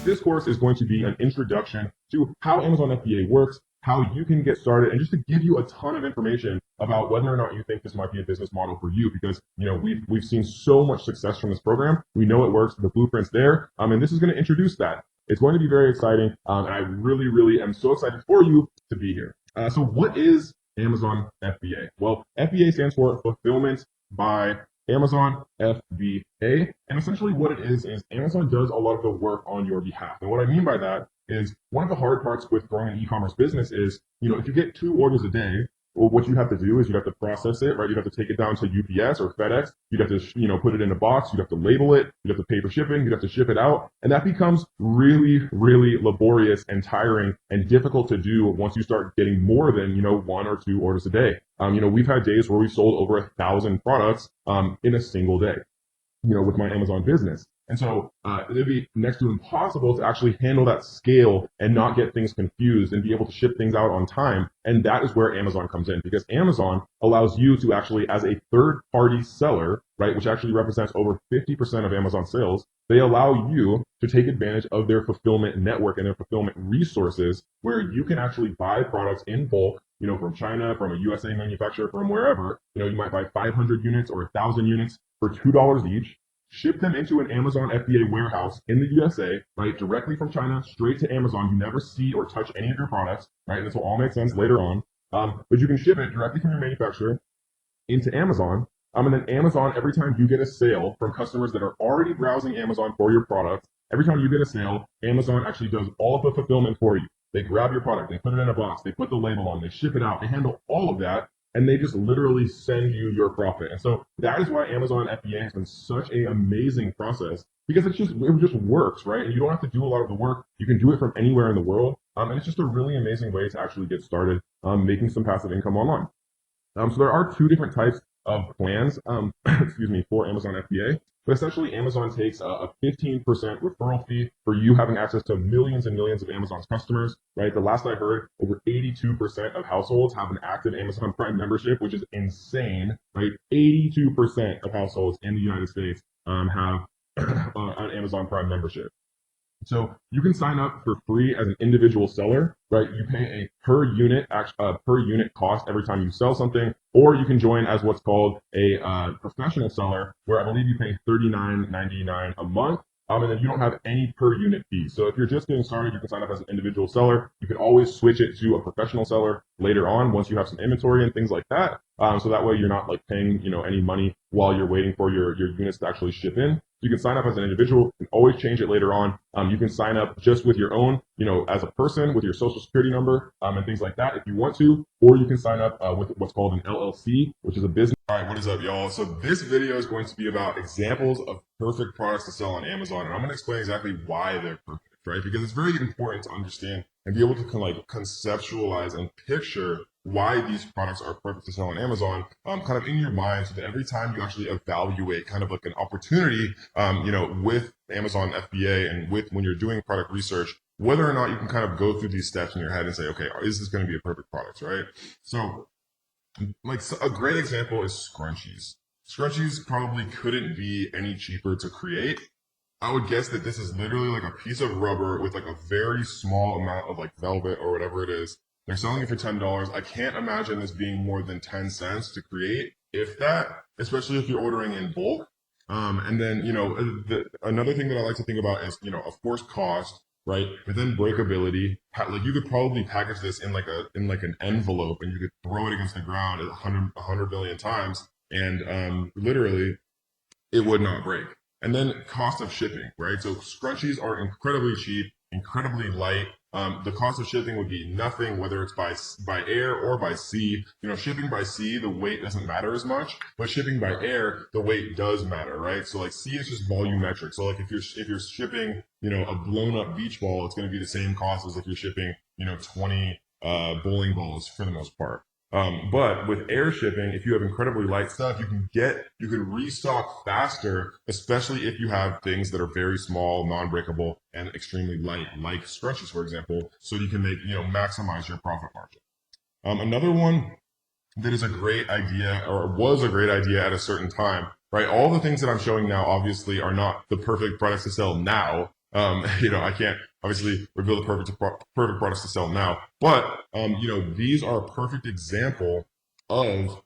this course is going to be an introduction to how Amazon FBA works, how you can get started, and just to give you a ton of information about whether or not you think this might be a business model for you, because we've seen so much success from this program. We know it works. The blueprint's there, and this is going to introduce that. It's going to be very exciting, and I really am so excited for you to be here. So what is Amazon FBA? Well, FBA stands for Fulfillment by Amazon FBA, and essentially what it is Amazon does a lot of the work on your behalf. And what I mean by that is, one of the hard parts with growing an e-commerce business is, if you get 2 orders a day, well, what you have to do is you have to process it, right? You'd have to take it down to UPS or FedEx. You'd have to, put it in a box. You'd have to label it. You'd have to pay for shipping. You'd have to ship it out. And that becomes really laborious and tiring and difficult to do once you start getting more than, 1 or 2 orders a day. We've had days where we've sold over 1,000 products, in a single day, with my Amazon business. And so it'd be next to impossible to actually handle that scale and not get things confused and be able to ship things out on time. And that is where Amazon comes in, because Amazon allows you to actually, as a third-party seller, right, which actually represents over 50% of Amazon sales, they allow you to take advantage of their fulfillment network and their fulfillment resources, where you can actually buy products in bulk, from China, from a USA manufacturer, from wherever. You might buy 500 units or 1,000 units for $2 each. Ship them into an Amazon FBA warehouse in the USA, right, directly from China, straight to Amazon. You never see or touch any of your products, right? This will all make sense later on. But you can ship it directly from your manufacturer into Amazon. And then Amazon, every time you get a sale from customers that are already browsing Amazon for your product, every time you get a sale, Amazon actually does all of the fulfillment for you. They grab your product, they put it in a box, they put the label on, they ship it out, they handle all of that. And they just literally send you your profit. And so that is why Amazon FBA has been such an amazing process, because it just works, right? And you don't have to do a lot of the work. You can do it from anywhere in the world. And it's just a really amazing way to actually get started making some passive income online. So there are 2 different types of plans, for Amazon FBA. But essentially, Amazon takes a 15% referral fee for you having access to millions and millions of Amazon's customers, right? The last I heard, over 82% of households have an active Amazon Prime membership, which is insane, right? 82% of households in the United States have an Amazon Prime membership. So you can sign up for free as an individual seller, right? You pay a per unit cost every time you sell something, or you can join as what's called a professional seller, where I believe you pay $39.99 a month. And then you don't have any per unit fee. So if you're just getting started, you can sign up as an individual seller. You can always switch it to a professional seller later on once you have some inventory and things like that. So that way you're not paying, any money while you're waiting for your units to actually ship in. You can sign up as an individual and always change it later on. You can sign up just with your own, as a person with your social security number and things like that if you want to, or you can sign up with what's called an LLC, which is a business. All right, what is up, y'all? So this video is going to be about examples of perfect products to sell on Amazon, and I'm going to explain exactly why they're perfect, right? Because it's very important to understand and be able to conceptualize and picture why these products are perfect to sell on Amazon, kind of in your mind, so that every time you actually evaluate kind of an opportunity, with Amazon FBA and when you're doing product research, whether or not you can kind of go through these steps in your head and say, okay, is this going to be a perfect product, right? So, a great example is scrunchies. Scrunchies probably couldn't be any cheaper to create. I would guess that this is literally a piece of rubber with a very small amount of velvet or whatever it is. They're selling it for $10. I can't imagine this being more than 10 cents to create, if that, especially if you're ordering in bulk. And then, another thing that I like to think about is, of course, cost, right? But then breakability. You could probably package this in an envelope, and you could throw it against the ground 100 billion times, and literally it would not break. And then cost of shipping, right? So scrunchies are incredibly cheap, incredibly light. The cost of shipping would be nothing, whether it's by air or by sea. Shipping by sea, the weight doesn't matter as much, but shipping by air, the weight does matter, right? So sea is just volumetric. So if you're shipping, a blown up beach ball, it's going to be the same cost as if you're shipping, 20 bowling balls for the most part. But with air shipping, if you have incredibly light stuff, you can restock faster, especially if you have things that are very small, non-breakable, and extremely light, like scrunchies, for example, so you can maximize your profit margin. Another one that is a great idea, or was a great idea at a certain time, right? All the things that I'm showing now obviously are not the perfect products to sell now. I can't obviously reveal the perfect products to sell now, but these are a perfect example of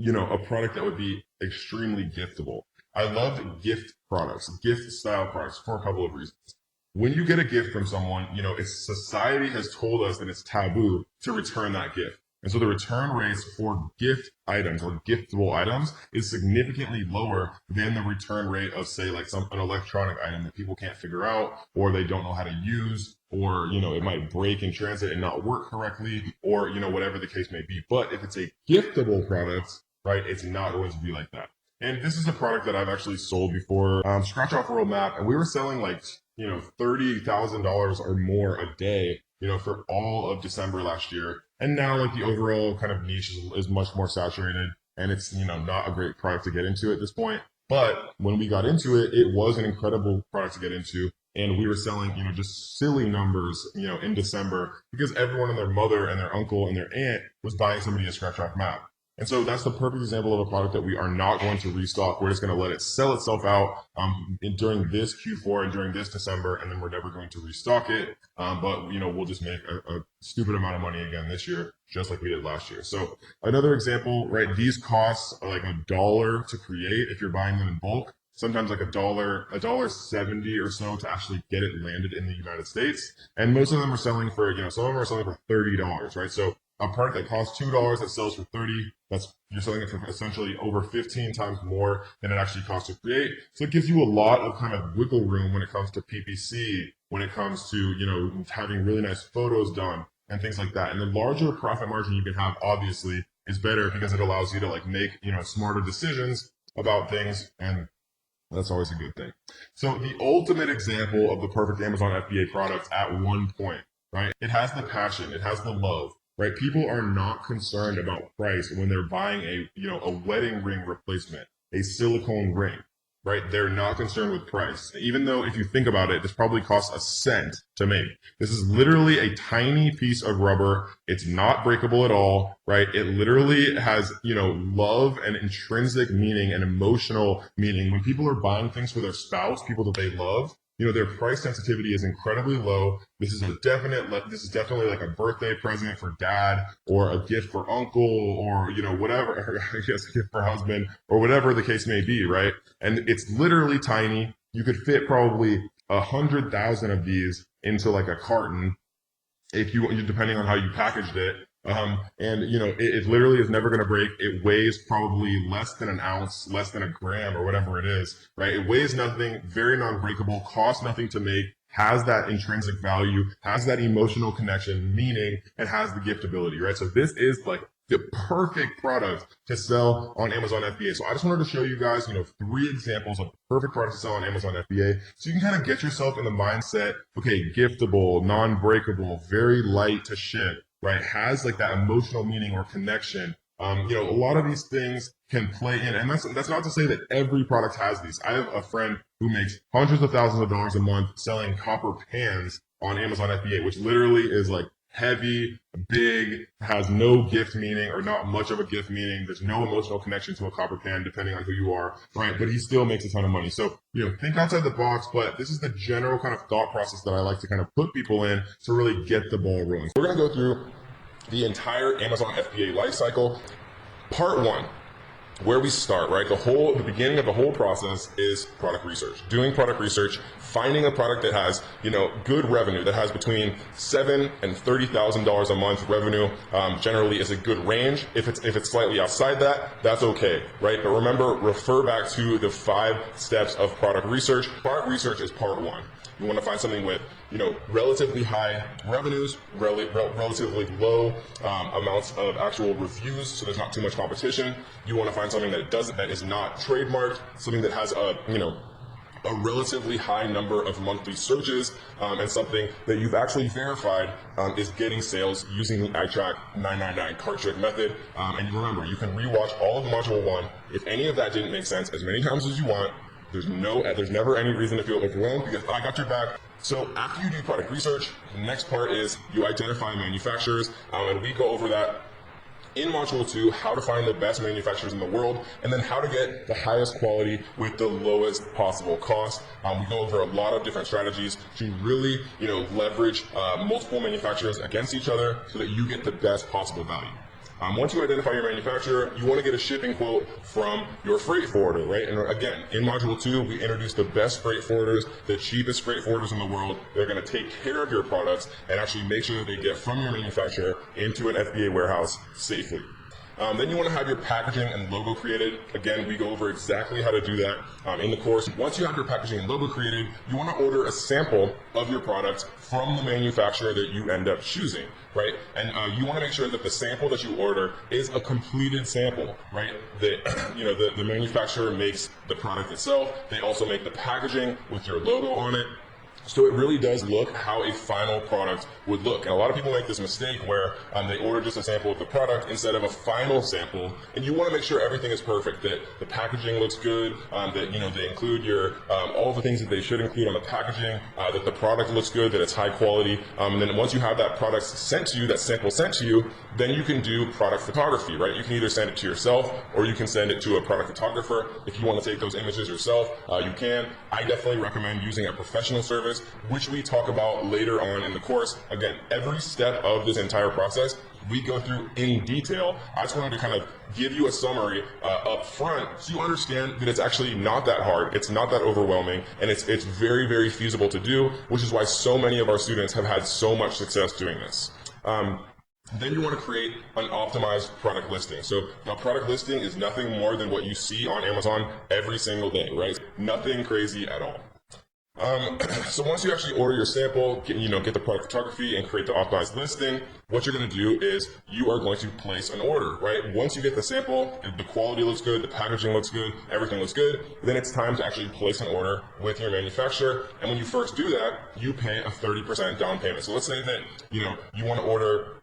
a product that would be extremely giftable. I love gift products, gift style products for a couple of reasons. When you get a gift from someone, society has told us that it's taboo to return that gift. And so the return rates for gift items or giftable items is significantly lower than the return rate of, say, like an electronic item that people can't figure out, or they don't know how to use, or it might break in transit and not work correctly, or whatever the case may be. But if it's a giftable product, right, it's not going to be like that. And this is a product that I've actually sold before, Scratch Off World Map, and we were selling like $30,000 or more a day, for all of December last year. And now like the overall kind of niche is much more saturated, and it's, not a great product to get into at this point. But when we got into it, it was an incredible product to get into. And we were selling, just silly numbers, in December, because everyone and their mother and their uncle and their aunt was buying somebody a Scratch Off map. And so that's the perfect example of a product that we are not going to restock. We're just going to let it sell itself out during this Q4 and during this December, and then we're never going to restock it. But we'll just make a stupid amount of money again this year, just like we did last year. So another example, right? These costs are like $1 to create if you're buying them in bulk. Sometimes like $1.70 or so to actually get it landed in the United States. And most of them are selling for, some of them are selling for $30, right? So a product that costs $2 that sells for $30, you're selling it for essentially over 15 times more than it actually costs to create. So it gives you a lot of kind of wiggle room when it comes to PPC, when it comes to, having really nice photos done and things like that. And the larger profit margin you can have, obviously, is better because it allows you to like make, smarter decisions about things, and that's always a good thing. So the ultimate example of the perfect Amazon FBA product at one point, right? It has the passion, it has the love. Right, people are not concerned about price when they're buying a wedding ring replacement, a silicone ring. Right, they're not concerned with price. Even though if you think about it, this probably costs a cent to make. This is literally a tiny piece of rubber. It's not breakable at all. Right, it literally has love and intrinsic meaning and emotional meaning. When people are buying things for their spouse, people that they love, their price sensitivity is incredibly low. This is definitely like a birthday present for dad, or a gift for uncle, or, whatever, I guess a gift for husband, or whatever the case may be, right? And it's literally tiny. You could fit probably 100,000 of these into like a carton, if depending on how you packaged it. It literally is never going to break. It weighs probably less than an ounce, less than a gram, or whatever it is, right? It weighs nothing, very non-breakable, costs nothing to make, has that intrinsic value, has that emotional connection, meaning, and has the giftability, right? So this is like the perfect product to sell on Amazon FBA. So I just wanted to show you guys, 3 examples of perfect products to sell on Amazon FBA. So you can kind of get yourself in the mindset, okay, giftable, non-breakable, very light to ship, right? Has like that emotional meaning or connection. A lot of these things can play in, and that's not to say that every product has these. I have a friend who makes hundreds of thousands of dollars a month selling copper pans on Amazon FBA, which literally is like heavy, big, has no gift meaning or not much of a gift meaning. There's no emotional connection to a copper pan depending on who you are, right? But he still makes a ton of money. So, think outside the box, but this is the general kind of thought process that I like to kind of put people in to really get the ball rolling. We're going to go through the entire Amazon FBA lifecycle. Part 1, where we start, right? The beginning of the whole process is product research. Doing product research, finding a product that has, good revenue, that has between $7,000 and $30,000 a month revenue, generally is a good range. If it's slightly outside that, that's okay, right? But remember, refer back to the 5 steps of product research. Product research is part 1. You want to find something with, relatively high revenues, relatively low amounts of actual reviews, so there's not too much competition. You want to find something that is not trademarked, something that has a relatively high number of monthly searches, and something that you've actually verified is getting sales using the iTrack 999 cart trick method. And remember, you can rewatch all of Module 1. If any of that didn't make sense, as many times as you want. There's never any reason to feel overwhelmed because I got your back. So after you do product research, the next part is you identify manufacturers, and we go over that in Module 2, how to find the best manufacturers in the world, and then how to get the highest quality with the lowest possible cost. We go over a lot of different strategies to really, leverage multiple manufacturers against each other so that you get the best possible value. Once you identify your manufacturer, you want to get a shipping quote from your freight forwarder, right? And again, in Module 2, we introduce the best freight forwarders, the cheapest freight forwarders in the world. They're going to take care of your products and actually make sure that they get from your manufacturer into an FBA warehouse safely. Then you want to have your packaging and logo created. Again, we go over exactly how to do that in the course. Once you have your packaging and logo created, you want to order a sample of your product from the manufacturer that you end up choosing, right? And you want to make sure that the sample that you order is a completed sample, right? That the manufacturer makes the product itself. They also make the packaging with your logo on it. So it really does look how a final product would look. And a lot of people make this mistake where they order just a sample of the product instead of a final sample. And you want to make sure everything is perfect, that the packaging looks good, that they include your all the things that they should include on the packaging, that the product looks good, that it's high quality. And then once you have that product sent to you, that sample sent to you, then you can do product photography, right? You can either send it to yourself or you can send it to a product photographer. If you want to take those images yourself, you can. I definitely recommend using a professional service, which we talk about later on in the course. Again, every step of this entire process we go through in detail. I just wanted to kind of give you a summary up front so you understand that it's actually not that hard, it's not that overwhelming, and it's very, very feasible to do, which is why so many of our students have had so much success doing this. Then you want to create an optimized product listing. So a product listing is nothing more than what you see on Amazon every single day, right? Nothing crazy at all. So once you actually order your sample, get the product photography and create the optimized listing, what you're going to do is you are going to place an order, right? Once you get the sample, the quality looks good, the packaging looks good, everything looks good, then it's time to actually place an order with your manufacturer. And when you first do that, you pay a 30% down payment. So let's say that, you want to order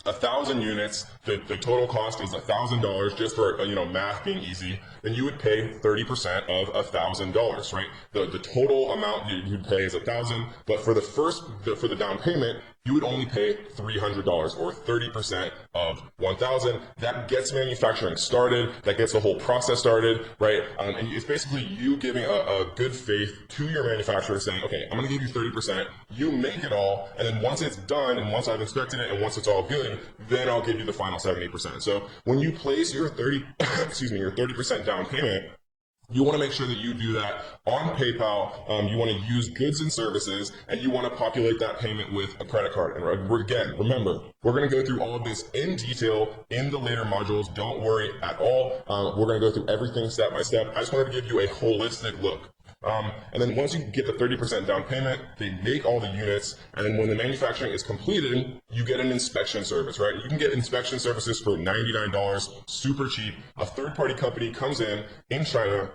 1,000 units, the total cost is $1,000, just for math being easy, then you would pay 30% of $1,000, right? The total amount you'd pay is $1,000, but for the down payment, you would only pay $300 or 30% of $1,000. That gets manufacturing started, that gets the whole process started, right? And it's basically you giving a good faith to your manufacturer saying, okay, I'm gonna give you 30%, you make it all, and then once it's done, and once I've inspected it, and once it's all good, then I'll give you the final 70%. So when you place your 30% down payment, you want to make sure that you do that on PayPal. You want to use goods and services, and you want to populate that payment with a credit card. And again, remember, we're going to go through all of this in detail in the later modules. Don't worry at all. We're going to go through everything step by step. I just wanted to give you a holistic look. And then once you get the 30% down payment, they make all the units, and then when the manufacturing is completed, you get an inspection service, right? You can get inspection services for $99, super cheap. A third-party company comes in China,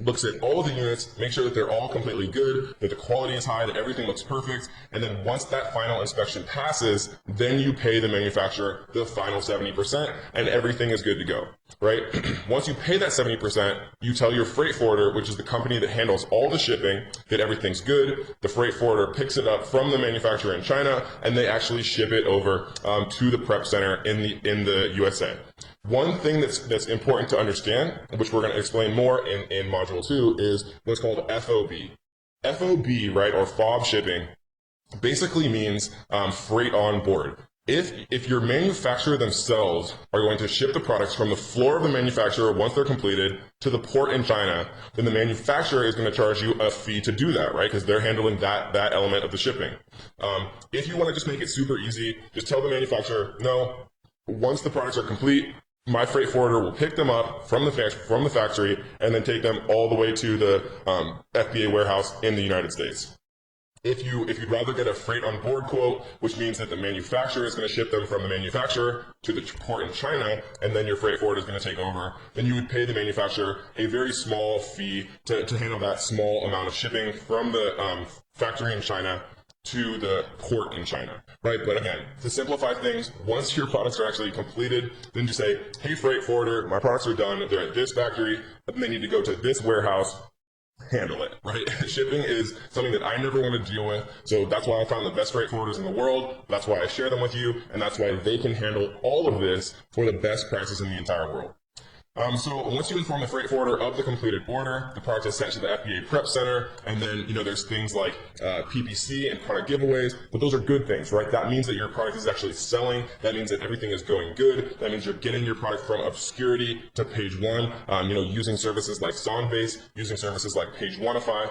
looks at all of the units, make sure that they're all completely good, that the quality is high, that everything looks perfect, and then once that final inspection passes, then you pay the manufacturer the final 70%, and everything is good to go, right? Once you pay that 70%, you tell your freight forwarder, which is the company that handles all the shipping, that everything's good. The freight forwarder picks it up from the manufacturer in China, and they actually ship it over to the prep center in the USA. One thing that's important to understand, which we're going to explain more in Module 2, is what's called FOB. FOB, right, or FOB shipping, basically means freight on board. If your manufacturer themselves are going to ship the products from the floor of the manufacturer once they're completed to the port in China, then the manufacturer is going to charge you a fee to do that, right? Because they're handling that element of the shipping. If you want to just make it super easy, just tell the manufacturer, no, once the products are complete, my freight forwarder will pick them up from the factory and then take them all the way to the FBA warehouse in the United States. If you'd rather get a freight on board quote, which means that the manufacturer is going to ship them from the manufacturer to the port in China, and then your freight forwarder is going to take over, then you would pay the manufacturer a very small fee to handle that small amount of shipping from the factory in China to the port in China, right? But again, to simplify things, once your products are actually completed, then just say, hey, freight forwarder, my products are done, they're at this factory, but they need to go to this warehouse, handle it, right? Shipping is something that I never want to deal with. So that's why I found the best freight forwarders in the world. That's why I share them with you. And that's why they can handle all of this for the best prices in the entire world. So once you inform the freight forwarder of the completed order, the product is sent to the FBA prep center, and then there's things like PPC and product giveaways, but those are good things, right? That means that your product is actually selling. That means that everything is going good. That means you're getting your product from obscurity to page one. Using services like Songbase, using services like Page Oneify,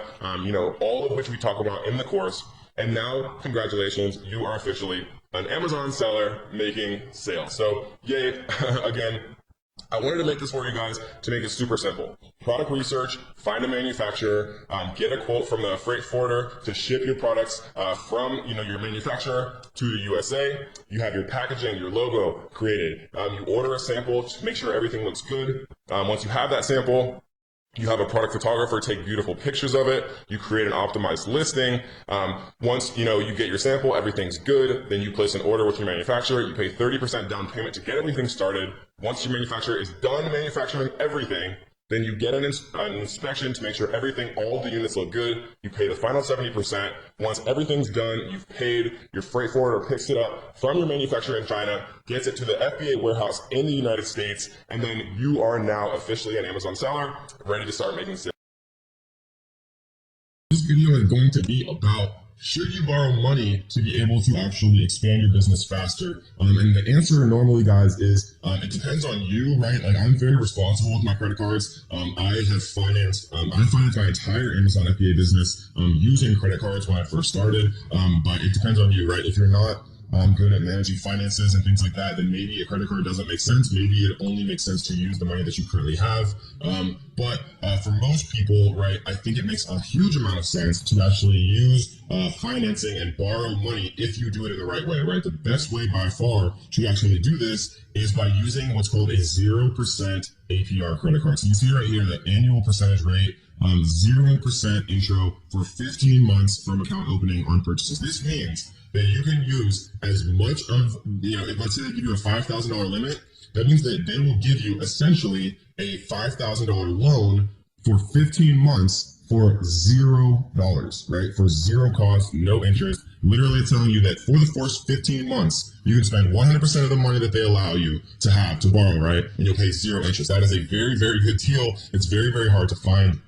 all of which we talk about in the course. And now, congratulations, you are officially an Amazon seller making sales. So, yay! Again, I wanted to make this for you guys to make it super simple. Product research, find a manufacturer, get a quote from the freight forwarder to ship your products from your manufacturer to the USA. You have your packaging, your logo created. You order a sample to make sure everything looks good. Once you have that sample, you have a product photographer take beautiful pictures of it. You create an optimized listing. Once you get your sample, everything's good. Then you place an order with your manufacturer. You pay 30% down payment to get everything started. Once your manufacturer is done manufacturing everything, then you get an inspection to make sure all the units look good. You pay the final 70%. Once everything's done, you've paid, your freight forwarder picks it up from your manufacturer in China, gets it to the FBA warehouse in the United States, and then you are now officially an Amazon seller, ready to start making sales. This video is going to be about, should you borrow money to be able to actually expand your business faster? And the answer normally, guys, is it depends on you, right? Like, I'm very responsible with my credit cards. I financed my entire Amazon FBA business using credit cards when I first started. But it depends on you, right? If you're not good at managing finances and things like that, then maybe a credit card doesn't make sense. Maybe it only makes sense to use the money that you currently have. But for most people, right, I think it makes a huge amount of sense to actually use financing and borrow money if you do it in the right way, right? The best way by far to actually do this is by using what's called a 0% APR credit card. So you see right here, the annual percentage rate, 0% intro for 15 months from account opening on purchases. This means that you can use as much of, if let's say they give you a $5,000 limit, that means that they will give you essentially a $5,000 loan for 15 months for $0, right? For zero cost, no interest, literally telling you that for the first 15 months, you can spend 100% of the money that they allow you to have to borrow, right? And you'll pay zero interest. That is a very, very good deal. It's very, very hard to find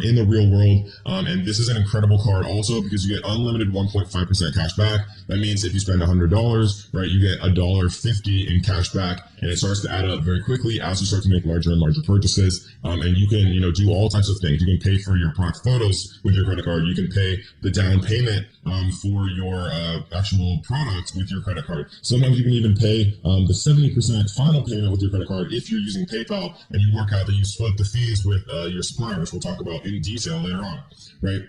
in the real world. And this is an incredible card also because you get unlimited 1.5% cash back. That means if you spend $100, right, you get $1.50 in cash back, and it starts to add up very quickly as you start to make larger and larger purchases. And you can, do all types of things. You can pay for your product photos with your credit card. You can pay the down payment for your actual product with your credit card. Sometimes you can even pay the 70% final payment with your credit card if you're using PayPal and you work out that you split the fees with your supplier, which we'll talk about in detail later on, right?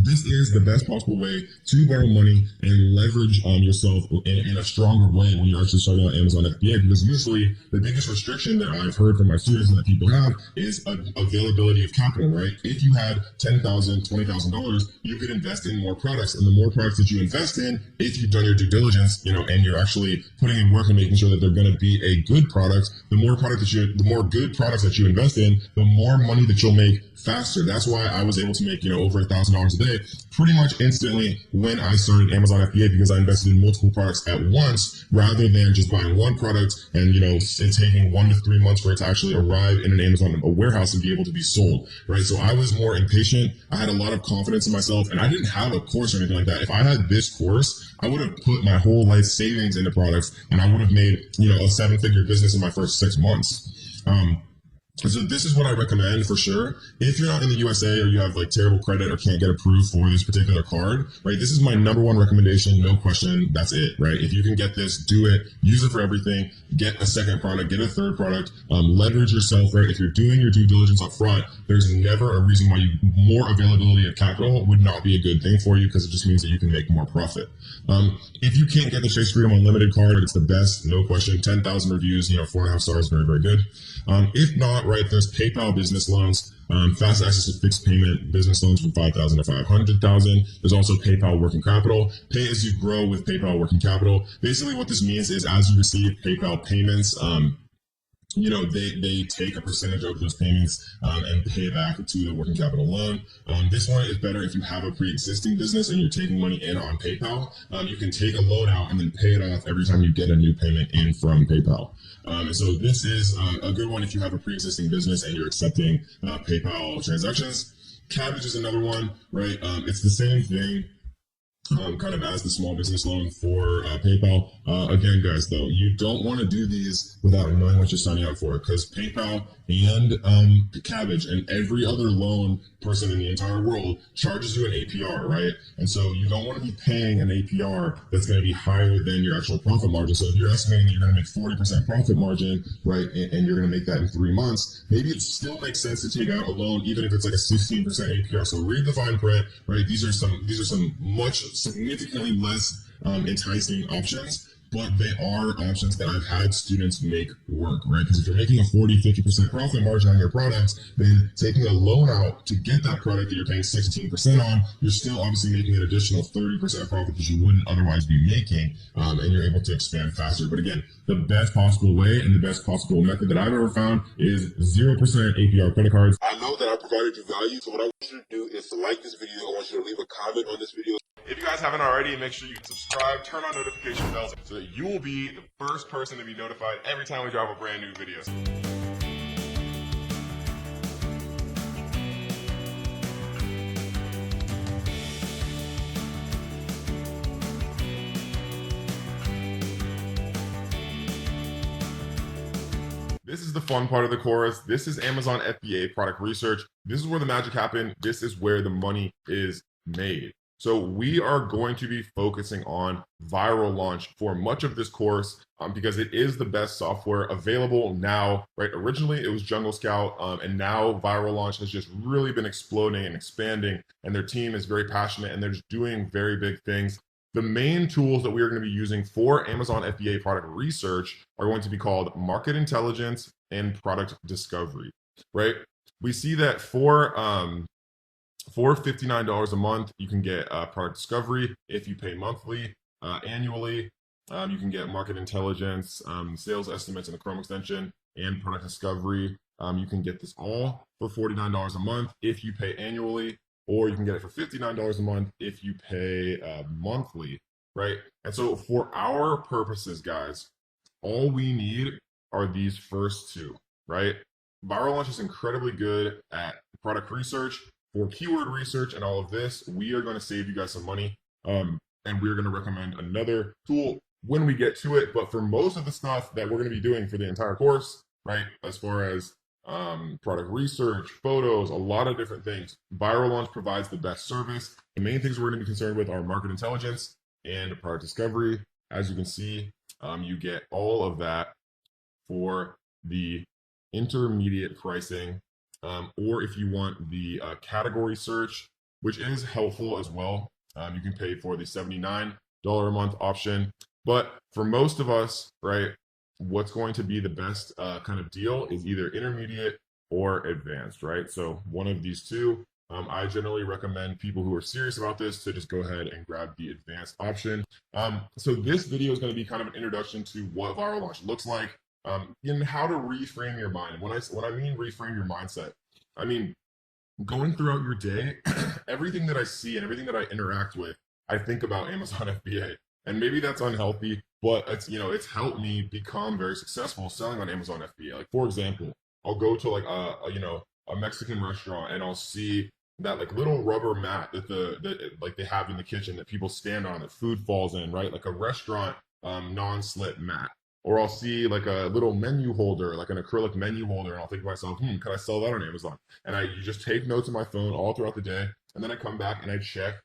This is the best possible way to borrow money and leverage yourself in a stronger way when you're actually starting on Amazon FBA, because usually the biggest restriction that I've heard from my students and that people have is availability of capital, right? If you had $10,000, $20,000, you could invest in more products, and the more products that you invest in, if you've done your due diligence, and you're actually putting in work and making sure that they're going to be a good product, the more good products that you invest in, the more money that you'll make faster. That's why I was able to make, over $1,000 a day pretty much instantly when I started Amazon FBA, because I invested in multiple products at once rather than just buying one product and, it taking 1 to 3 months for it to actually arrive in an Amazon warehouse and be able to be sold, right? So I was more impatient. I had a lot of confidence in myself, and I didn't have a course or anything like that. If I had this course, I would have put my whole life savings into products, and I would have made, a 7-figure business in my first 6 months. So this is what I recommend for sure. If you're not in the USA or you have terrible credit or can't get approved for this particular card, right? This is my number one recommendation, no question. That's it, right? If you can get this, do it. Use it for everything. Get a second product, get a third product. Leverage yourself, right? If you're doing your due diligence up front, there's never a reason why more availability of capital would not be a good thing for you, because it just means that you can make more profit. If you can't get the Chase Freedom Unlimited card, it's the best, no question. 10,000 reviews, 4.5 stars, very, very good. If not, right, there's PayPal business loans, fast access to fixed payment business loans from $5,000 to $500,000. There's also PayPal working capital, pay as you grow with PayPal working capital. Basically what this means is as you receive PayPal payments, they take a percentage of those payments and pay it back to the working capital loan. This one is better if you have a pre-existing business and you're taking money in on PayPal. You can take a loan out and then pay it off every time you get a new payment in from PayPal. And so this is a good one if you have a pre-existing business and you're accepting PayPal transactions. Cabbage is another one, right? It's the same thing kind of as the small business loan for PayPal. Again, guys, though, you don't want to do these without knowing what you're signing up for, because PayPal and Cabbage and every other loan person in the entire world charges you an APR, right? And so you don't want to be paying an APR that's going to be higher than your actual profit margin. So if you're estimating that you're going to make 40% profit margin, right, and you're going to make that in 3 months, maybe it still makes sense to take out a loan, even if it's like a 16% APR. So read the fine print, right? These are some much significantly less enticing options, but they are options that I've had students make work, right? Because if you're making a 40-50% profit margin on your products, then taking a loan out to get that product that you're paying 16% on, you're still obviously making an additional 30% profit that you wouldn't otherwise be making, and you're able to expand faster. But again, the best possible way and the best possible method that I've ever found is 0% APR credit cards. I know that I provided you value, so what I want you to do is to like this video. I want you to leave a comment on this video. If you guys haven't already, make sure you subscribe, turn on notification bells so that you will be the first person to be notified every time we drop a brand new video. This is the fun part of the course. This is Amazon FBA product research. This is where the magic happens. This is where the money is made. So we are going to be focusing on viral launch for much of this course because it is the best software available now, right? Originally it was Jungle Scout, and now viral launch has just really been exploding and expanding, and their team is very passionate and they're just doing very big things. The main tools that we are going to be using for Amazon FBA product research are going to be called market intelligence and product discovery, right? We see that for $59 a month, you can get product discovery. If you pay monthly, annually, you can get market intelligence, sales estimates in the Chrome extension, and product discovery. You can get this all for $49 a month if you pay annually, or you can get it for $59 a month if you pay monthly, right? And so for our purposes, guys, all we need are these first two, right? Viral Launch is incredibly good at product research. For keyword research and all of this, we are going to save you guys some money, and we're going to recommend another tool when we get to it. But for most of the stuff that we're going to be doing for the entire course, right, as far as product research, photos, a lot of different things, Viral Launch provides the best service. The main things we're going to be concerned with are market intelligence and product discovery. As you can see, you get all of that for the intermediate pricing. Or if you want the category search, which is helpful as well, you can pay for the $79 a month option. But for most of us, right, what's going to be the best kind of deal is either intermediate or advanced, right? So one of these two. I generally recommend people who are serious about this to just go ahead and grab the advanced option. So this video is going to be kind of an introduction to what Viral Launch looks like. And how to reframe your mind. When I mean reframe your mindset, I mean going throughout your day, everything that I see and everything that I interact with, I think about Amazon FBA. And maybe that's unhealthy, but it's helped me become very successful selling on Amazon FBA. Like, for example, I'll go to like a Mexican restaurant and I'll see that like little rubber mat that like they have in the kitchen that people stand on that food falls in, right? Like a restaurant non-slip mat. Or I'll see like a little menu holder, like an acrylic menu holder, and I'll think to myself, can I sell that on Amazon? And you just take notes on my phone all throughout the day, and then I come back and I check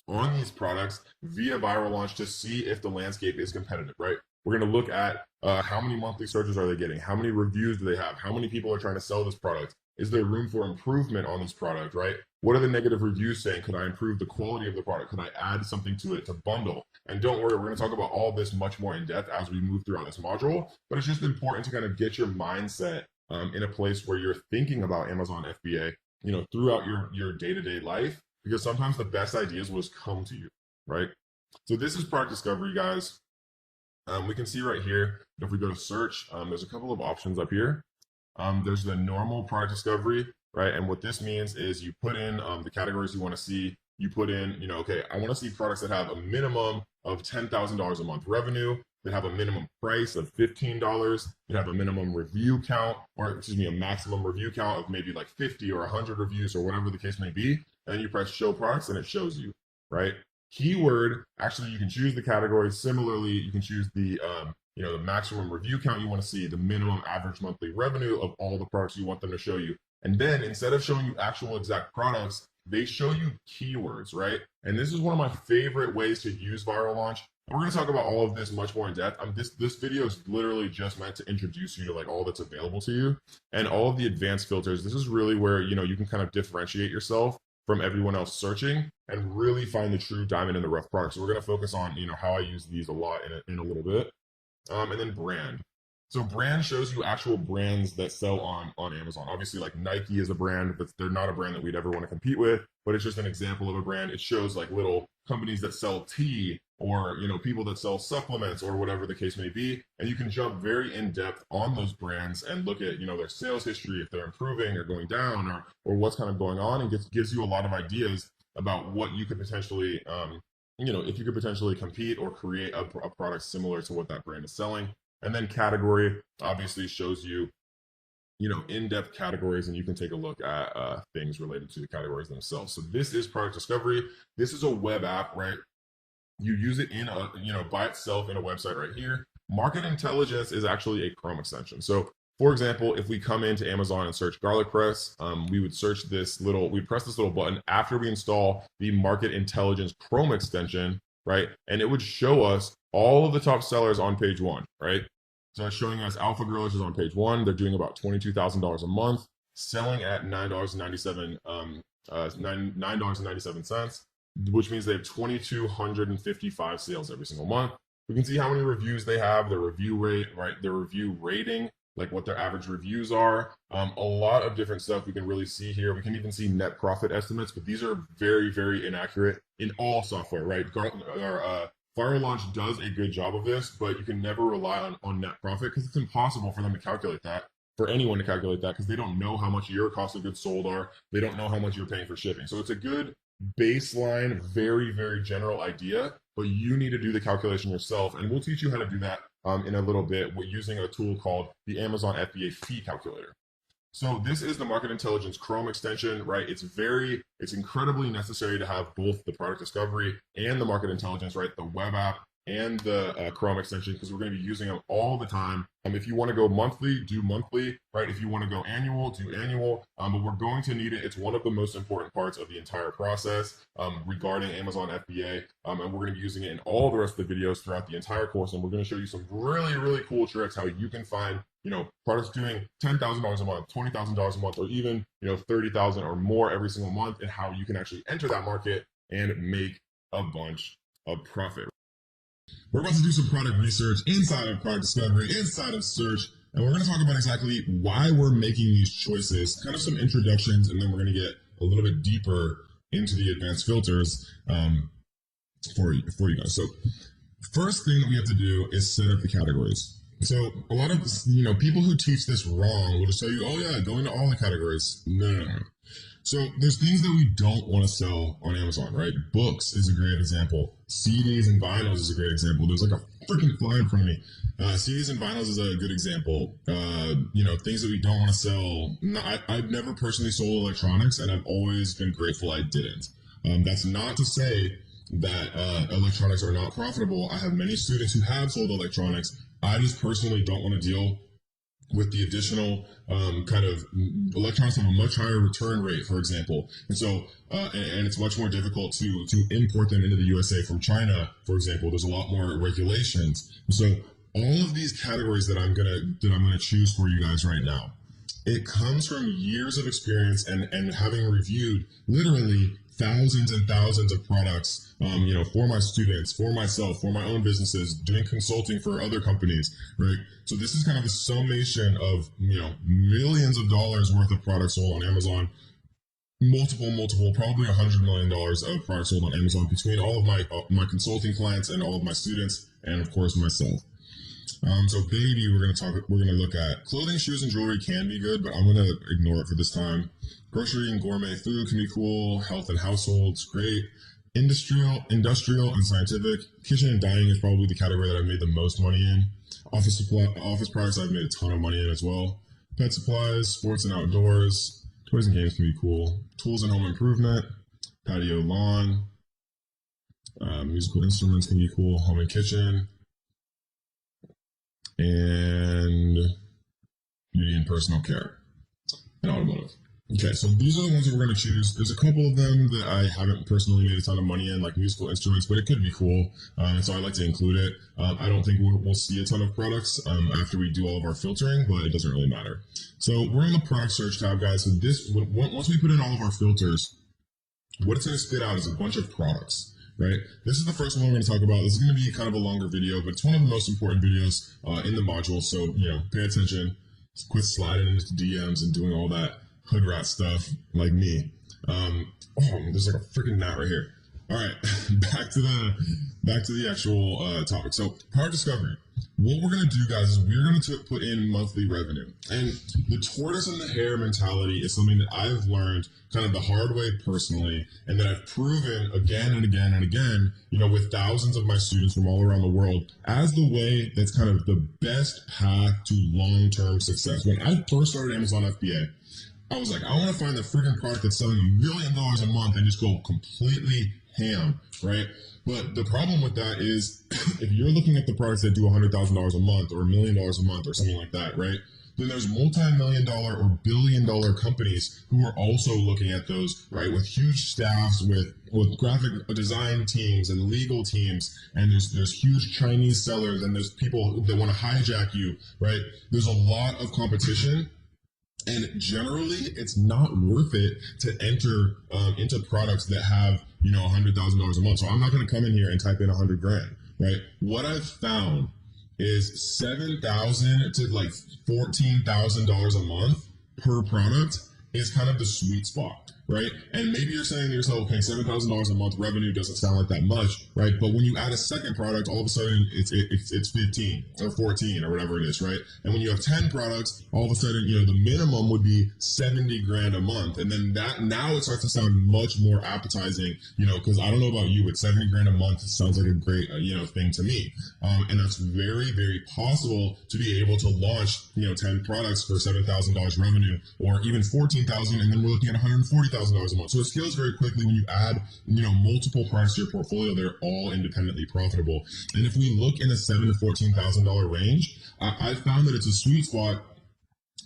on these products via Viral Launch to see if the landscape is competitive, right? We're going to look at how many monthly searches are they getting? How many reviews do they have? How many people are trying to sell this product? Is there room for improvement on this product, right? What are the negative reviews saying? Could I improve the quality of the product? Could I add something to it to bundle? And don't worry, we're going to talk about all this much more in depth as we move throughout this module, but it's just important to kind of get your mindset in a place where you're thinking about Amazon FBA, throughout your day-to-day life, because sometimes the best ideas will just come to you, right? So this is product discovery, guys. We can see right here, if we go to search, there's a couple of options up here. There's the normal product discovery, right? And what this means is you put in the categories you want to see. You put in, okay, I want to see products that have a minimum of $10,000 a month revenue, that have a minimum price of $15, that have a minimum review count, or excuse me, a maximum review count of maybe like 50 or 100 reviews or whatever the case may be. And then you press show products and it shows you, right? Keyword, actually, you can choose the category. Similarly, you can choose the the maximum review count you want to see, the minimum average monthly revenue of all the products you want them to show you. And then instead of showing you actual exact products, they show you keywords, right? And this is one of my favorite ways to use Viral Launch. And we're going to talk about all of this much more in depth. This video is literally just meant to introduce you to like all that's available to you and all of the advanced filters. This is really where, you can kind of differentiate yourself from everyone else searching and really find the true diamond in the rough product. So we're going to focus on, how I use these a lot in a little bit. And then brand. So brand shows you actual brands that sell on Amazon. Obviously, like Nike is a brand, but they're not a brand that we'd ever want to compete with, but it's just an example of a brand. It shows like little companies that sell tea or, people that sell supplements or whatever the case may be. And you can jump very in depth on those brands and look at, their sales history, if they're improving or going down or what's kind of going on, and gives you a lot of ideas about what you could potentially, if you could potentially compete or create a product similar to what that brand is selling. And then category obviously shows you, in-depth categories, and you can take a look at things related to the categories themselves. So this is product discovery. This is a web app, right? You use it in by itself in a website right here. Market intelligence is actually a Chrome extension. So for example, if we come into Amazon and search garlic press, we would press this little button after we install the market intelligence Chrome extension, right? And it would show us all of the top sellers on page 1, right? So it's showing us Alpha Grillers is on page 1. They're doing about $22,000 a month, selling at $9.97, which means they have 2,255 sales every single month. We can see how many reviews they have, their review rate, right? Their review rating, like what their average reviews are. A lot of different stuff we can really see here. We can even see net profit estimates, but these are very, very inaccurate in all software, right? Viral Launch does a good job of this, but you can never rely on net profit because it's impossible for them to calculate that, for anyone to calculate that, because they don't know how much your cost of goods sold are. They don't know how much you're paying for shipping. So it's a good baseline, very, very general idea, but you need to do the calculation yourself. And we'll teach you how to do that in a little bit. We're using a tool called the Amazon FBA fee calculator. So this is the market intelligence Chrome extension, right? It's incredibly necessary to have both the product discovery and the market intelligence, right? The web app and the Chrome extension, because we're going to be using them all the time. If you want to go monthly, do monthly, right? If you want to go annual, do annual. But we're going to need it. It's one of the most important parts of the entire process regarding Amazon FBA. And we're going to be using it in all the rest of the videos throughout the entire course. And we're going to show you some really, really cool tricks how you can find, products doing $10,000 a month, $20,000 a month, or even, $30,000 or more every single month, and how you can actually enter that market and make a bunch of profit. We're about to do some product research inside of product discovery, inside of search, and we're going to talk about exactly why we're making these choices, kind of some introductions, and then we're going to get a little bit deeper into the advanced filters for you guys. So first thing that we have to do is set up the categories. So a lot of people who teach this wrong will just tell you, oh yeah, go into all the categories. No. So there's things that we don't want to sell on Amazon, right? Books is a great example. CDs and vinyls is a great example. There's like a freaking fly in front of me. CDs and vinyls is a good example. Things that we don't want to sell. No, I've never personally sold electronics, and I've always been grateful I didn't. That's not to say that electronics are not profitable. I have many students who have sold electronics. I just personally don't want to deal with the additional kind of electronics have a much higher return rate, for example. And so, and it's much more difficult to import them into the USA from China, for example. There's a lot more regulations. And so all of these categories that I'm gonna choose for you guys right now, it comes from years of experience and having reviewed literally thousands and thousands of products, for my students, for myself, for my own businesses, doing consulting for other companies, right? So this is kind of a summation of, millions of dollars worth of products sold on Amazon, multiple, probably $100 million of products sold on Amazon between all of my consulting clients and all of my students, and of course myself. So baby, we're gonna look at clothing, shoes, and jewelry can be good, but I'm gonna ignore it for this time. Grocery and gourmet food can be cool. Health and households, great. Industrial and scientific. Kitchen and dining is probably the category that I've made the most money in. Office products I've made a ton of money in as well. Pet supplies, sports and outdoors, toys and games can be cool. Tools and home improvement, patio lawn, musical instruments can be cool. Home and kitchen, and beauty and personal care, and automotive. Okay, so these are the ones that we're going to choose. There's a couple of them that I haven't personally made a ton of money in, like musical instruments, but it could be cool, and so I like to include it. I don't think we'll see a ton of products after we do all of our filtering, but it doesn't really matter. So we're in the product search tab, guys. So once we put in all of our filters, what it's going to spit out is a bunch of products. Right? This is the first one we're going to talk about. This is going to be kind of a longer video, but it's one of the most important videos in the module. So, pay attention. Quit sliding into DMs and doing all that hood rat stuff like me. There's like a freaking gnat right here. All right, back to the actual topic. So, product discovery. What we're going to do, guys, is we're going to put in monthly revenue. And the tortoise and the hare mentality is something that I've learned kind of the hard way personally, and that I've proven again and again and again, with thousands of my students from all around the world, as the way that's kind of the best path to long-term success. When I first started Amazon FBA, I was like, I want to find the freaking product that's selling $1 million a month and just go completely ham, right? But the problem with that is if you're looking at the products that do $100,000 a month or $1 million a month or something like that, right? Then there's multi-million-dollar or billion-dollar companies who are also looking at those, right? With huge staffs, with graphic design teams and legal teams, and there's huge Chinese sellers, and there's people that want to hijack you, right? There's a lot of competition. And generally, it's not worth it to enter into products that have, $100,000 a month. So I'm not going to come in here and type in 100 grand, right? What I've found is $7,000 to like $14,000 a month per product is kind of the sweet spot, right? And maybe you're saying to yourself, okay, $7,000 a month revenue doesn't sound like that much, right? But when you add a second product, all of a sudden it's 15 or 14 or whatever it is, right? And when you have 10 products, all of a sudden, the minimum would be 70 grand a month. And then now it starts to sound much more appetizing, because I don't know about you, but 70 grand a month sounds like a great, thing to me. And that's very, very possible to be able to launch, 10 products for $7,000 revenue, or even 14,000, and then we're looking at $140,000 a month. So it scales very quickly when you add, multiple products to your portfolio. They're all independently profitable. And if we look in the $7,000 to $14,000 range, I found that it's a sweet spot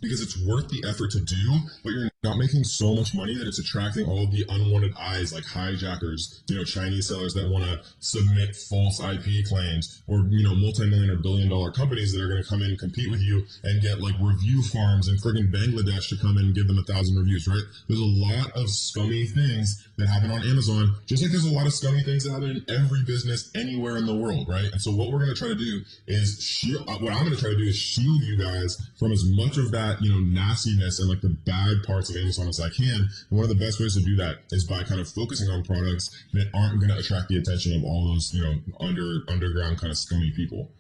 because it's worth the effort to do, but you're not making so much money that it's attracting all of the unwanted eyes, like hijackers, Chinese sellers that want to submit false IP claims, or multi-million or billion-dollar companies that are going to come in and compete with you and get like review farms in friggin' Bangladesh to come in and give them 1,000 reviews, right? There's a lot of scummy things that happen on Amazon, just like there's a lot of scummy things that happen in every business anywhere in the world, right? And so what we're going to try to do is shield you guys from as much of that, nastiness and like the bad parts of Amazon as I can. And one of the best ways to do that is by kind of focusing on products that aren't going to attract the attention of all those, underground kind of scummy people.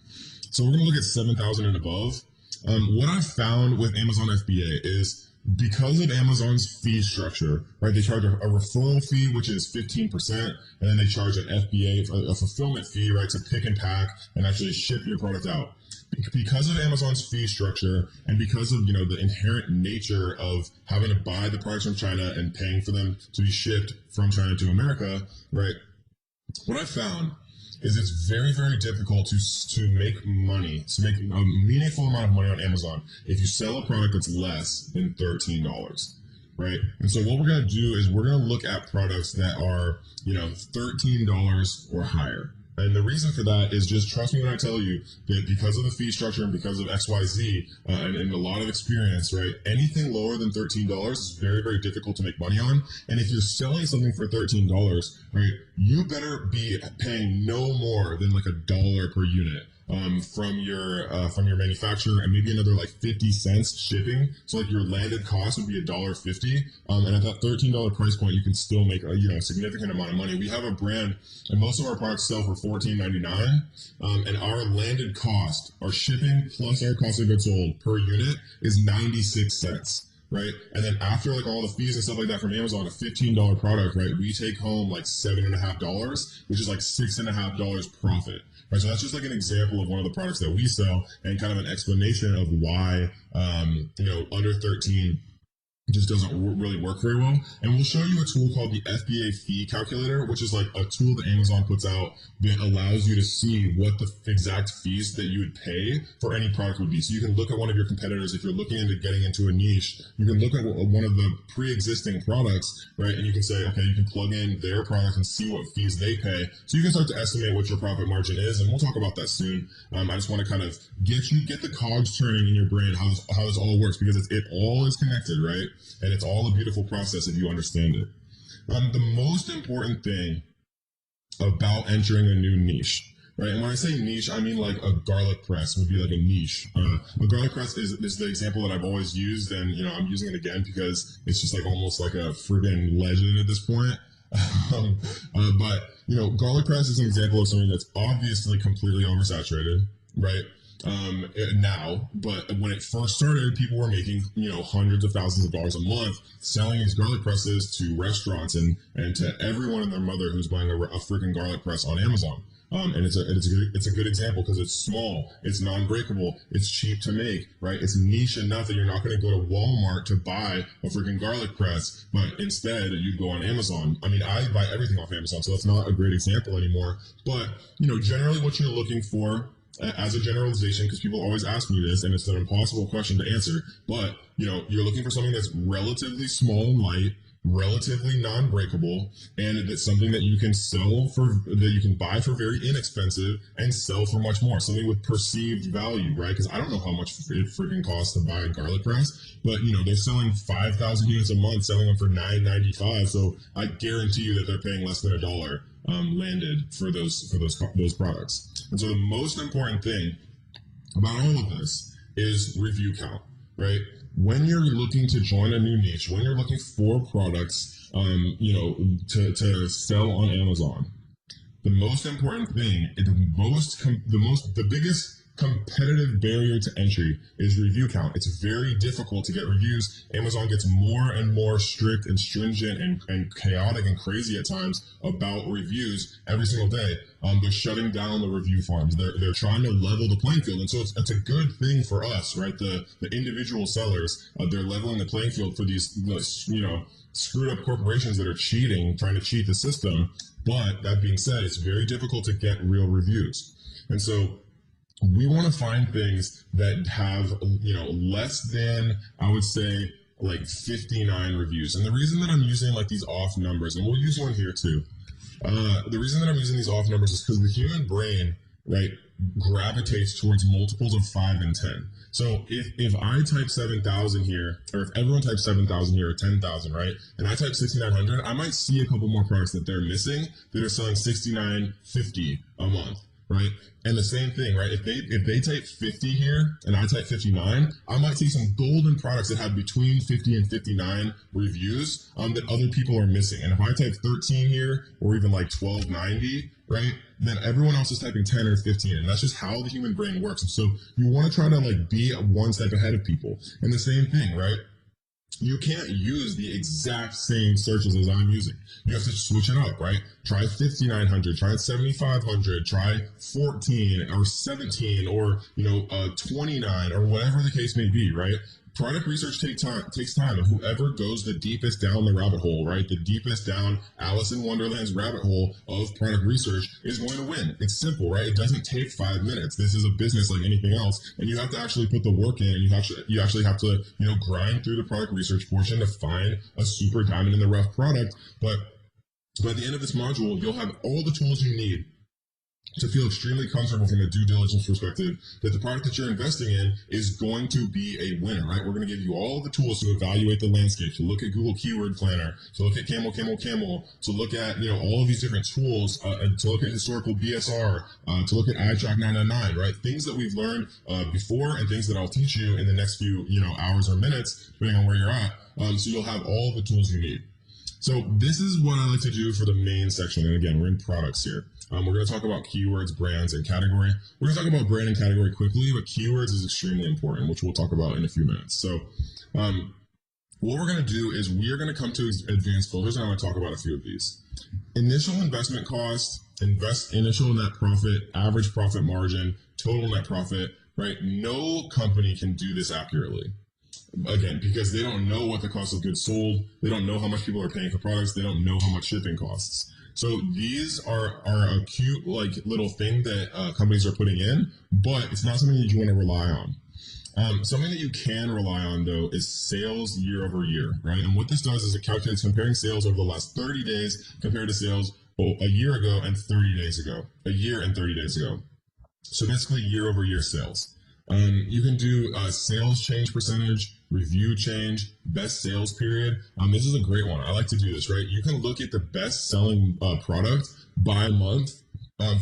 So we're going to look at 7,000 and above. What I've found with Amazon FBA is, because of Amazon's fee structure, right? They charge a referral fee, which is 15%, and then they charge an FBA, a fulfillment fee, right, to pick and pack and actually ship your product out. Because of Amazon's fee structure, and because of the inherent nature of having to buy the products from China and paying for them to be shipped from China to America, right? What I found is it's very, very difficult to make money, to make a meaningful amount of money on Amazon if you sell a product that's less than $13, right? And so what we're going to do is we're going to look at products that are, $13 or higher. And the reason for that is, just trust me when I tell you that because of the fee structure and because of XYZ and a lot of experience, right? Anything lower than $13 is very, very difficult to make money on. And if you're selling something for $13, right, you better be paying no more than like $1 per unit. from your manufacturer, and maybe another like 50 cents shipping. So like your landed cost would be $1.50, and at that $13 price point, you can still make a significant amount of money. We have a brand, and most of our products sell for $14.99, and our landed cost, our shipping plus our cost of goods sold per unit is 96 cents. Right, and then after like all the fees and stuff like that from Amazon, a $15 product, right, we take home like $7.50, which is like $6.50 profit. Right, so that's just like an example of one of the products that we sell, and kind of an explanation of why under 13 just doesn't really work very well. And we'll show you a tool called the FBA fee calculator, which is like a tool that Amazon puts out that allows you to see what the exact fees that you would pay for any product would be. So you can look at one of your competitors. If you're looking into getting into a niche, you can look at one of the pre-existing products, right? And you can say, okay, you can plug in their product and see what fees they pay. So you can start to estimate what your profit margin is. And we'll talk about that soon. I just want to kind of get the cogs turning in your brain, how this all works, because it all is connected, right? And it's all a beautiful process if you understand it. The most important thing about entering a new niche, right? And when I say niche, I mean like a garlic press would be like a niche. A garlic press is the example that I've always used, and I'm using it again because it's just like almost like a friggin' legend at this point. But garlic press is an example of something that's obviously completely oversaturated, right? Now, but when it first started, people were making hundreds of thousands of dollars a month selling these garlic presses to restaurants and to everyone and their mother who's buying a freaking garlic press on Amazon. And it's a good example because it's small, it's non-breakable, it's cheap to make, right? It's niche enough that you're not going to go to Walmart to buy a freaking garlic press, but instead you go on Amazon. I mean, I buy everything off Amazon, so that's not a great example anymore. But generally, what you're looking for, as a generalization, because people always ask me this, and it's an impossible question to answer, but you're looking for something that's relatively small and light, relatively non-breakable, and it's something that you can that you can buy for very inexpensive and sell for much more, something with perceived value, right? Because I don't know how much it freaking costs to buy a garlic press, but they're selling 5,000 units a month, selling them for $9.95, so I guarantee you that they're paying less than $1 landed for those products. And so the most important thing about all of this is review count, right? When you're looking to join a new niche, when you're looking for products, to sell on Amazon, the most important thing, the biggest competitive barrier to entry is review count. It's very difficult to get reviews. Amazon gets more and more strict and stringent and chaotic and crazy at times about reviews every single day. They're shutting down the review farms. They're trying to level the playing field, and so it's a good thing for us, right? The individual sellers, they're leveling the playing field for these screwed up corporations that are trying to cheat the system. But that being said, it's very difficult to get real reviews, and so we want to find things that have less than, I would say, like 59 reviews. And the reason that I'm using like these off numbers, and we'll use one here too, the reason that I'm using these off numbers is because the human brain, right, gravitates towards multiples of 5 and 10. So if I type 7,000 here, or if everyone types 7,000 here or 10,000, right, and I type 6,900, I might see a couple more products that they're missing that are selling 69.50 a month. Right, and the same thing, right? If they type 50 here and I type 59, I might see some golden products that have between 50 and 59 reviews that other people are missing. And if I type 13 here or even like 1290, right, then everyone else is typing 10 or 15, and that's just how the human brain works. And so you want to try to like be one step ahead of people. And the same thing, right? You can't use the exact same searches as I'm using. You have to switch it up, right? Try 5,900, try 7,500, try 14 or 17 or 29 or whatever the case may be, right? Product research takes time, and whoever goes the deepest down the rabbit hole, right, the deepest down Alice in Wonderland's rabbit hole of product research is going to win. It's simple, right? It doesn't take 5 minutes. This is a business like anything else, and you have to actually put the work in, and you actually have to grind through the product research portion to find a super diamond in the rough product. But by the end of this module, you'll have all the tools you need to feel extremely comfortable from a due diligence perspective that the product that you're investing in is going to be a winner, right? We're going to give you all of the tools to evaluate the landscape, to look at Google Keyword Planner, to look at Camel, to look at, all of these different tools, to look at historical BSR, to look at iTrack 999, right? Things that we've learned before and things that I'll teach you in the next few, hours or minutes, depending on where you're at. So you'll have all the tools you need. So this is what I like to do for the main section. And again, we're in products here. We're going to talk about keywords, brands, and category. We're going to talk about brand and category quickly, but keywords is extremely important, which we'll talk about in a few minutes. So what we're going to do is we are going to come to advanced filters, and I'm going to talk about a few of these. Initial investment cost, initial net profit, average profit margin, total net profit, right? No company can do this accurately. Again, because they don't know what the cost of goods sold, they don't know how much people are paying for products, they don't know how much shipping costs. So these are a cute little thing that companies are putting in, but it's not something that you want to rely on. Something that you can rely on though is sales year over year, right? And what this does is it calculates comparing sales over the last 30 days compared to sales a year ago and 30 days ago, a year and 30 days ago. So basically year over year sales. You can do sales change percentage, review change, best sales period. This is a great one. I like to do this, right? You can look at the best selling product by month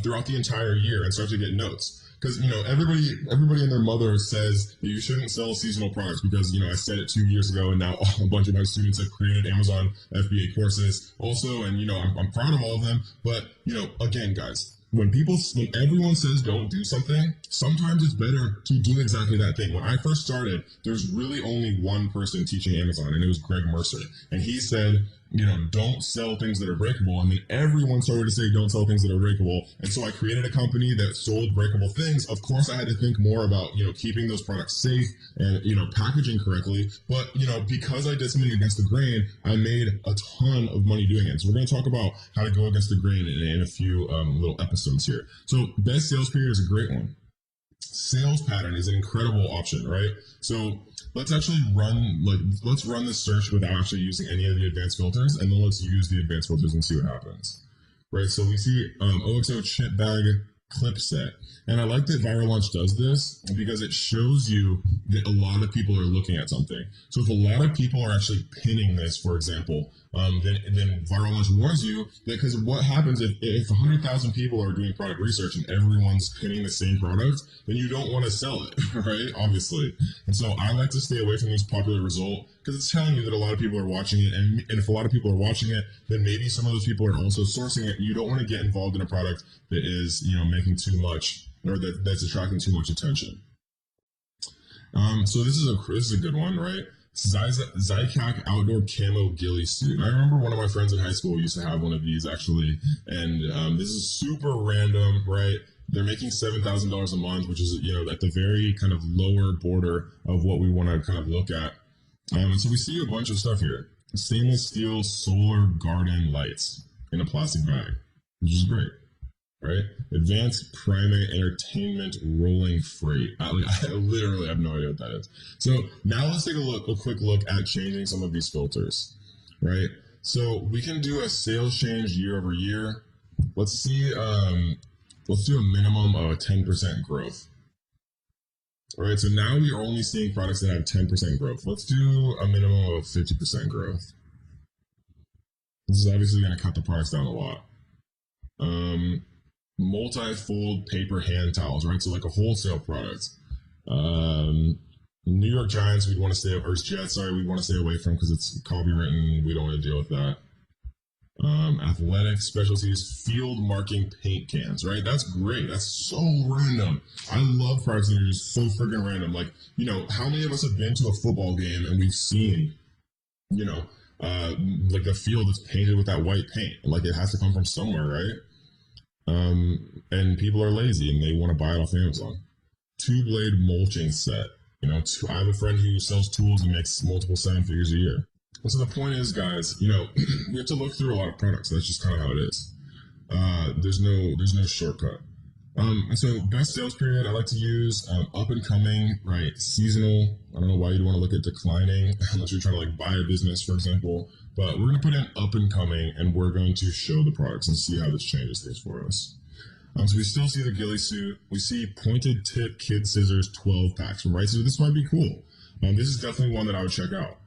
throughout the entire year and start to get notes. Because everybody and their mother says that you shouldn't sell seasonal products because I said it 2 years ago and now a bunch of my students have created Amazon FBA courses also, and I'm proud of all of them. But again, guys, when everyone says don't do something, sometimes it's better to do exactly that thing. When I first started, there's really only one person teaching Amazon, and it was Greg Mercer. And he said, don't sell things that are breakable. And then everyone started to say, don't sell things that are breakable. And so I created a company that sold breakable things. Of course, I had to think more about, keeping those products safe and, packaging correctly. But, because I did something against the grain, I made a ton of money doing it. So we're going to talk about how to go against the grain in a few little episodes here. So best sales period is a great one. Sales pattern is an incredible option, right? So let's actually run this search without actually using any of the advanced filters, and then let's use the advanced filters and see what happens. Right, so we see OXO chip bag clip set. And I like that Viral Launch does this because it shows you that a lot of people are looking at something. So if a lot of people are actually pinning this, for example, then Viral Launch warns you that, because what happens if 100,000 people are doing product research and everyone's pinning the same product, then you don't want to sell it, right? Obviously. And so I like to stay away from this popular result because it's telling you that a lot of people are watching it. And if a lot of people are watching it, then maybe some of those people are also sourcing it. You don't want to get involved in a product that is, making too much, or that's attracting too much attention. So this is a good one, right? Zycac outdoor camo ghillie suit. I remember one of my friends in high school used to have one of these actually, and this is super random, right? They're making $7,000 a month, which is at the very kind of lower border of what we want to kind of look at. And so we see a bunch of stuff here. Stainless steel solar garden lights in a plastic bag, which is great. Right? Advanced primate entertainment rolling freight. I literally have no idea what that is. So now let's take a quick look at changing some of these filters. Right? So we can do a sales change year over year. Let's see. Let's do a minimum of 10% growth. All right. So now we are only seeing products that have 10% growth. Let's do a minimum of 50% growth. This is obviously going to cut the price down a lot. Multi-fold paper hand towels, right? So like a wholesale product. New York Giants, we'd want to stay, or Jets, sorry, we'd want to stay away from because it's copywritten. We don't want to deal with that. Athletic specialties, field marking paint cans, right? That's great. That's so random. I love products that are just so freaking random. Like, how many of us have been to a football game and we've seen, like the field that's painted with that white paint? Like, it has to come from somewhere, right? And people are lazy and they want to buy it off Amazon. 2-blade mulching set. I have a friend who sells tools and makes multiple 7 figures a year. And so the point is, guys, we have to look through a lot of products. That's just kind of how it is. There's no shortcut. And so best sales period I like to use up and coming, right? Seasonal. I don't know why you'd want to look at declining unless you're trying to buy a business, for example. But we're going to put in up and coming, and we're going to show the products and see how this changes things for us. So we still see the ghillie suit. We see pointed tip kid scissors 12 packs, right? So this might be cool. This is definitely one that I would check out.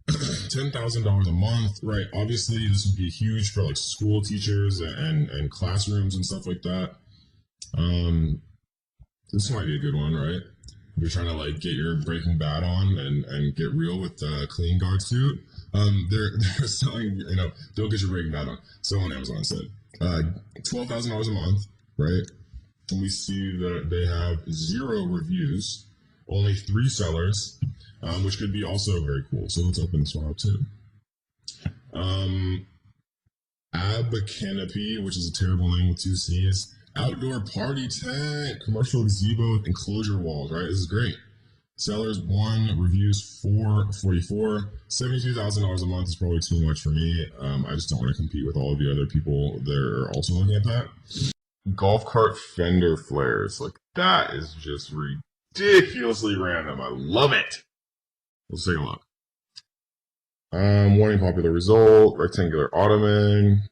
$10,000 a month, right? Obviously, this would be huge for like school teachers and classrooms and stuff like that. Um, this might be a good one, right? If you're trying to like get your Breaking Bad on and get real with the clean guard suit. They're selling, don't get your Breaking Bad on. Sell on Amazon instead. $12,000 a month, right? And we see that they have 0 reviews, only 3 sellers, which could be also very cool. So let's open this one up too. Ab Canopy, which is a terrible name with 2 C's. Outdoor party tent, commercial gazebo with enclosure walls, right? This is great. Sellers 1, reviews 444. $72,000 a month is probably too much for me. I just don't want to compete with all of the other people that are also looking at that. Golf cart fender flares, like that is just ridiculously random. I love it. Let's take a look. Warning popular result, rectangular ottoman,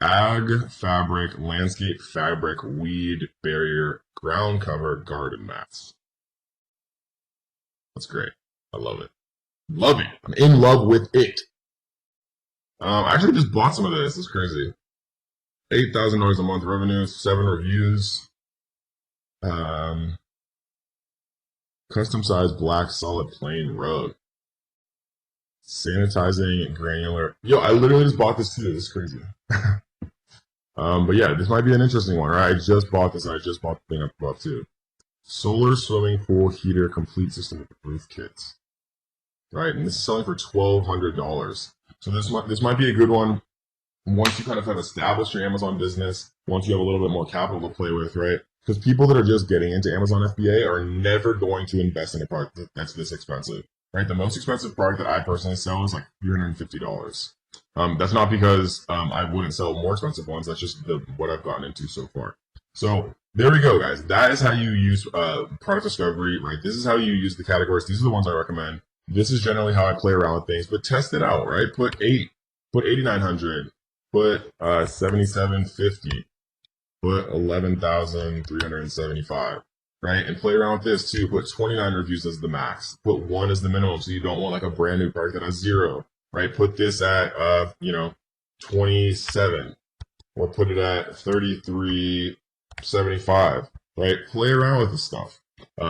ag fabric, landscape fabric, weed barrier, ground cover, garden mats. That's great. I love it. Love it. I'm in love with it. I actually just bought some of this. This is crazy. $8,000 a month revenue, 7 reviews. Custom size black solid plain rug. Sanitizing granular. Yo, I literally just bought this too. This is crazy. But yeah, this might be an interesting one, right? I just bought this and I just bought the thing up above too. Solar swimming pool heater complete system with roof kits. Right, and this is selling for $1,200. So this might be a good one once you kind of have established your Amazon business, once you have a little bit more capital to play with, right? Because people that are just getting into Amazon FBA are never going to invest in a product that's this expensive, right? The most expensive product that I personally sell is like $350. That's not because I wouldn't sell more expensive ones. That's just what I've gotten into so far. So there we go, guys. That is how you use product discovery, right? This is how you use the categories. These are the ones I recommend. This is generally how I play around with things, but test it out, right? Put 8,900, put 7,750, put 11,375, right? And play around with this too. Put 29 reviews as the max. Put 1 as the minimum, so you don't want like a brand new product that has 0, right? Put this at 27, or put it at 33.75, right? Play around with this stuff.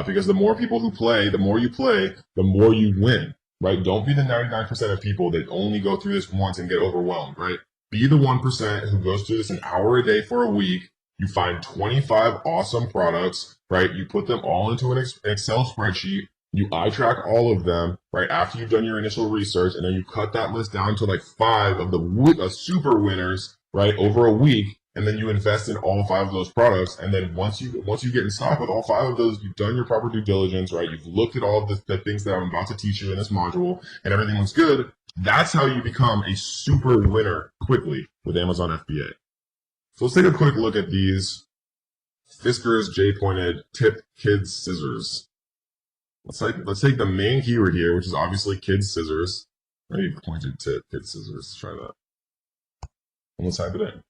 Because the more people who play, the more you play, the more you win, right? Don't be the 99% of people that only go through this once and get overwhelmed, right? Be the 1% who goes through this an hour a day for a week. You find 25 awesome products, right? You put them all into an Excel spreadsheet. You eye track all of them, right? After you've done your initial research, and then you cut that list down to like 5 of the super winners, right? Over a week. And then you invest in all 5 of those products. And then once you get in stock with all 5 of those, you've done your proper due diligence, right? You've looked at all of the things that I'm about to teach you in this module, and everything looks good. That's how you become a super winner quickly with Amazon FBA. So let's take a quick look at these Fiskars J-pointed tip kids scissors. Let's take the main keyword here, which is obviously kids scissors. Maybe pointed tip kids scissors. Let's try that. And let's type it in.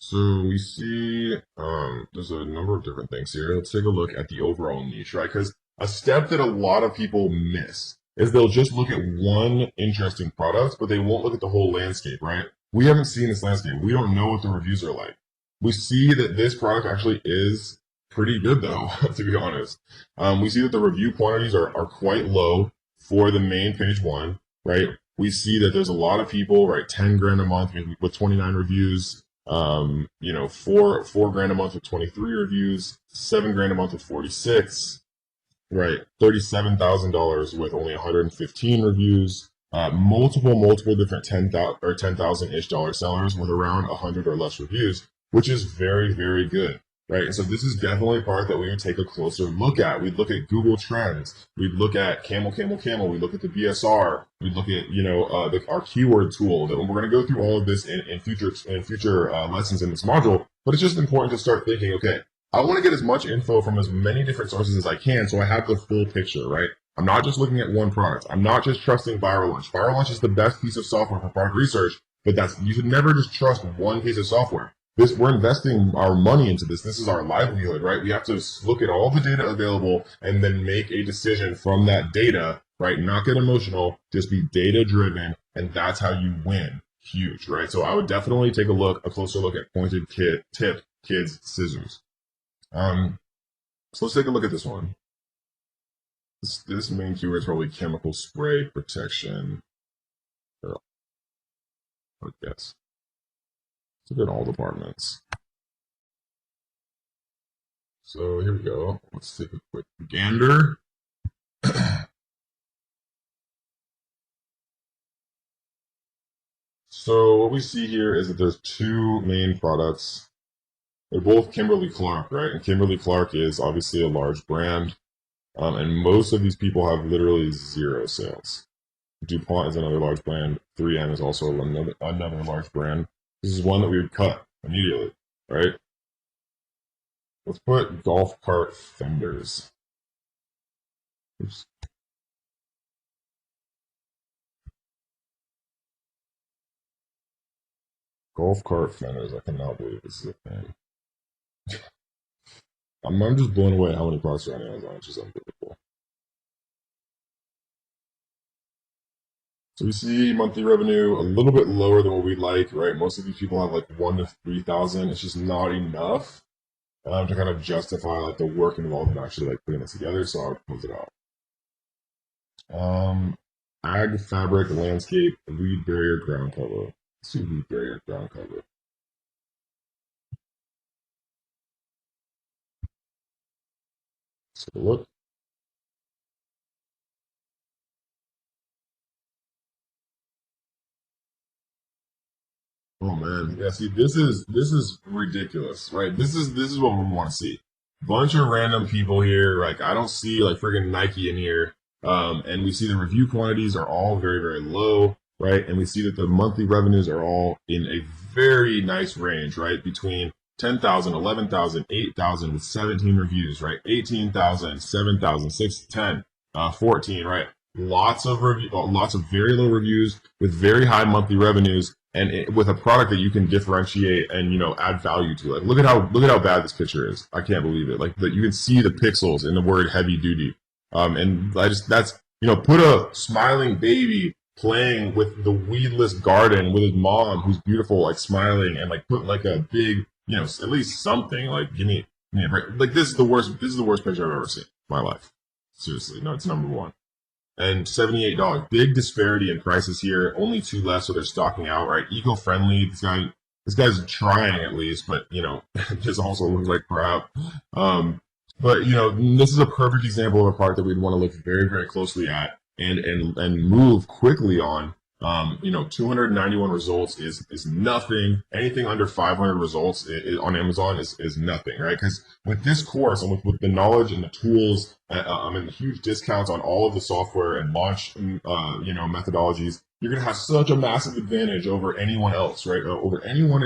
So we see there's a number of different things here. Let's take a look at the overall niche, right? Because a step that a lot of people miss is they'll just look at one interesting product, but they won't look at the whole landscape, right? We haven't seen this landscape. We don't know what the reviews are like. We see that this product actually is pretty good, though, to be honest. We see that the review quantities are quite low for the main page 1, right? We see that there's a lot of people, right? 10 grand a month with 29 reviews. $4 grand a month with 23 reviews, $7 grand a month with 46, right? $37,000 with only 115 reviews, multiple different 10,000 or 10,000-ish dollar sellers with around 100 or less reviews, which is very, very good, right? And so this is definitely a part that we would take a closer look at. We'd look at Google Trends. We'd look at Camel. We look at the BSR. We'd look at, our keyword tool. That we're going to go through all of this in future lessons in this module. But it's just important to start thinking, okay, I want to get as much info from as many different sources as I can so I have the full picture, right? I'm not just looking at one product. I'm not just trusting Viral Launch. Viral Launch is the best piece of software for product research, But you should never just trust one piece of software. We're investing our money into this. This is our livelihood, right? We have to look at all the data available and then make a decision from that data, right? Not get emotional, just be data driven, and that's how you win. Huge, right? So I would definitely take a closer look at pointed tip kids scissors. So let's take a look at this one. This main keyword is probably chemical spray protection. I guess. Look at all departments. So here we go. Let's take a quick gander. So what we see here is that there's two main products. They're both Kimberly-Clark, right? And Kimberly-Clark is obviously a large brand. And most of these people have literally zero sales. DuPont is another large brand. 3M is also another large brand. This is one that we would cut immediately, right? Let's put golf cart fenders. Oops. Golf cart fenders. I cannot believe this is a thing. I'm just blown away how many products are on Amazon. It's just unbelievable. So we see monthly revenue a little bit lower than what we'd like, right? Most of these people have like 1,000 to 3,000. It's just not enough to kind of justify like the work involved in actually like putting this together. So I would close it out. Ag fabric landscape weed barrier ground cover. Let's see weed barrier ground cover. Let's take a look. Oh man, yeah. See, this is ridiculous, right? This is what we want to see. Bunch of random people here. Like I don't see like friggin' Nike in here. And we see the review quantities are all very very low, right? And we see that the monthly revenues are all in a very nice range, right? Between 10,000, 11,000, 8,000 with 17 reviews, right? 18,000, 7,000, 6, 10, 14, right? Lots of very low reviews with very high monthly revenues, and with a product that you can differentiate and add value to. Like look at how bad this picture is. I can't believe it. Like you can see the pixels in the word heavy duty. And that's put a smiling baby playing with the weedless garden with his mom who's beautiful, like smiling, and like put like a big at least something. Like give me a break. Like this is the worst picture I've ever seen in my life. Seriously, no, it's number one. And $78. Big disparity in prices here. Only two left, so they're stocking out, right? Eco-friendly. This guy's trying at least, but this also looks like crap. But this is a perfect example of a product that we'd want to look very, very closely at and move quickly on. 291 results is nothing. Anything under 500 results on Amazon is nothing, right? Because with this course and with the knowledge and the tools, and the huge discounts on all of the software and launch, methodologies, you're gonna have such a massive advantage over anyone else, right? Over anyone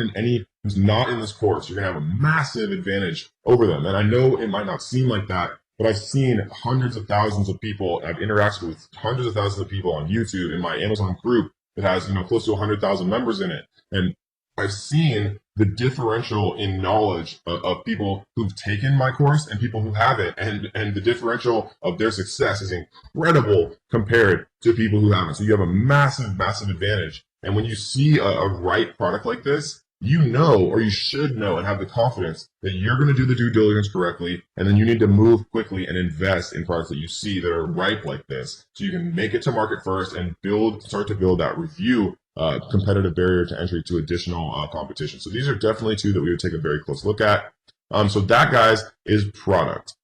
who's not in this course, you're gonna have a massive advantage over them. And I know it might not seem like that, but I've seen hundreds of thousands of people. I've interacted with hundreds of thousands of people on YouTube in my Amazon group that has close to 100,000 members in it, and I've seen the differential in knowledge of people who've taken my course and people who haven't, and the differential of their success is incredible compared to people who haven't. So you have a massive, massive advantage. And when you see a right product like this, or you should know and have the confidence that you're going to do the due diligence correctly, and then you need to move quickly and invest in products that you see that are ripe like this, so you can make it to market first and start to build that review competitive barrier to entry to additional competition. So these are definitely two that we would take a very close look at. So that, guys, is product,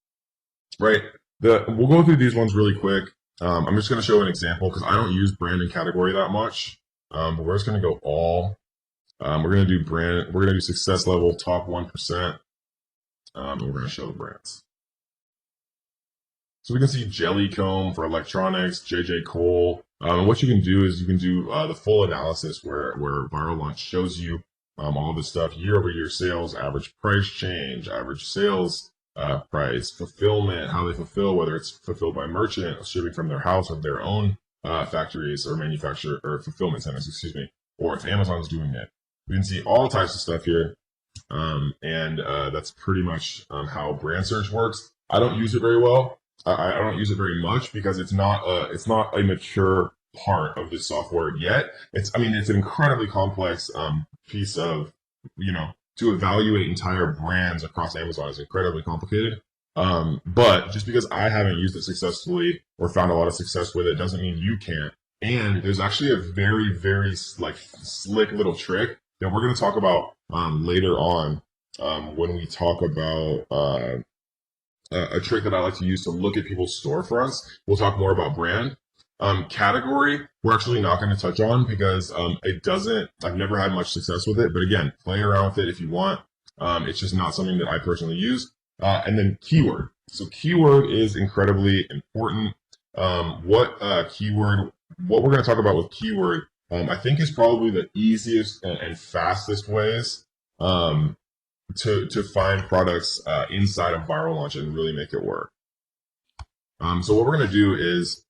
right? We'll go through these ones really quick. I'm just going to show an example because I don't use brand and category that much, but we're just going to go all. We're going to do brand. We're going to do success level top 1%. And we're going to show the brands. So we can see Jellycomb for electronics, JJ Cole. And what you can do is you can do the full analysis where Viral Launch shows you all this stuff: year-over-year sales, average price change, average sales price, fulfillment, how they fulfill, whether it's fulfilled by merchant, shipping from their house or their own factories or manufacturer or fulfillment centers, excuse me. or if Amazon's doing it. We can see all types of stuff here. That's pretty much how brand search works. I don't use it very well. I don't use it very much because it's not a mature part of this software yet. I mean, it's an incredibly complex piece of, to evaluate entire brands across Amazon is incredibly complicated. But just because I haven't used it successfully or found a lot of success with it doesn't mean you can't. And there's actually a very, very like slick little trick that we're going to talk about later on when we talk about a trick that I like to use to look at people's storefronts. We'll talk more about brand. Category, we're actually not going to touch on because I've never had much success with it. But again, play around with it if you want. It's just not something that I personally use. And then keyword. So keyword is incredibly important. What we're going to talk about with keyword, I think is probably the easiest and fastest ways to find products inside of viral launch and really make it work. So what we're going to do is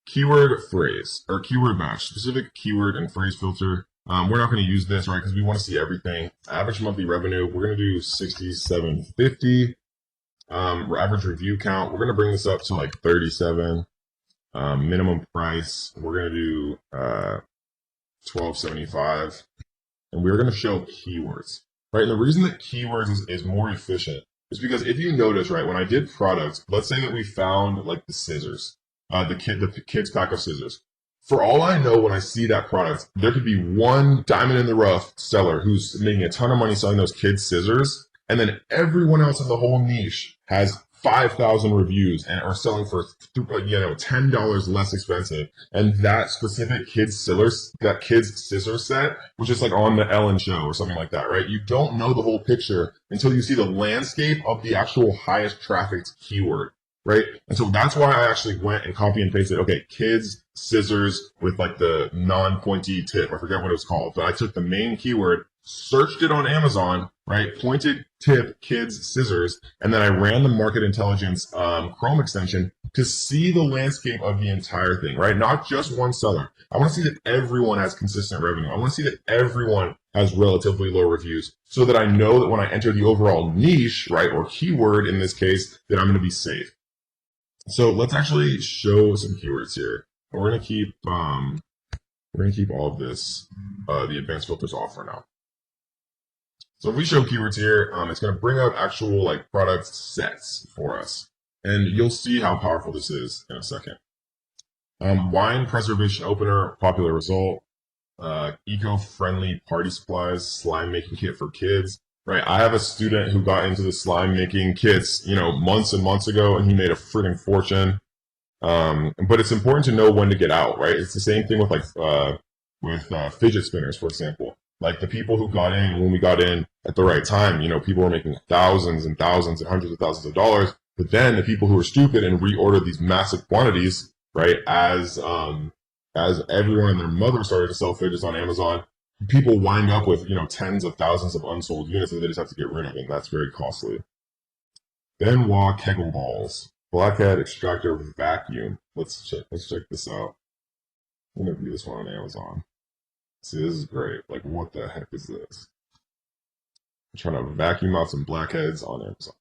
keyword phrase or keyword match, specific keyword and phrase filter. We're not going to use this, right, because we want to see everything. Average monthly revenue, we're going to do 6,750. Average review count, we're going to bring this up to like 37. Minimum price, we're going to do $12.75. And we're going to show keywords, right? And the reason that keywords is more efficient is because if you notice, right, when I did products, let's say that we found like the scissors, the kids pack of scissors. For all I know, when I see that product, there could be one diamond in the rough seller who's making a ton of money selling those kids scissors, and then everyone else in the whole niche has 5,000 reviews and are selling for $10 less expensive. And that specific kids scissors set, which is like on the Ellen show or something like that, right? You don't know the whole picture until you see the landscape of the actual highest trafficked keyword, right? And so that's why I actually went and copy and pasted, okay, kids scissors with like the non-pointy tip. I forget what it was called, but I took the main keyword, searched it on Amazon, right? Pointed tip, kids, scissors, and then I ran the market intelligence Chrome extension to see the landscape of the entire thing, right? Not just one seller. I want to see that everyone has consistent revenue. I want to see that everyone has relatively low reviews so that I know that when I enter the overall niche, right, or keyword in this case, that I'm going to be safe. So let's actually show some keywords here. We're going to keep all of this, the advanced filters off for now. So if we show keywords here, it's going to bring up actual like product sets for us. And you'll see how powerful this is in a second. Wine preservation opener, popular result. Eco-friendly party supplies, slime making kit for kids. Right, I have a student who got into the slime making kits, months and months ago, and he made a freaking fortune. But it's important to know when to get out, right? It's the same thing with fidget spinners, for example. Like the people who got in when we got in at the right time, people were making thousands and thousands and hundreds of thousands of dollars. But then the people who were stupid and reordered these massive quantities, right, as everyone and their mother started to sell fidgets on Amazon, people wind up with tens of thousands of unsold units that they just have to get rid of, and that's very costly. Benoit Kegel balls, blackhead extractor vacuum. Let's check this out. I'm gonna view this one on Amazon. See, this is great. Like, what the heck is this? I'm trying to vacuum out some blackheads on Amazon.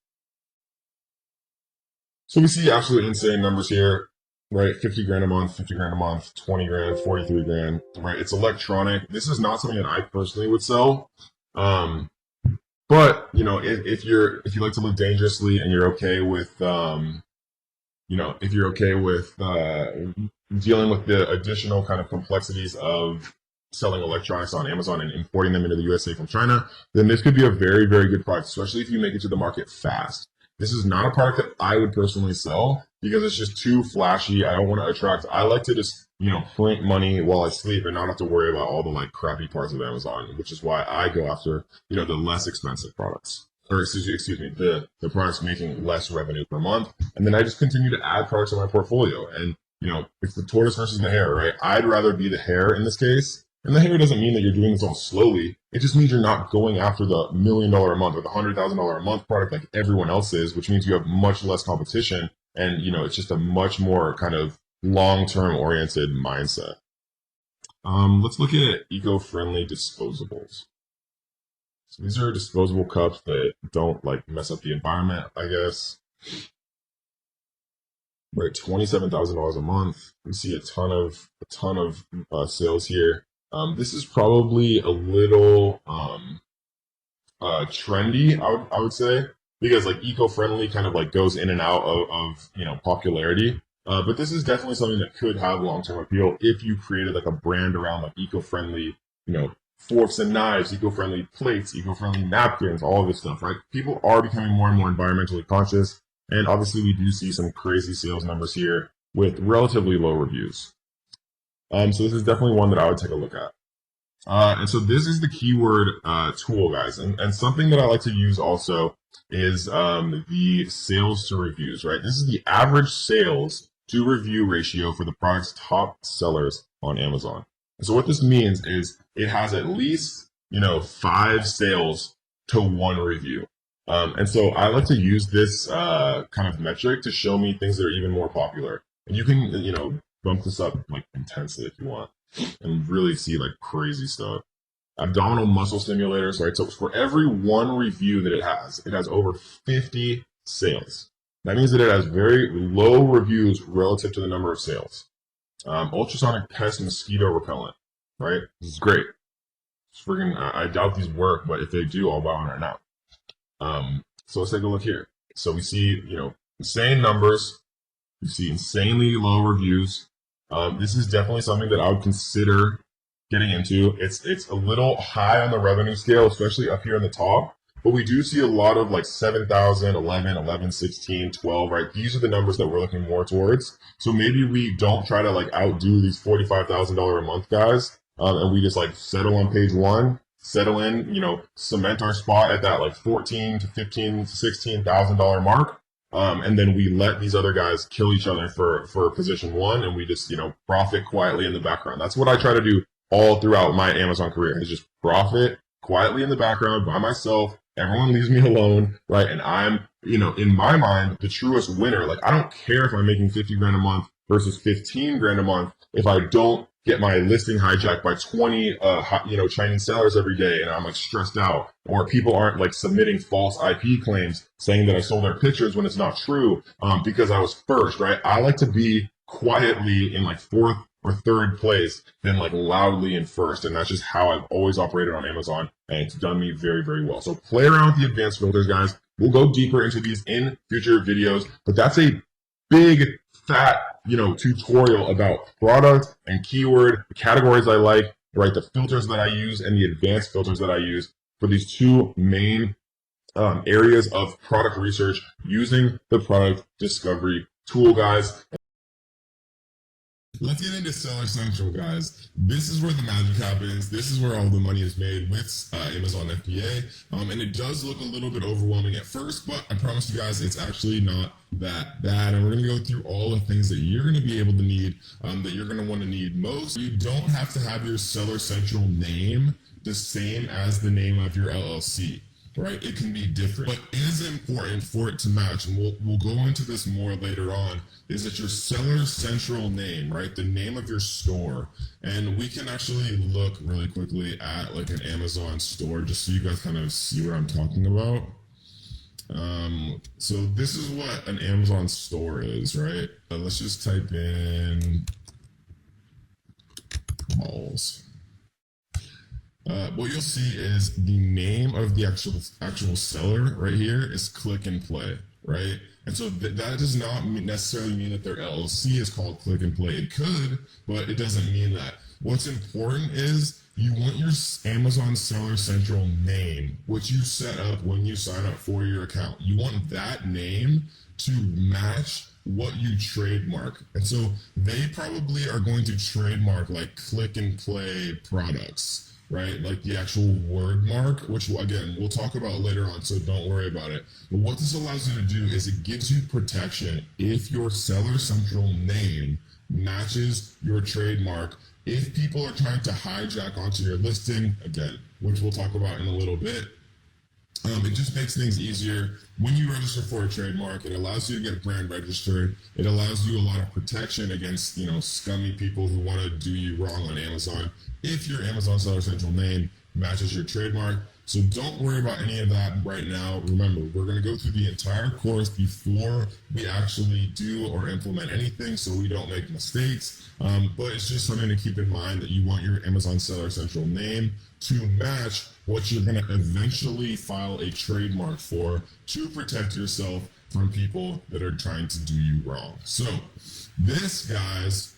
So we see absolutely insane numbers here, right? 50 grand a month, 50 grand a month, 20 grand, 43 grand, right? It's electronic. This is not something that I personally would sell. But, if you like to live dangerously and you're okay with, if you're okay with dealing with the additional kind of complexities of selling electronics on Amazon and importing them into the USA from China, then this could be a very, very good product, especially if you make it to the market fast. This is not a product that I would personally sell because it's just too flashy. I don't want to attract. I like to just, print money while I sleep and not have to worry about all the like crappy parts of Amazon, which is why I go after, the less expensive products. Or excuse me, the products making less revenue per month. And then I just continue to add products to my portfolio. And, it's the tortoise versus the hare, right? I'd rather be the hare in this case. And the hare doesn't mean that you're doing this all slowly. It just means you're not going after the $1 million a month or the $100,000 a month product like everyone else is, which means you have much less competition. And, it's just a much more kind of long-term oriented mindset. Let's look at eco-friendly disposables. So these are disposable cups that don't like mess up the environment, I guess. We're at $27,000 a month. We see a ton of sales here. This is probably a little trendy, I would say, because like eco-friendly kind of like goes in and out of popularity. But this is definitely something that could have long-term appeal if you created like a brand around like eco-friendly, forks and knives, eco-friendly plates, eco-friendly napkins, all of this stuff, right? People are becoming more and more environmentally conscious, and obviously we do see some crazy sales numbers here with relatively low reviews. So this is definitely one that I would take a look at. And so this is the keyword tool, guys. And something that I like to use also is the sales to reviews, right? This is the average sales to review ratio for the product's top sellers on Amazon. And so what this means is it has at least, 5 sales to 1 review. And so I like to use this kind of metric to show me things that are even more popular. And you can, bump this up like intensely if you want and really see like crazy stuff. Abdominal muscle stimulators, right? So for every 1 review that it has over 50 sales. That means that it has very low reviews relative to the number of sales. Ultrasonic pest mosquito repellent, right? This is great. It's freaking, I doubt these work, but if they do, I'll buy one right now. So let's take a look here. So we see, insane numbers. We see insanely low reviews. This is definitely something that I would consider getting into. It's a little high on the revenue scale, especially up here in the top. But we do see a lot of like 7,000, 11, 16, 12, right? These are the numbers that we're looking more towards. So maybe we don't try to like outdo these $45,000 a month guys, and we just like settle on page 1, settle in, cement our spot at that like 14 to 15 to $16,000 mark. And then we let these other guys kill each other for position 1, and we just, profit quietly in the background. That's what I try to do all throughout my Amazon career, is just profit quietly in the background by myself. Everyone leaves me alone, right? And I'm, in my mind, the truest winner. Like, I don't care if I'm making 50 grand a month versus 15 grand a month if I don't get my listing hijacked by 20, Chinese sellers every day, and I'm like stressed out, or people aren't like submitting false IP claims saying that I sold their pictures when it's not true, because I was first, right? I like to be quietly in like 4th or 3rd place than like loudly in 1st, and that's just how I've always operated on Amazon, and it's done me very, very well. So play around with the advanced filters, guys. We'll go deeper into these in future videos, but that's a big fat tutorial about product and keyword, the categories I like, right, the filters that I use, and the advanced filters that I use for these 2 main areas of product research using the product discovery tool, guys. Let's get into Seller Central, guys. This is where the magic happens. This is where all the money is made with Amazon FBA. And it does look a little bit overwhelming at first, but I promise you guys, it's actually not that bad. And we're going to go through all the things that you're going to be able to need, that you're going to want to need most. You don't have to have your Seller Central name the same as the name of your LLC. Right, it can be different, but it is important for it to match, and we'll go into this more later on, is that your Seller Central name, right, the name of your store. And we can actually look really quickly at like an Amazon store just so you guys kind of see what I'm talking about. So this is what an Amazon store is, right? Let's just type in malls. What you'll see is the name of the actual seller right here is Click and Play, right? And so that does not necessarily mean that their LLC is called Click and Play. It could, but it doesn't mean that. What's important is you want your Amazon Seller Central name, which you set up when you sign up for your account. You want that name to match what you trademark. And so they probably are going to trademark like Click and Play products, right? Like the actual word mark, which again, we'll talk about later on, so don't worry about it. But what this allows you to do is it gives you protection if your Seller Central name matches your trademark. If people are trying to hijack onto your listing, again, which we'll talk about in a little bit, It just makes things easier. When you register for a trademark, it allows you to get brand registered. It allows you a lot of protection against, scummy people who want to do you wrong on Amazon. If your Amazon Seller Central name matches your trademark. So don't worry about any of that right now. Remember, we're going to go through the entire course before we actually do or implement anything so we don't make mistakes. But it's just something to keep in mind that you want your Amazon Seller Central name to match what you're going to eventually file a trademark for to protect yourself from people that are trying to do you wrong. So this, guys,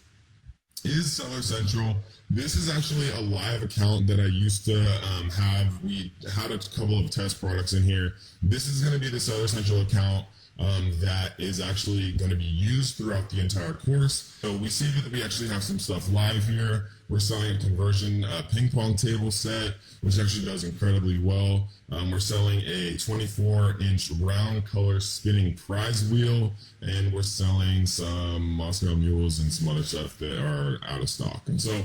is Seller Central. This is actually a live account that I used to have. We had a couple of test products in here. This is going to be the Seller Central account that is actually going to be used throughout the entire course. So we see that we actually have some stuff live here. We're selling a conversion ping pong table set, which actually does incredibly well. We're selling a 24-inch round color spinning prize wheel, and we're selling some Moscow mules and some other stuff that are out of stock. And so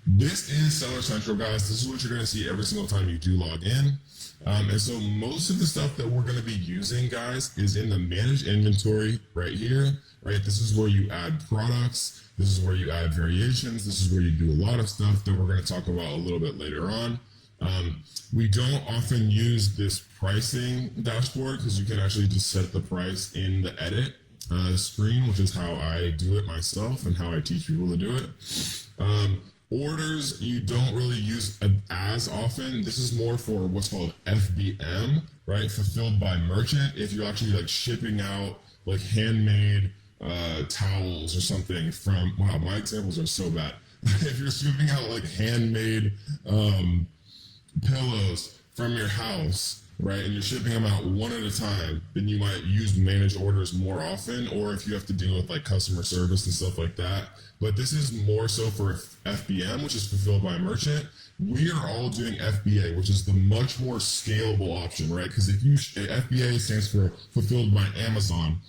this is Seller Central, guys. This is what you're going to see every single time you do log in. And so most of the stuff that we're going to be using, guys, is in the manage inventory right here, right? This is where you add products. This is where you add variations. This is where you do a lot of stuff that we're going to talk about a little bit later on. We don't often use this pricing dashboard because you can actually just set the price in the edit screen, which is how I do it myself and how I teach people to do it. Orders you don't really use as often. This is more for what's called FBM, right? Fulfilled by merchant. If you're actually like shipping out like handmade towels or something from, wow, my examples are so bad. If you're shipping out like handmade pillows from your house, right, and you're shipping them out one at a time, then you might use managed orders more often, or if you have to deal with like customer service and stuff like that. But this is more so for FBM, which is fulfilled by merchant. We are all doing FBA, which is the much more scalable option, right? Because if you FBA stands for fulfilled by Amazon,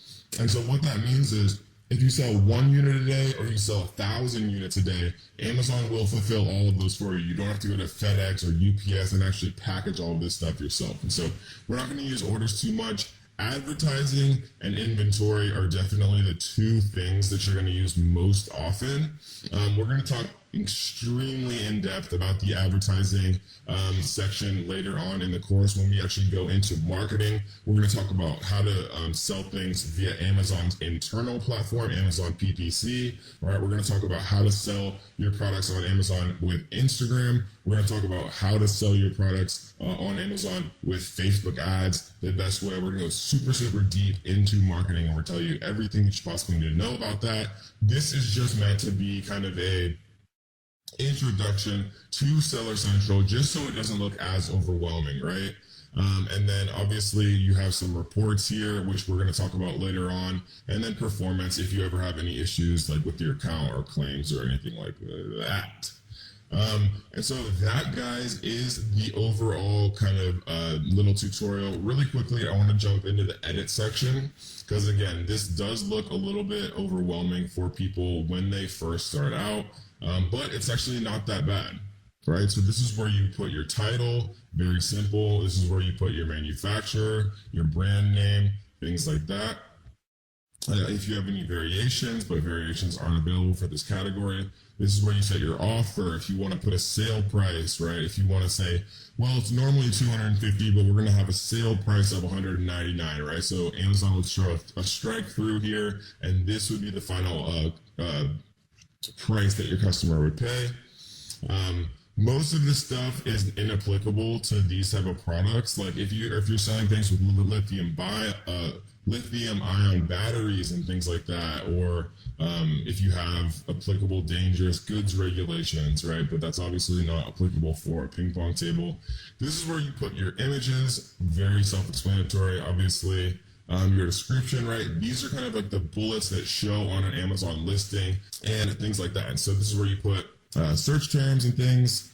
and so what that means is if you sell 1 unit a day or you sell 1,000 units a day, Amazon will fulfill all of those for you. You don't have to go to FedEx or UPS and actually package all of this stuff yourself. And so we're not going to use orders too much. Advertising and inventory are definitely the two things that you're going to use most often. We're going to talk extremely in depth about the advertising section later on in the course when we actually go into marketing. We're going to talk about how to sell things via Amazon's internal platform, Amazon PPC. All right, we're going to talk about how to sell your products on Amazon with Instagram. We're going to talk about how to sell your products on Amazon with Facebook ads, the best way. We're going to go super, super deep into marketing, and we're going to tell you everything that you possibly need to know about that. This is just meant to be kind of a introduction to Seller Central, just so it doesn't look as overwhelming, right? And then obviously you have some reports here, which we're going to talk about later on, and then performance if you ever have any issues like with your account or claims or anything like that. And so that, guys, is the overall kind of little tutorial. Really quickly, I want to jump into the edit section because, again, this does look a little bit overwhelming for people when they first start out, but it's actually not that bad, right? So this is where you put your title, very simple. This is where you put your manufacturer, your brand name, things like that. If you have any variations, but variations aren't available for this category, this is where you set your offer. If you want to put a sale price, right? If you want to say, well, it's normally $250, but we're going to have a sale price of $199, right? So Amazon would show a strike through here, and this would be the final price that your customer would pay. Most of this stuff is inapplicable to these type of products. Like if you're selling things with lithium ion batteries and things like that, or if you have applicable dangerous goods regulations, right? But that's obviously not applicable for a ping pong table. This is where you put your images, very self-explanatory, obviously. Your description, right? These are kind of like the bullets that show on an Amazon listing and things like that. And so this is where you put search terms and things.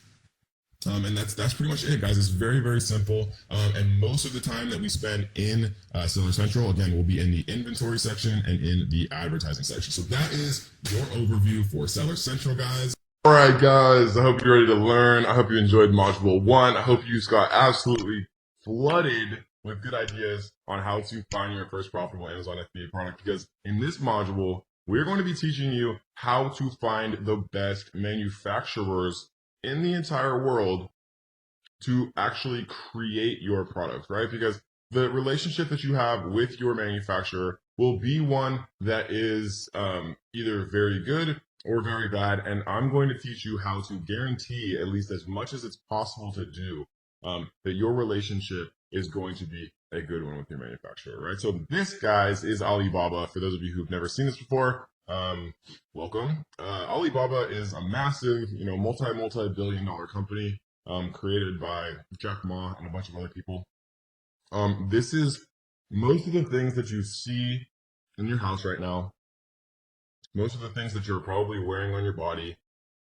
And that's pretty much it, guys. It's very, very simple. And most of the time that we spend in Seller Central, again, will be in the inventory section and in the advertising section. So that is your overview for Seller Central, guys. All right, guys. I hope you're ready to learn. I hope you enjoyed Module 1. I hope you just got absolutely flooded with good ideas on how to find your first profitable Amazon FBA product, because in this module, we're going to be teaching you how to find the best manufacturers in the entire world to actually create your product, right? Because the relationship that you have with your manufacturer will be one that is either very good or very bad. And I'm going to teach you how to guarantee, at least as much as it's possible to do, that your relationship is going to be a good one with your manufacturer, right? So this, guys, is Alibaba. For those of you who've never seen this before, welcome. Alibaba is a massive, multi-billion-dollar company created by Jack Ma and a bunch of other people. This is most of the things that you see in your house right now. Most of the things that you're probably wearing on your body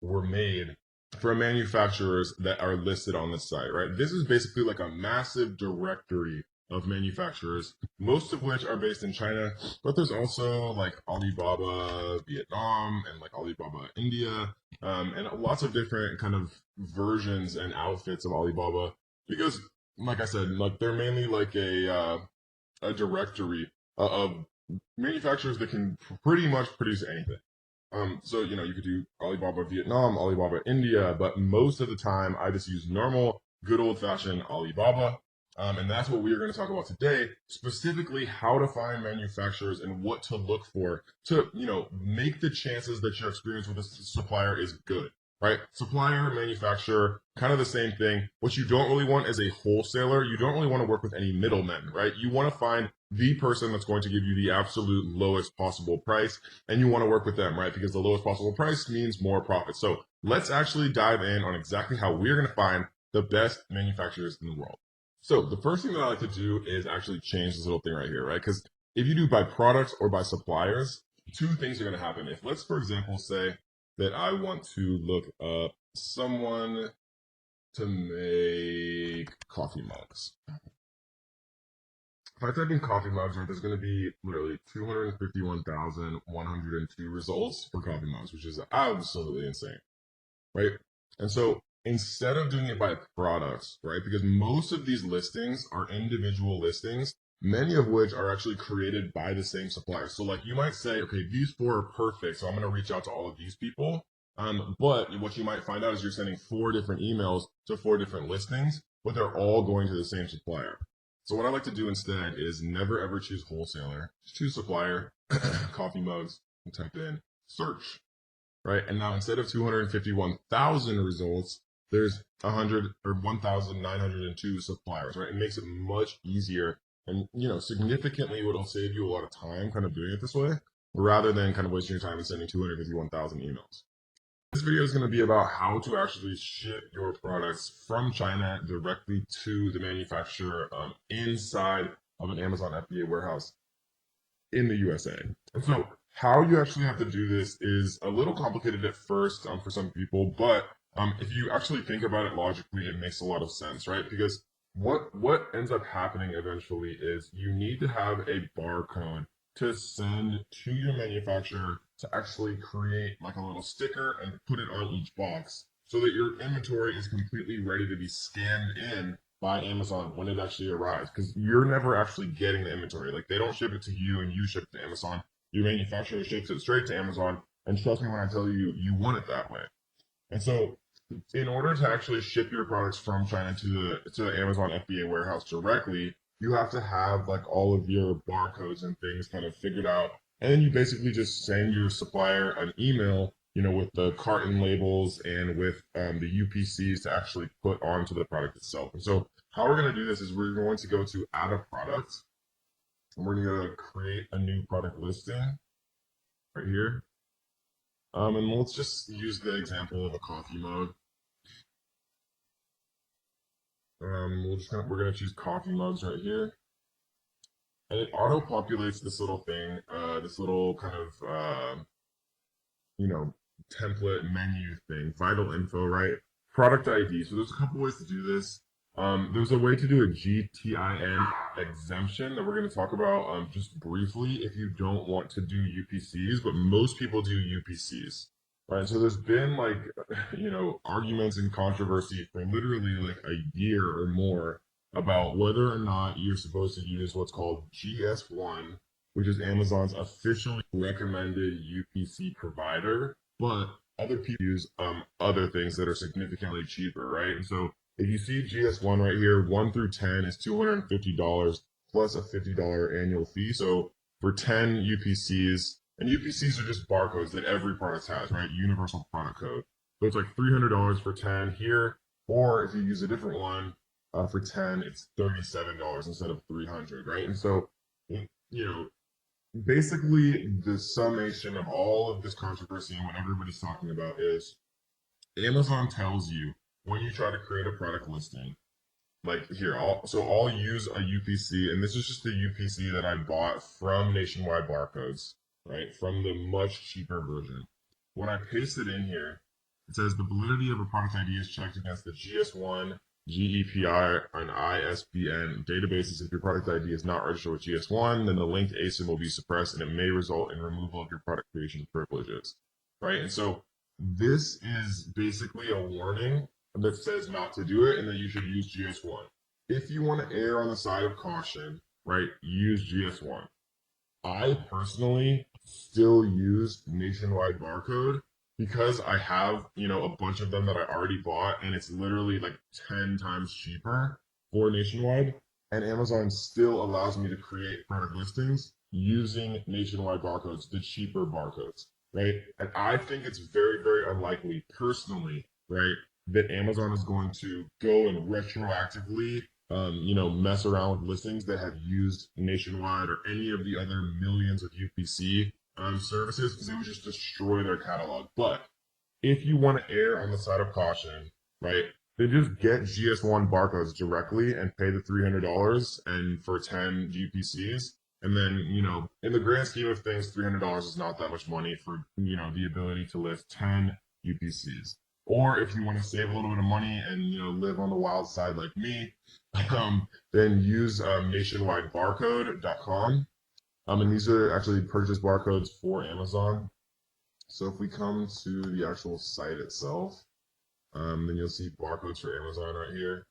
were made from manufacturers that are listed on this site, right? This is basically like a massive directory of manufacturers, most of which are based in China, but there's also like Alibaba Vietnam and like Alibaba India, and lots of different kind of versions and outfits of Alibaba, because like I said, like they're mainly like a directory of manufacturers that can pretty much produce anything. So, you could do Alibaba Vietnam, Alibaba India, but most of the time I just use normal, good old fashioned Alibaba. And that's what we are going to talk about today, specifically how to find manufacturers and what to look for to, make the chances that your experience with a supplier is good, right? Supplier, manufacturer, kind of the same thing. What you don't really want as a wholesaler, you don't really want to work with any middlemen, right? You want to find the person that's going to give you the absolute lowest possible price, and you want to work with them, right? Because the lowest possible price means more profit. So let's actually dive in on exactly how we're going to find the best manufacturers in the world. So the first thing that I like to do is actually change this little thing right here, right? Because if you do by products or by suppliers, two things are going to happen. If let's, for example, say that I want to look up someone to make coffee mugs. If I type in coffee mugs, there's going to be literally 251,102 results for coffee mugs, which is absolutely insane, right? And so instead of doing it by products, right, because most of these listings are individual listings, many of which are actually created by the same supplier. So like you might say, okay, these 4 are perfect, so I'm going to reach out to all of these people. But what you might find out is you're sending 4 different emails to 4 different listings, but they're all going to the same supplier. So what I like to do instead is never ever choose wholesaler, just choose supplier, coffee mugs, and type in search, right? And now instead of 251,000 results, there's 1,902 suppliers, right? It makes it much easier, and significantly it'll save you a lot of time kind of doing it this way, rather than kind of wasting your time and sending 251,000 emails. This video is going to be about how to actually ship your products from China directly to the manufacturer inside of an Amazon FBA warehouse in the USA. And so how you actually have to do this is a little complicated at first for some people, but if you actually think about it logically, it makes a lot of sense, right? Because what ends up happening eventually is you need to have a barcode to send to your manufacturer to actually create like a little sticker and put it on each box so that your inventory is completely ready to be scanned in by Amazon when it actually arrives. Because you're never actually getting the inventory. Like they don't ship it to you and you ship it to Amazon. Your manufacturer ships it straight to Amazon. And trust me when I tell you, you want it that way. And so in order to actually ship your products from China to the Amazon FBA warehouse directly, you have to have like all of your barcodes and things kind of figured out. And then you basically just send your supplier an email, with the carton labels and with the UPCs to actually put onto the product itself. And so how we're going to do this is we're going to go to add a product, and we're going to create a new product listing right here. And let's just use the example of a coffee mug. We're gonna choose coffee mugs right here, and it auto populates this little thing, this little kind of template menu thing, vital info, right? Product ID. So there's a couple ways to do this. There's a way to do a GTIN exemption that we're going to talk about just briefly if you don't want to do UPCs, but most people do UPCs, right? So there's been arguments and controversy for literally like a year or more about whether or not you're supposed to use what's called GS1, which is Amazon's officially recommended UPC provider, but other people use other things that are significantly cheaper, right? And so if you see GS1 right here, 1 through 10 is $250 plus a $50 annual fee. So for 10 UPCs, and UPCs are just barcodes that every product has, right? Universal product code. So it's like $300 for 10 here, or if you use a different one, for 10, it's $37 instead of 300, right? And so, you know, basically the summation of all of this controversy and what everybody's talking about is Amazon tells you when you try to create a product listing, like here, I'll use a UPC, and this is just the UPC that I bought from Nationwide Barcodes, right? From the much cheaper version. When I paste it in here, it says the validity of a product ID is checked against the GS1, GEPI, and ISBN databases. If your product ID is not registered with GS1, then the linked ASIN will be suppressed, and it may result in removal of your product creation privileges, right? And so this is basically a warning that says not to do it and that you should use GS1. If you want to err on the side of caution, right, use GS1. I personally still use Nationwide Barcode because I have, a bunch of them that I already bought, and it's literally like 10 times cheaper for Nationwide. And Amazon still allows me to create product listings using Nationwide barcodes, the cheaper barcodes, right? And I think it's very, very unlikely, personally, right, that Amazon is going to go and retroactively mess around with listings that have used Nationwide or any of the other millions of UPC services, because it would just destroy their catalog. But if you want to err on the side of caution, right, then just get GS1 barcodes directly and pay the $300 and for 10 UPCs. And then, in the grand scheme of things, $300 is not that much money for, the ability to list 10 UPCs. Or if you want to save a little bit of money and, live on the wild side like me, then use nationwidebarcode.com. And these are actually purchase barcodes for Amazon. So if we come to the actual site itself, then you'll see barcodes for Amazon right here.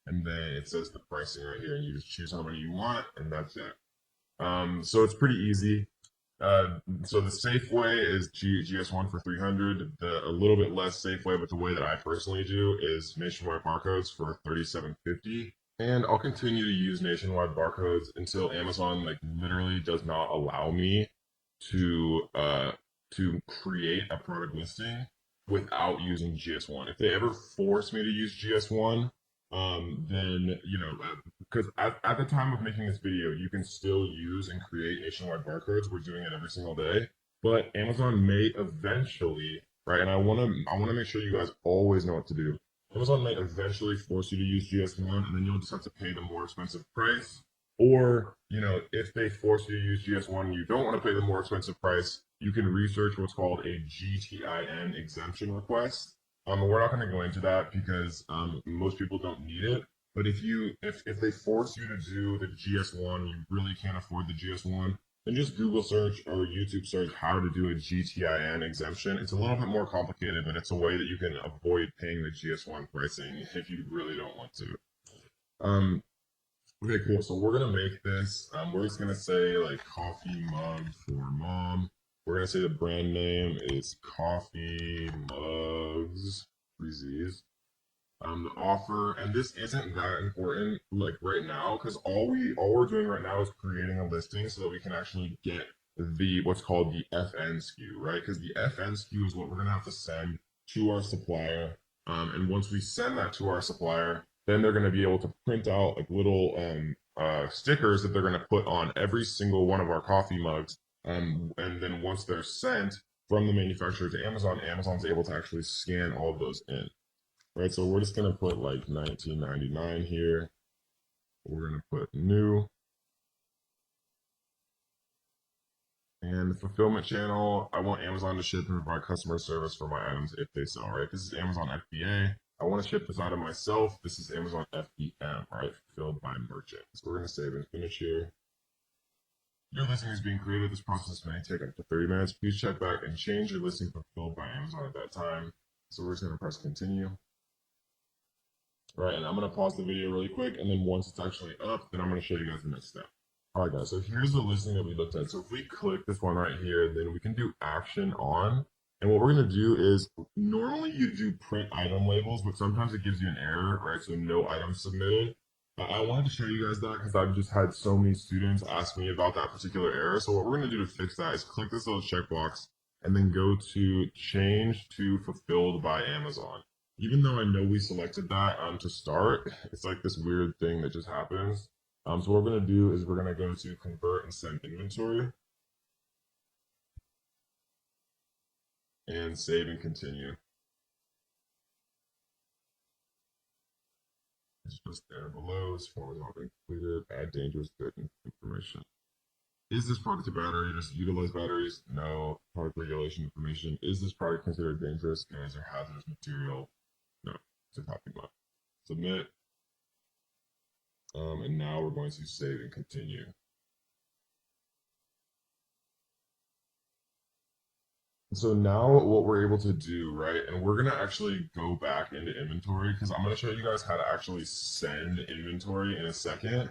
And then it says the pricing right here, and you just choose how many you want, and that's it. So it's pretty easy. So the safe way is GS1 for 300. A little bit less safe way, but the way that I personally do is Nationwide barcodes for 37.50. And I'll continue to use Nationwide barcodes until Amazon literally does not allow me to create a product listing without using GS1. If they ever force me to use GS1, then because at the time of making this video, you can still use and create Nationwide barcodes. We're doing it every single day, but Amazon may eventually, right? And I want to make sure you guys always know what to do. Amazon may eventually force you to use GS1, and then you'll just have to pay the more expensive price. Or, if they force you to use GS1 and you don't want to pay the more expensive price, you can research what's called a GTIN exemption request. We're not going to go into that because most people don't need it. But if they force you to do the GS1, you really can't afford the GS1, then just Google search or YouTube search how to do a GTIN exemption. It's a little bit more complicated, but it's a way that you can avoid paying the GS1 pricing if you really don't want to. Okay, cool. So we're gonna make this. We're just gonna say coffee mug for mom. We're gonna say the brand name is Coffee Mugs. Freezies. The offer, and this isn't that important right now, because all we're doing right now is creating a listing so that we can actually get what's called the FN SKU, right? Because the FN SKU is what we're gonna have to send to our supplier. And once we send that to our supplier, then they're going to be able to print out little stickers that they're going to put on every single one of our coffee mugs. And then once they're sent from the manufacturer to Amazon, Amazon's able to actually scan all of those in. Right, so we're just going to put $19.99 here. We're going to put new. And the fulfillment channel, I want Amazon to ship and provide customer service for my items if they sell, right? This is Amazon FBA. I want to ship this item myself. This is Amazon FBM, right? Fulfilled by merchant. So we're going to save and finish here. Your listing is being created. This process may take up to 30 minutes. Please check back and change your listing fulfilled by Amazon at that time. So we're just going to press continue. Right, and I'm going to pause the video really quick, and then once it's actually up, then I'm going to show you guys the next step. All right, guys, so here's the listing that we looked at. So if we click this one right here, then we can do action on. And what we're going to do is, normally you do print item labels, but sometimes it gives you an error, right? So no items submitted. I wanted to show you guys that because I've just had so many students ask me about that particular error. So what we're going to do to fix that is click this little checkbox and then go to change to fulfilled by Amazon. Even though I know we selected that to start, it's like this weird thing that just happens. So what we're going to do is we're going to go to convert and send inventory and save and continue. It's just there below. This form has not been completed. Add dangerous good information. Is this product a battery? Just utilize batteries? No. Product regulation information. Is this product considered dangerous? Is there hazardous material? No. It's a copy mod. Submit. And now we're going to save and continue. So now what we're able to do, right, and we're going to actually go back into inventory because I'm going to show you guys how to actually send inventory in a second,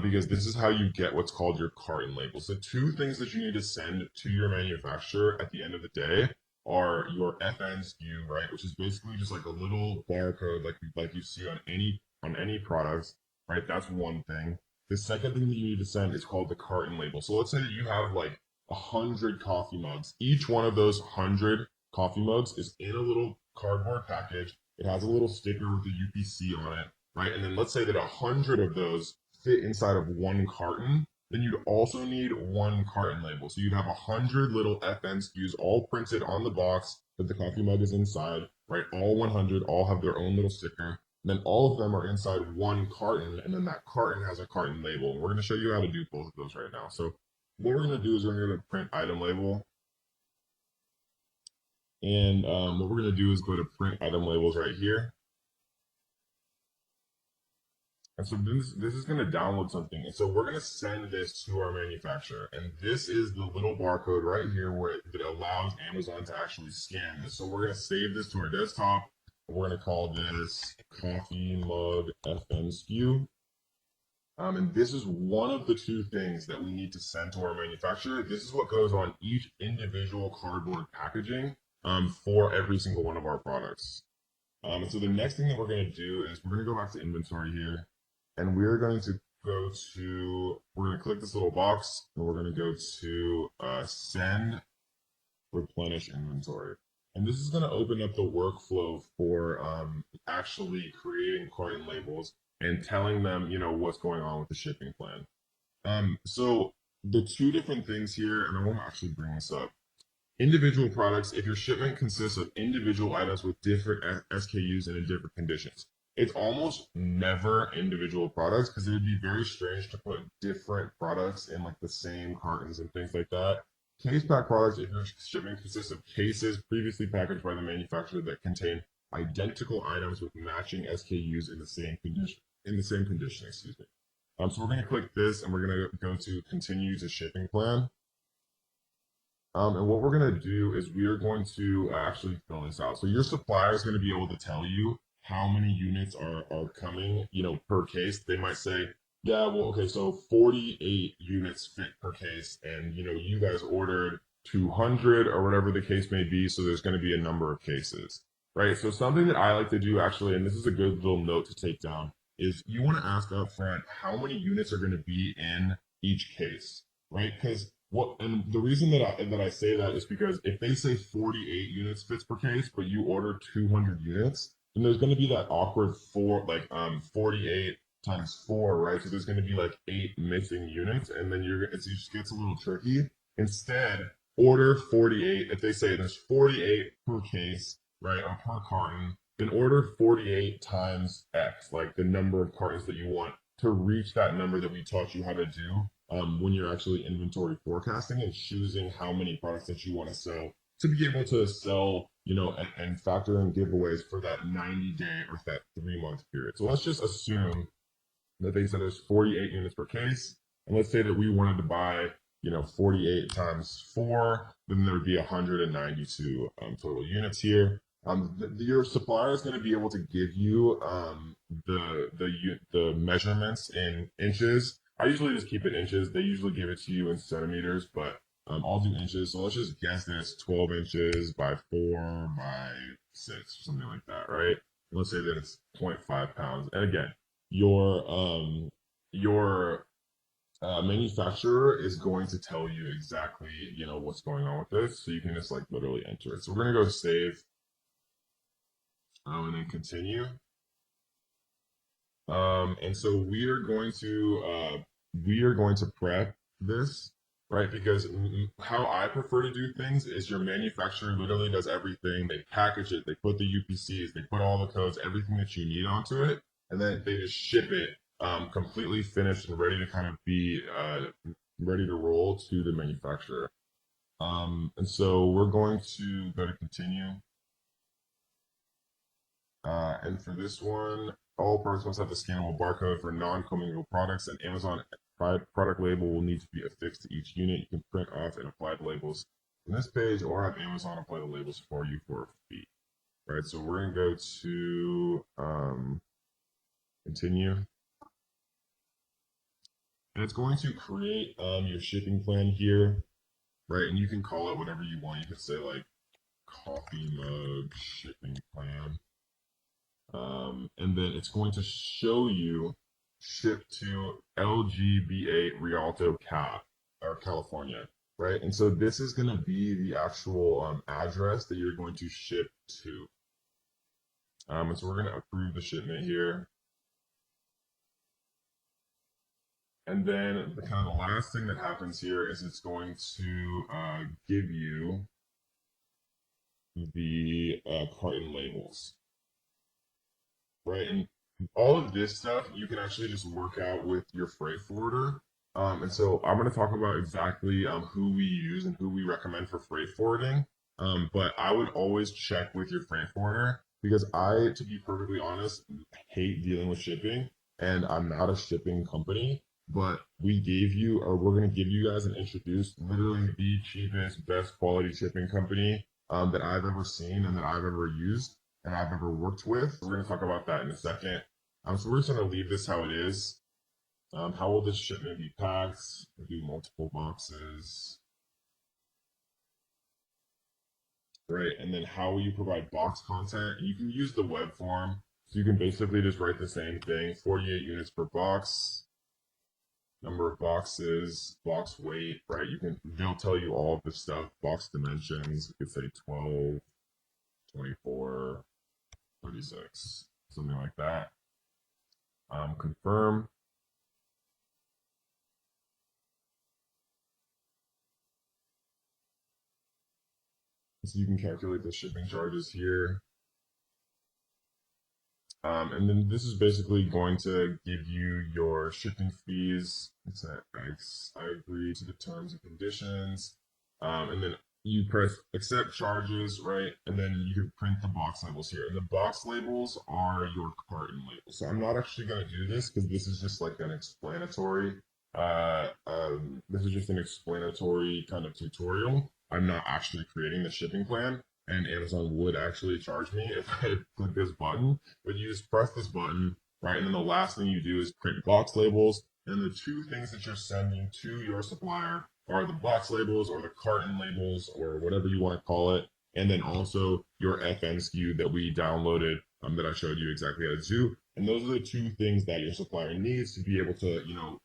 because this is how you get what's called your carton label. So two things that you need to send to your manufacturer at the end of the day are your FN SKU, right, which is basically just like a little barcode like you see on any products, right? That's one thing. The second thing that you need to send is called the carton label. So let's say that you have like 100 coffee mugs. Each one of those 100 coffee mugs is in a little cardboard package. It has a little sticker with the UPC on it, right? And then let's say that 100 of those fit inside of one carton. Then you'd also need one carton label. So you'd have 100 little FN SKUs all printed on the box that the coffee mug is inside, right? All 100 all have their own little sticker. And then all of them are inside one carton, and then that carton has a carton label. And we're going to show you how to do both of those right now. So what we're going to do is we're going to print item label. And what we're going to do is go to print item labels right here. And so this is going to download something. And so we're going to send this to our manufacturer. And this is the little barcode right here where it allows Amazon to actually scan this. So we're going to save this to our desktop. We're going to call this coffee mug FN SKU. And this is one of the two things that we need to send to our manufacturer. This is what goes on each individual cardboard packaging for every single one of our products. And so the next thing that we're going to do is we're going to go back to inventory here, and we're going to we're going to click this little box, and we're going to go to send replenish inventory. And this is going to open up the workflow for actually creating carton labels and telling them, what's going on with the shipping plan. So the two different things here, and I want to actually bring this up. Individual products, if your shipment consists of individual items with different SKUs and in different conditions, it's almost never individual products because it would be very strange to put different products in like the same cartons and things like that. Case pack products, if your shipment consists of cases previously packaged by the manufacturer that contain identical items with matching SKUs in the same condition, excuse me. So we're going to click this and we're going to go to continue to shipping plan. And what we're going to do is we are going to actually fill this out. So your supplier is going to be able to tell you how many units are coming, per case. They might say, yeah, well, okay, so 48 units fit per case, and you guys ordered 200 or whatever the case may be, so there's going to be a number of cases, right? So something that I like to do actually, and this is a good little note to take down, is you want to ask up front how many units are going to be in each case, right? Because and the reason that I say that is because if they say 48 units fits per case, but you order 200 units, then there's going to be that awkward 48 times 4, right? So there's going to be like 8 missing units, and then it just gets a little tricky. Instead, order 48. If they say there's 48 per case, right, or per carton, then order 48 times X, like the number of cartons that you want to reach that number that we taught you how to do when you're actually inventory forecasting and choosing how many products that you want to sell to be able to sell, and factor in giveaways for that 90-day or that 3-month period. So let's just assume that they said there's 48 units per case. And let's say that we wanted to buy, 48 times 4, then there would be 192 total units here. Your supplier is going to be able to give you the measurements in inches. I usually just keep it inches. They usually give it to you in centimeters, but I'll do inches. So let's just guess that it's 12 inches by 4 by 6 or something like that, right? Let's say that it's 0.5 pounds. And again, your manufacturer is going to tell you exactly, what's going on with this. So you can just like literally enter it. So we're gonna go save, and then continue. And so we are going to prep this, right? Because how I prefer to do things is your manufacturer literally does everything. They package it, they put the UPCs, they put all the codes, everything that you need onto it, and then they just ship it completely finished and ready to kind of be ready to roll to the manufacturer. And so we're going to go to continue. And for this one, all products must have the scannable barcode for non-commingled products. An Amazon product label will need to be affixed to each unit. You can print off and apply the labels on this page, or have Amazon apply the labels for you for a fee. Right. So we're gonna go to continue, and it's going to create your shipping plan here, right? And you can call it whatever you want. You can say like coffee mug shipping plan. And then it's going to show you ship to LGBA Rialto, California, right? And so this is going to be the actual address that you're going to ship to. And so we're going to approve the shipment here. And then the kind of the last thing that happens here is it's going to give you the carton labels. Right, and all of this stuff you can actually just work out with your freight forwarder. And so I'm going to talk about exactly who we use and who we recommend for freight forwarding. But I would always check with your freight forwarder because to be perfectly honest, hate dealing with shipping, and I'm not a shipping company. But we're going to give you guys and introduce literally the cheapest, best quality shipping company that I've ever seen and that I've ever used and I've ever worked with. We're going to talk about that in a second. So we're just going to leave this how it is. How will this shipment be packed? We'll do multiple boxes. Right, and then how will you provide box content? You can use the web form. So you can basically just write the same thing, 48 units per box, number of boxes, box weight, right? They'll tell you all of this stuff, box dimensions. You could say 12, 24, 36, something like that. Confirm. So you can calculate the shipping charges here. And then this is basically going to give you your shipping fees. It's at X. I agree to the terms and conditions. And then you press accept charges, right? And then you can print the box labels here. And the box labels are your carton labels. So I'm not actually going to do this because this is just like an explanatory. This is just an explanatory kind of tutorial. I'm not actually creating the shipping plan, and Amazon would actually charge me if I click this button. But you just press this button, right? And then the last thing you do is print box labels. And the two things that you're sending to your supplier are the box labels or the carton labels or whatever you want to call it. And then also your FN SKU that we downloaded that I showed you exactly how to do. And those are the two things that your supplier needs to be able to,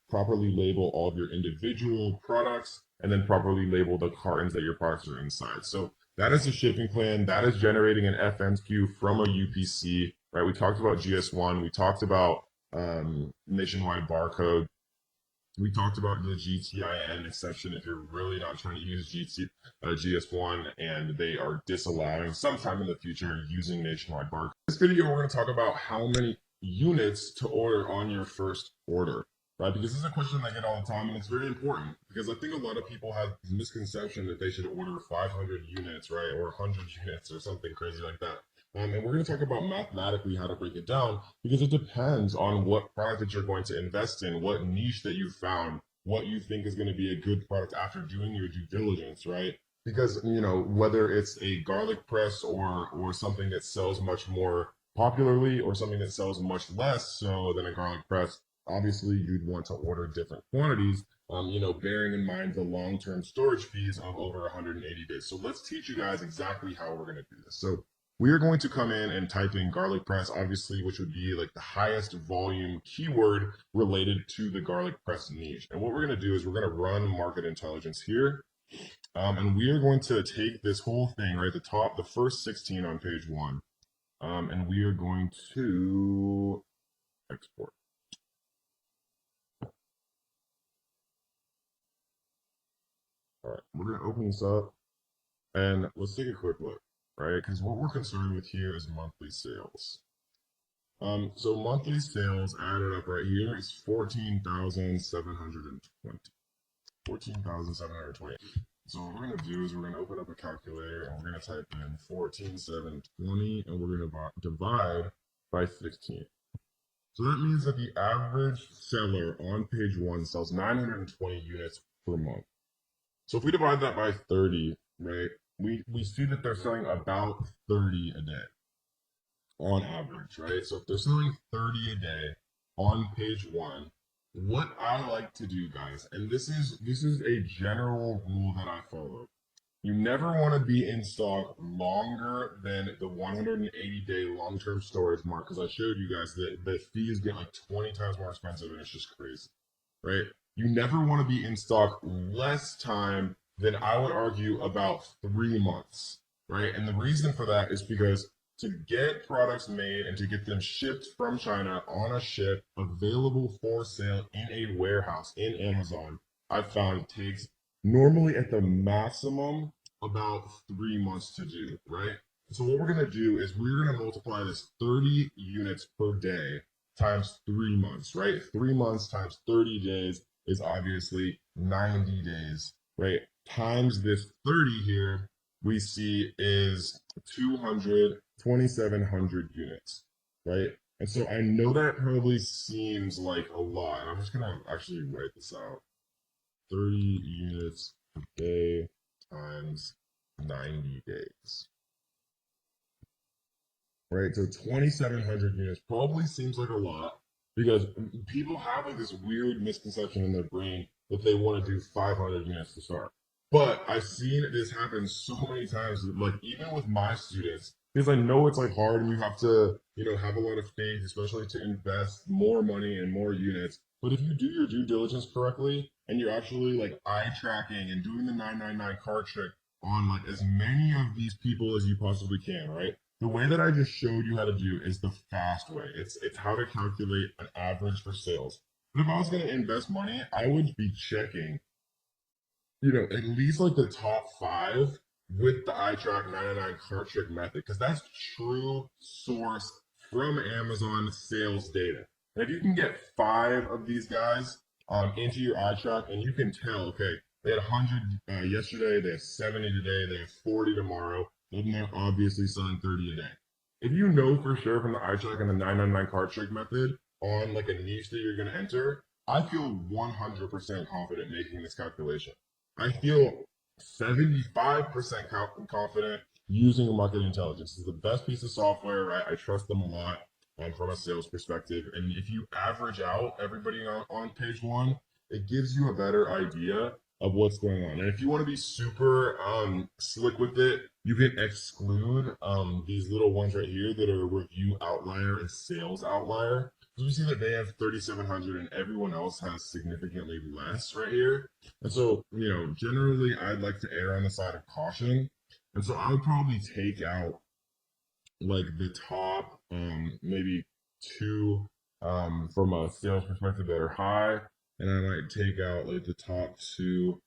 properly label all of your individual products and then properly label the cartons that your products are inside. So that is the shipping plan. That is generating an FNQ from a UPC, right? We talked about GS1. We talked about nationwide barcode. We talked about the GTIN exception if you're really not trying to use GS1 and they are disallowing sometime in the future using nationwide barcode. In this video, we're going to talk about how many units to order on your first order, right? Because this is a question I get all the time, and it's very important because I think a lot of people have this misconception that they should order 500 units, right? Or 100 units or something crazy like that. And we're going to talk about mathematically how to break it down because it depends on what product that you're going to invest in, what niche that you found, what you think is going to be a good product after doing your due diligence, right? because whether it's a garlic press or something that sells much more popularly or something that sells much less so than a garlic press, obviously you'd want to order different quantities, bearing in mind the long-term storage fees of over 180 days. So let's teach you guys exactly how we're going to do this. So we are going to come in and type in garlic press, obviously, which would be like the highest volume keyword related to the garlic press niche. And what we're going to do is we're going to run market intelligence here. And we are going to take this whole thing, right, the first 16 on page one, and we are going to export. All right, we're going to open this up, and let's take a quick look, right? Because what we're concerned with here is monthly sales. So monthly sales added up right here is 14,720. 14,720. So what we're going to do is we're going to open up a calculator and we're going to type in 14,720 and we're going to divide by 16. So that means that the average seller on page one sells 920 units per month. So if we divide that by 30, right, we see that they're selling about 30 a day on average, right? So if they're selling 30 a day on page one, what I like to do, guys, and this is a general rule that I follow. You never want to be in stock longer than the 180-day long-term storage mark, because I showed you guys that the fees get like 20 times more expensive, and it's just crazy, right? You never want to be in stock less time than, I would argue, about 3 months, right? And the reason for that is because to get products made and to get them shipped from China on a ship available for sale in a warehouse in Amazon, I've found takes normally at the maximum about 3 months to do, right? So what we're going to do is we're going to multiply this 30 units per day times 3 months, right? 3 months times 30 days is obviously 90 days, right? Times this 30 here, we see is 2,700 units, right? And so I know that probably seems like a lot. I'm just gonna actually write this out. 30 units a day times 90 days. Right? So 2,700 units probably seems like a lot because people have like this weird misconception in their brain that they want to do 500 units to start. But I've seen this happen so many times, like even with my students, because I know it's like hard and you have to, have a lot of faith, especially to invest more money and more units. But if you do your due diligence correctly and you're actually like eye tracking and doing the 999 card trick on like as many of these people as you possibly can, right? The way that I just showed you how to do is the fast way. It's how to calculate an average for sales. But if I was going to invest money, I would be checking, at least like the top five with the iTrack 99 cart trick method, because that's true source from Amazon sales data. And if you can get five of these guys into your iTrack and you can tell, okay, they had 100 yesterday, they have 70 today, they have 40 tomorrow, then they're obviously selling 30 a day. If you know for sure from the iTrack and the 999 cart trick method on like a niche that you're going to enter, I feel 100% confident making this calculation. I feel 75% confident using market intelligence. It's the best piece of software, right? I trust them a lot from a sales perspective. And if you average out everybody on page one, it gives you a better idea of what's going on. And if you want to be super slick with it, you can exclude these little ones right here that are review outlier and sales outlier. So we see that they have 3,700 and everyone else has significantly less right here. And so, generally I'd like to err on the side of caution. And so I would probably take out like the top maybe two from a sales perspective that are high, and I might take out like the top two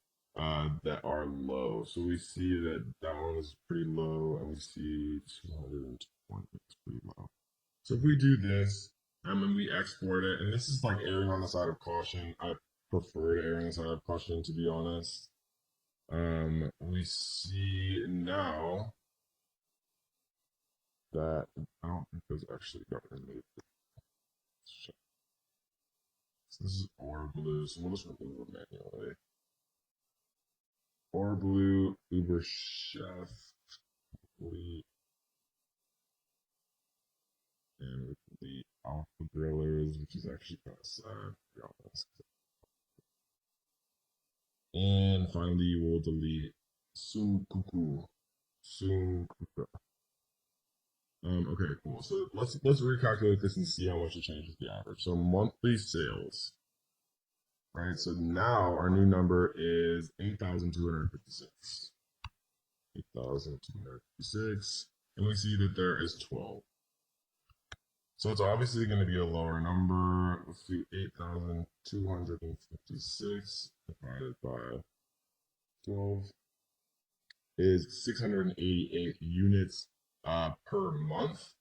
that are low. So we see that that one is pretty low, and we see 220 is pretty low. So if we do this, and we export it, and this is like erring on the side of caution. I prefer to err on the side of caution, to be honest. We see now that I don't think those actually got removed. So this is or blue, so we'll just remove it manually. Or Blue, Uber Chef, Fleet, and with the Alpha Grillers, which is actually kind of sad, to be honest. And finally, we'll delete Sunkuku. Sunkuku. Okay, cool. So let's recalculate this and see how much it changes the average. So monthly sales, right? So now our new number is 8,256. 8,256. And we see that there is 12. So it's obviously going to be a lower number. Let's do 8,256 divided by 12 is 688 units per month.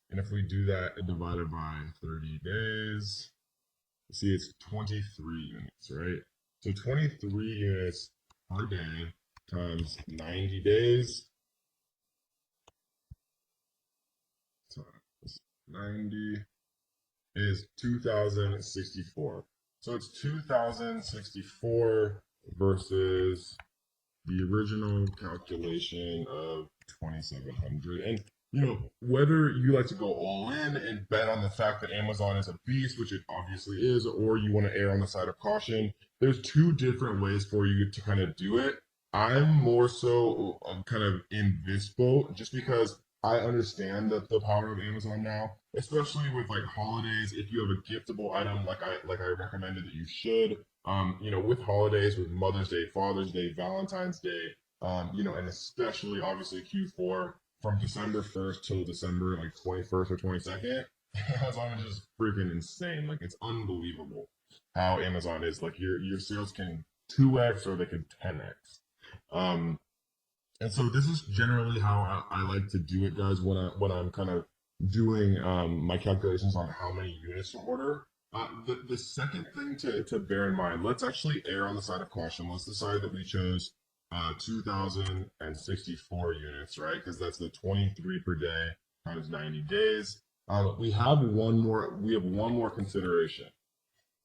And if we do that divided by 30 days, you see it's 23 units, right? So 23 units per day times 90 days times 90 is 2,064. So it's 2,064 versus the original calculation of 2,700. And whether you like to go all in and bet on the fact that Amazon is a beast, which it obviously is, or you want to err on the side of caution, there's two different ways for you to kind of do it. I'm more so kind of in this boat just because I understand the power of Amazon now, especially with like holidays. If you have a giftable item, like I recommended that you should, with holidays, with Mother's Day, Father's Day, Valentine's Day, and especially obviously Q4 from December 1st till December like 21st or 22nd. Amazon is just freaking insane. Like it's unbelievable how Amazon is. Like your sales can 2x or they can 10x. Um, and so this is generally how I like to do it, guys, when I'm kind of doing my calculations on how many units to order. The second thing to bear in mind, let's actually err on the side of caution. Let's decide that we chose 2,064 units, right? Because that's the 23 per day times 90 days. We have one more consideration.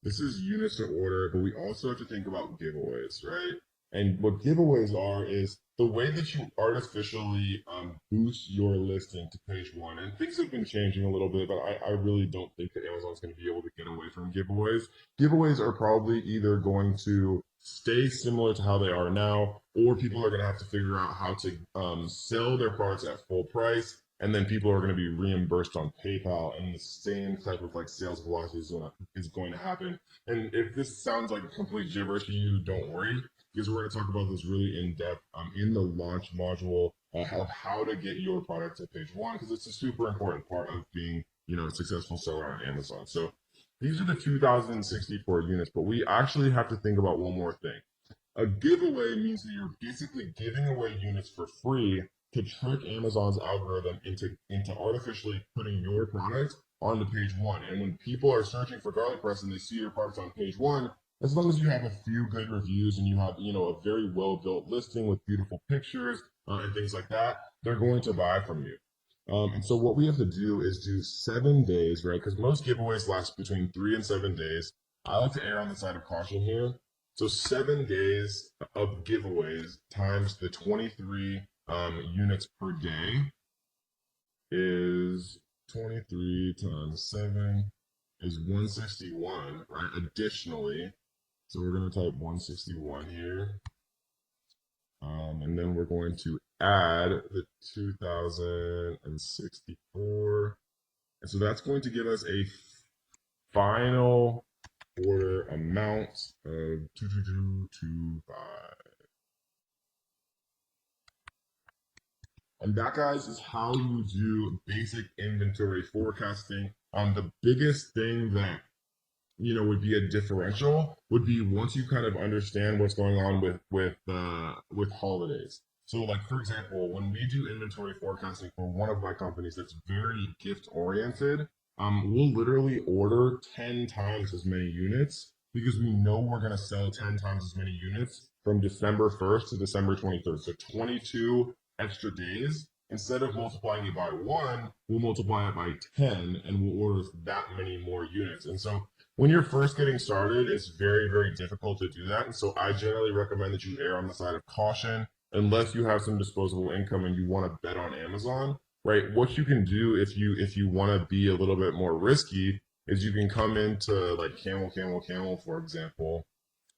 This is units to order, but we also have to think about giveaways, right? And what giveaways are is the way that you artificially boost your listing to page one. And things have been changing a little bit, but I really don't think that Amazon's going to be able to get away from giveaways. Giveaways are probably either going to stay similar to how they are now, or people are going to have to figure out how to sell their products at full price. And then people are going to be reimbursed on PayPal, and the same type of like sales velocity is going to happen. And if this sounds like complete gibberish to you, don't worry, because we're going to talk about this really in depth in the launch module of how to get your product to page one, because it's a super important part of being a successful seller on Amazon. So these are the 2,064 units, but we actually have to think about one more thing. A giveaway means that you're basically giving away units for free to trick Amazon's algorithm into artificially putting your product onto page one. And when people are searching for garlic press and they see your product on page one, as long as you have a few good reviews and you have a very well built listing with beautiful pictures and things like that, they're going to buy from you. And so what we have to do is do 7 days, right? Because most giveaways last between 3 and 7 days. I like to err on the side of caution here. So 7 days of giveaways times the 23 units per day is 23 times 7 is 161, right? Additionally, so we're going to type 161 here. And then we're going to add the 2,064. And so that's going to give us a final order amount of 22225. And that, guys, is how you do basic inventory forecasting. The biggest thing that would be a differential would be once you kind of understand what's going on with holidays. So, like for example, when we do inventory forecasting for one of my companies that's very gift oriented, we'll literally order 10 times as many units because we know we're going to sell 10 times as many units from December 1st to December 23rd. So 22 extra days. Instead of multiplying it by 1, we'll multiply it by 10 and we'll order that many more units. And so when you're first getting started, it's very, very difficult to do that. And so I generally recommend that you err on the side of caution unless you have some disposable income and you want to bet on Amazon, right? What you can do if you want to be a little bit more risky is you can come into like camel, for example,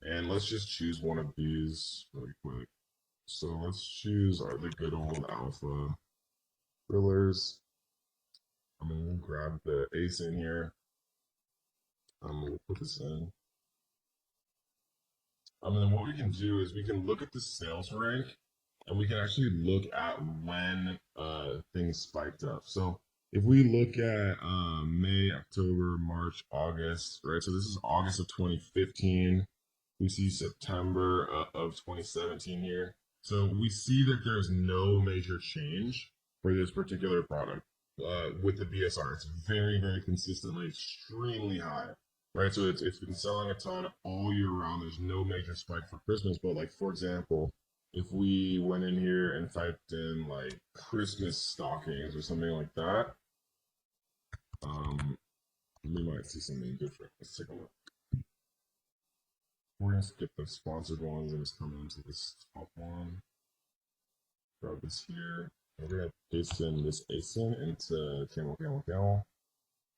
and let's just choose one of these really quick. So let's choose the good old alpha thrillers. I'm gonna grab the ace in here. We'll put this in. And then what we can do is we can look at the sales rank and we can actually look at when things spiked up. So if we look at May, October, March, August, right? So this is August of 2015. We see September of 2017 here. So we see that there's no major change for this particular product with the BSR. It's very, very consistently extremely high, right? So it's been selling a ton all year round. There's no major spike for Christmas. But like, for example, if we went in here and typed in like Christmas stockings or something like that, we might see something different. Let's take a look. We're gonna skip the sponsored ones and just come into this top one. Grab this here. We're gonna paste in this ASIN into camel.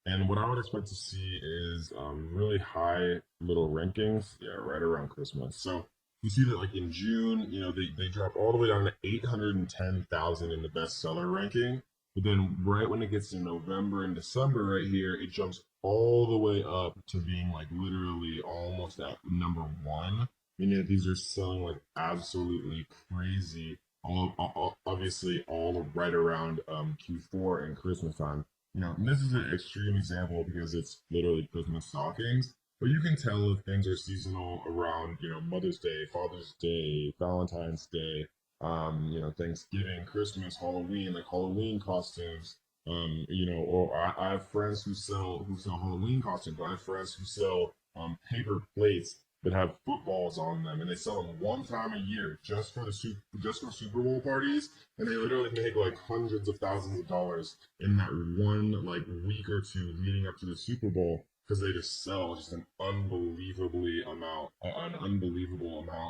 And what I would expect to see is really high little rankings, yeah, right around Christmas. So you see that like in June, they drop all the way down to 810,000 in the bestseller ranking. But then right when it gets to November and December right here, it jumps all the way up to being like literally almost at number 1. Meaning that these are selling like absolutely crazy. Obviously all right around Q4 and Christmas time. This is an extreme example because it's literally Christmas stockings. But you can tell if things are seasonal around, Mother's Day, Father's Day, Valentine's Day, Thanksgiving, Christmas, Halloween, like Halloween costumes. Or I have friends who sell Halloween costumes. I have friends who sell paper plates that have footballs on them, and they sell them one time a year just for Super Bowl parties, and they literally make like hundreds of thousands of dollars in that one like week or two leading up to the Super Bowl because they just sell just an unbelievable amount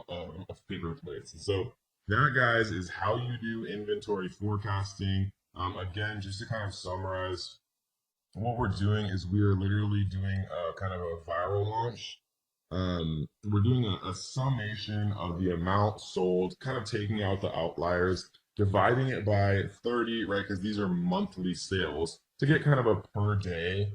of paper plates. And so that, guys, is how you do inventory forecasting. Again, just to kind of summarize, what we're doing is we are literally doing a kind of a viral launch. We're doing a summation of the amount sold, kind of taking out the outliers, dividing it by 30, right? Because these are monthly sales to get kind of a per day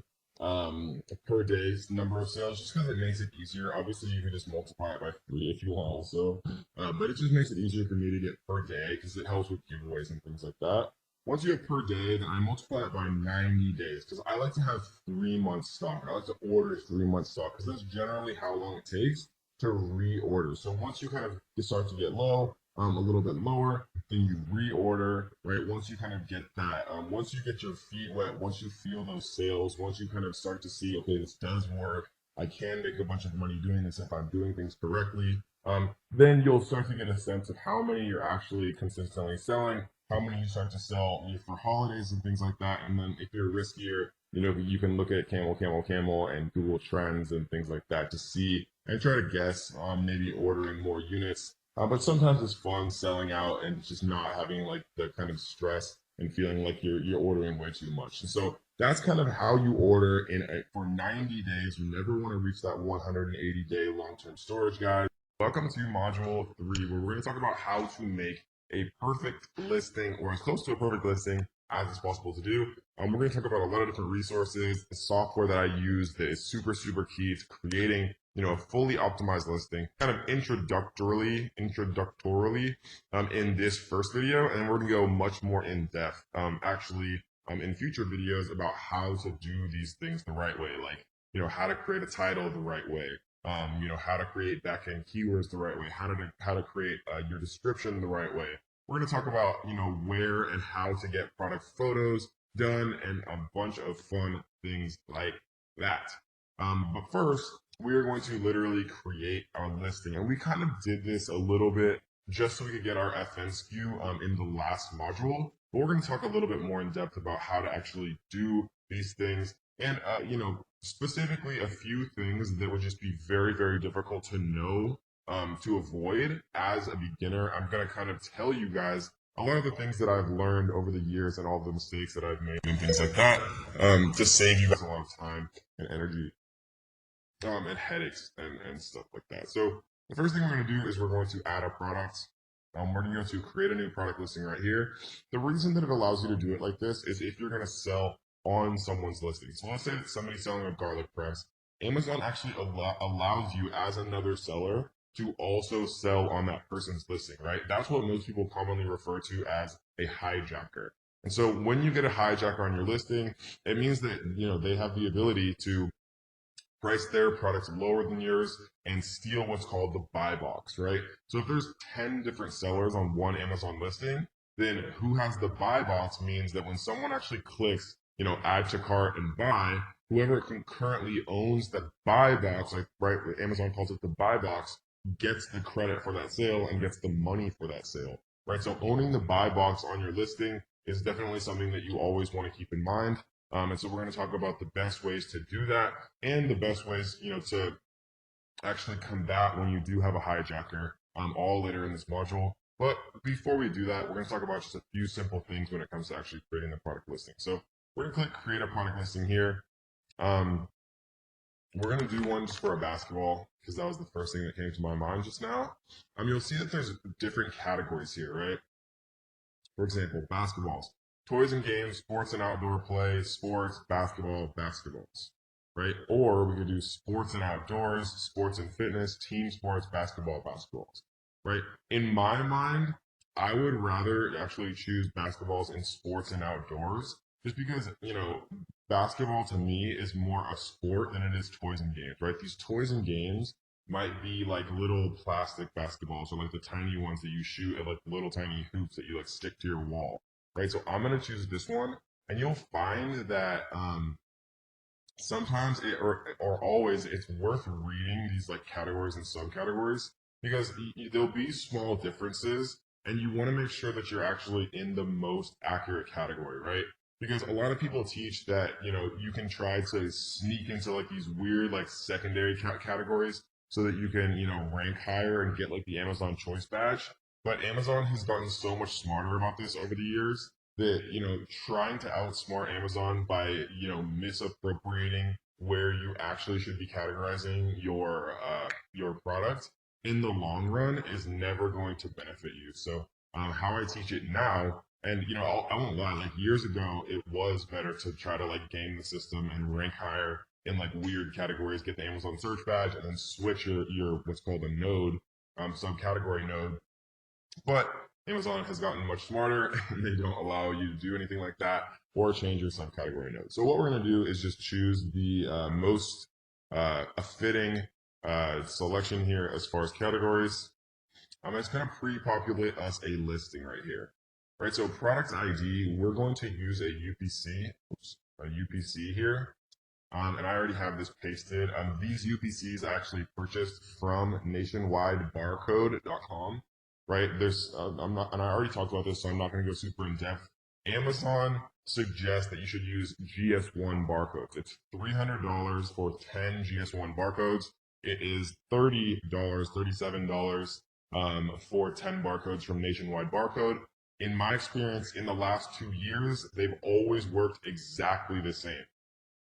number of sales, just because it makes it easier. Obviously, you can just multiply it by 3 if you want also, but it just makes it easier for me to get per day because it helps with giveaways and things like that. Once you have per day, then I multiply it by 90 days because I like to have 3 months stock. I like to order 3 months stock because that's generally how long it takes to reorder. So once you kind of start to get low, a little bit lower, then you reorder, right? Once you kind of get that, once you get your feet wet, once you feel those sales, once you kind of start to see, okay, this does work, I can make a bunch of money doing this if I'm doing things correctly, then you'll start to get a sense of how many you're actually consistently selling, how many you start to sell for holidays and things like that. And then if you're riskier, you can look at camel and Google Trends and things like that to see and try to guess on maybe ordering more units. But sometimes it's fun selling out and just not having like the kind of stress and feeling like you're ordering way too much. And so that's kind of how you order for 90 days. You never want to reach that 180-day long-term storage, guys. Welcome to module 3, where we're going to talk about how to make a perfect listing, or as close to a perfect listing as it's possible to do. We're going to talk about a lot of different resources, the software that I use that is super, super key to creating, a fully optimized listing, kind of introductorily in this first video. And we're going to go much more in depth, in future videos about how to do these things the right way, like, how to create a title the right way, how to create backend keywords the right way, how to create your description the right way. We're going to talk about, where and how to get product photos done and a bunch of fun things like that. But first, we're going to literally create our listing. And we kind of did this a little bit just so we could get our FNSKU in the last module. But we're going to talk a little bit more in depth about how to actually do these things And specifically a few things that would just be very, very difficult to know, to avoid as a beginner. I'm gonna kind of tell you guys a lot of the things that I've learned over the years and all the mistakes that I've made and things like that, to save you guys a lot of time and energy, and headaches and stuff like that. So the first thing we're going to do is we're going to add a product. We're going to create a new product listing right here. The reason that it allows you to do it like this is if you're going to sell on someone's listing. So let's say that somebody's selling a garlic press. Amazon actually allows you as another seller to also sell on that person's listing, right? That's what most people commonly refer to as a hijacker. And so when you get a hijacker on your listing, it means that they have the ability to price their products lower than yours and steal what's called the buy box, right? So if there's 10 different sellers on one Amazon listing, then who has the buy box means that when someone actually clicks, add to cart and buy, whoever concurrently owns the buy box, like right, Amazon calls it the buy box, gets the credit for that sale and gets the money for that sale, right? So owning the buy box on your listing is definitely something that you always want to keep in mind. And so we're going to talk about the best ways to do that and the best ways, to actually combat when you do have a hijacker, all later in this module. But before we do that, we're going to talk about just a few simple things when it comes to actually creating the product listing. So we're going to click create a product listing here. We're going to do one just for a basketball because that was the first thing that came to my mind just now. You'll see that there's different categories here, right? For example, basketballs, toys and games, sports and outdoor play, sports, basketball, basketballs, right? Or we could do sports and outdoors, sports and fitness, team sports, basketball, basketballs, right? In my mind, I would rather actually choose basketballs in sports and outdoors just because, basketball to me is more a sport than it is toys and games, right? These toys and games might be like little plastic basketballs or like the tiny ones that you shoot at like little tiny hoops that you like stick to your wall, right? So I'm gonna choose this one, and you'll find that sometimes or always it's worth reading these like categories and subcategories because there'll be small differences, and you want to make sure that you're actually in the most accurate category, right? Because a lot of people teach that you can try to sneak into like these weird like secondary categories so that you can rank higher and get like the Amazon choice badge. But Amazon has gotten so much smarter about this over the years that trying to outsmart Amazon by misappropriating where you actually should be categorizing your product in the long run is never going to benefit you. So how I teach it now, and I won't lie, like years ago it was better to try to like game the system and rank higher in like weird categories, get the Amazon search badge, and then switch your what's called a node, subcategory node. But Amazon has gotten much smarter and they don't allow you to do anything like that or change your subcategory node. So what we're going to do is just choose the most a fitting selection here as far as categories. It's going to pre-populate us a listing right here. Right, so product ID, we're going to use a UPC here. And I already have this pasted. These UPCs I actually purchased from nationwidebarcode.com. Right, I'm not, and I already talked about this, so I'm not going to go super in depth. Amazon suggests that you should use GS1 barcodes. It's $300 for 10 GS1 barcodes. It is $37 for 10 barcodes from Nationwide Barcode. In my experience, in the last 2 years, they've always worked exactly the same.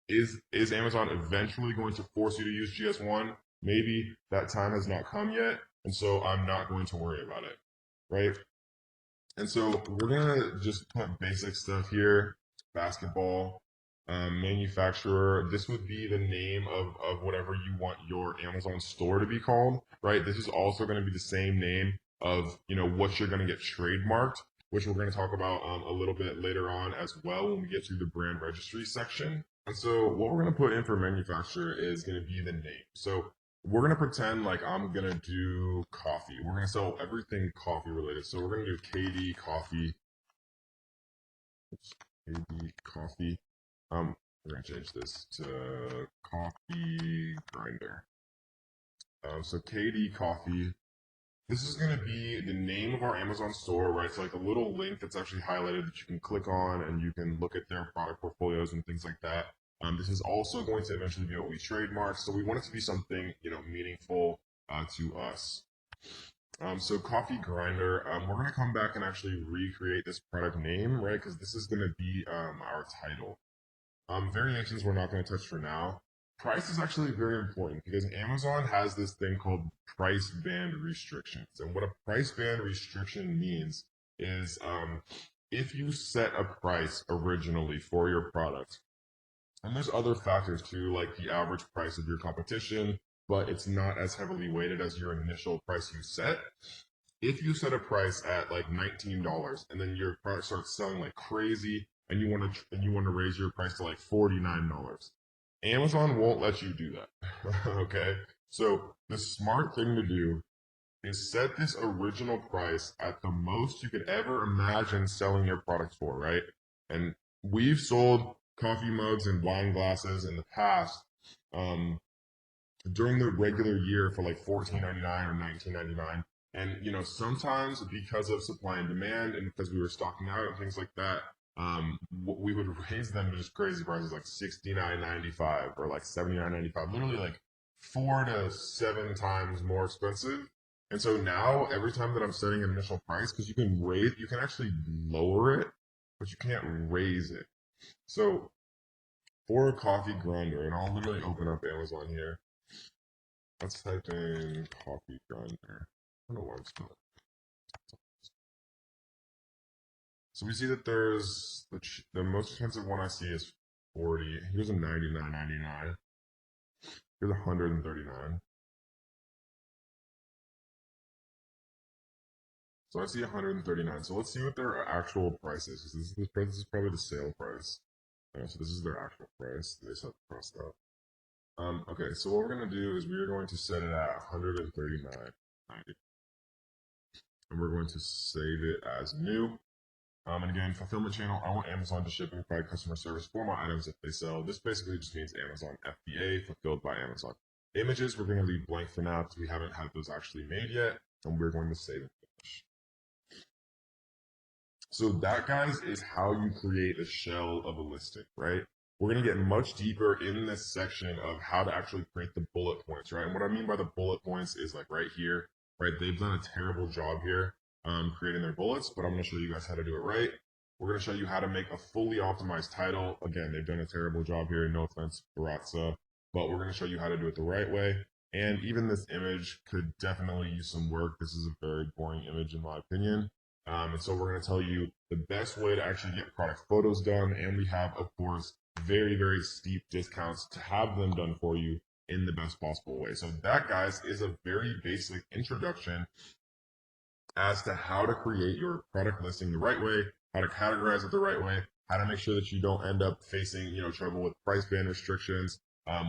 Is Amazon eventually going to force you to use GS1? Maybe that time has not come yet, and so I'm not going to worry about it, right? And so we're gonna just put basic stuff here: basketball, manufacturer. This would be the name of whatever you want your Amazon store to be called, right? This is also going to be the same name of what you're going to get trademarked, which we're going to talk about a little bit later on as well when we get to the brand registry section. And so what we're going to put in for manufacturer is going to be the name. So we're going to pretend like I'm going to do coffee. We're going to sell everything coffee related. So we're going to do KD Coffee. KD Coffee. We're going to change this to Coffee Grinder. So KD Coffee. This is going to be the name of our Amazon store, right? It's like a little link that's actually highlighted that you can click on and you can look at their product portfolios and things like that. This is also going to eventually be what we trademark. So we want it to be something, meaningful to us. So coffee grinder, we're going to come back and actually recreate this product name, right? Because this is going to be our title. Variations we're not going to touch for now. Price is actually very important because Amazon has this thing called price band restrictions. And what a price band restriction means is if you set a price originally for your product, and there's other factors too, like the average price of your competition, but it's not as heavily weighted as your initial price you set. If you set a price at like $19 and then your product starts selling like crazy and you want to raise your price to like $49, Amazon won't let you do that. Okay? So the smart thing to do is set this original price at the most you could ever imagine selling your products for, right? And we've sold coffee mugs and wine glasses in the past during the regular year for like $14.99 or $19.99. And sometimes because of supply and demand, and because we were stocking out and things like that, we would raise them to just crazy prices like $69.95 or like $79.95, literally like 4 to 7 times more expensive. And so now every time that I'm setting an initial price, because you can actually lower it, but you can't raise it. So for a coffee grinder, and I'll literally open up Amazon here. Let's type in coffee grinder. I don't know why I'm spelling. So we see that there's the most expensive one I see is 40. Here's a 99.99. Here's 139. So I see 139. So let's see what their actual price is. This is probably the sale price. So this is their actual price. They set the price up. Okay, so what we're gonna do is we're going to set it at 139.90, and we're going to save it as new. And again, fulfillment channel, I want Amazon to ship and provide customer service for my items if they sell. This basically just means Amazon FBA, fulfilled by Amazon. Images, we're going to leave blank for now because we haven't had those actually made yet, and we're going to save and finish. So that, guys, is how you create a shell of a listing, right? We're going to get much deeper in this section of how to actually create the bullet points, right? And what I mean by the bullet points is like right here, right? They've done a terrible job here creating their bullets, but I'm going to show you guys how to do it right. We're going to show you how to make a fully optimized title. Again, they've done a terrible job here. No offense, Baratza, but we're going to show you how to do it the right way. And even this image could definitely use some work. This is a very boring image in my opinion. And so we're going to tell you the best way to actually get product photos done. And we have, of course, very, very steep discounts to have them done for you in the best possible way. So that, guys, is a very basic introduction as to how to create your product listing the right way, how to categorize it the right way, how to make sure that you don't end up facing, trouble with price band restrictions,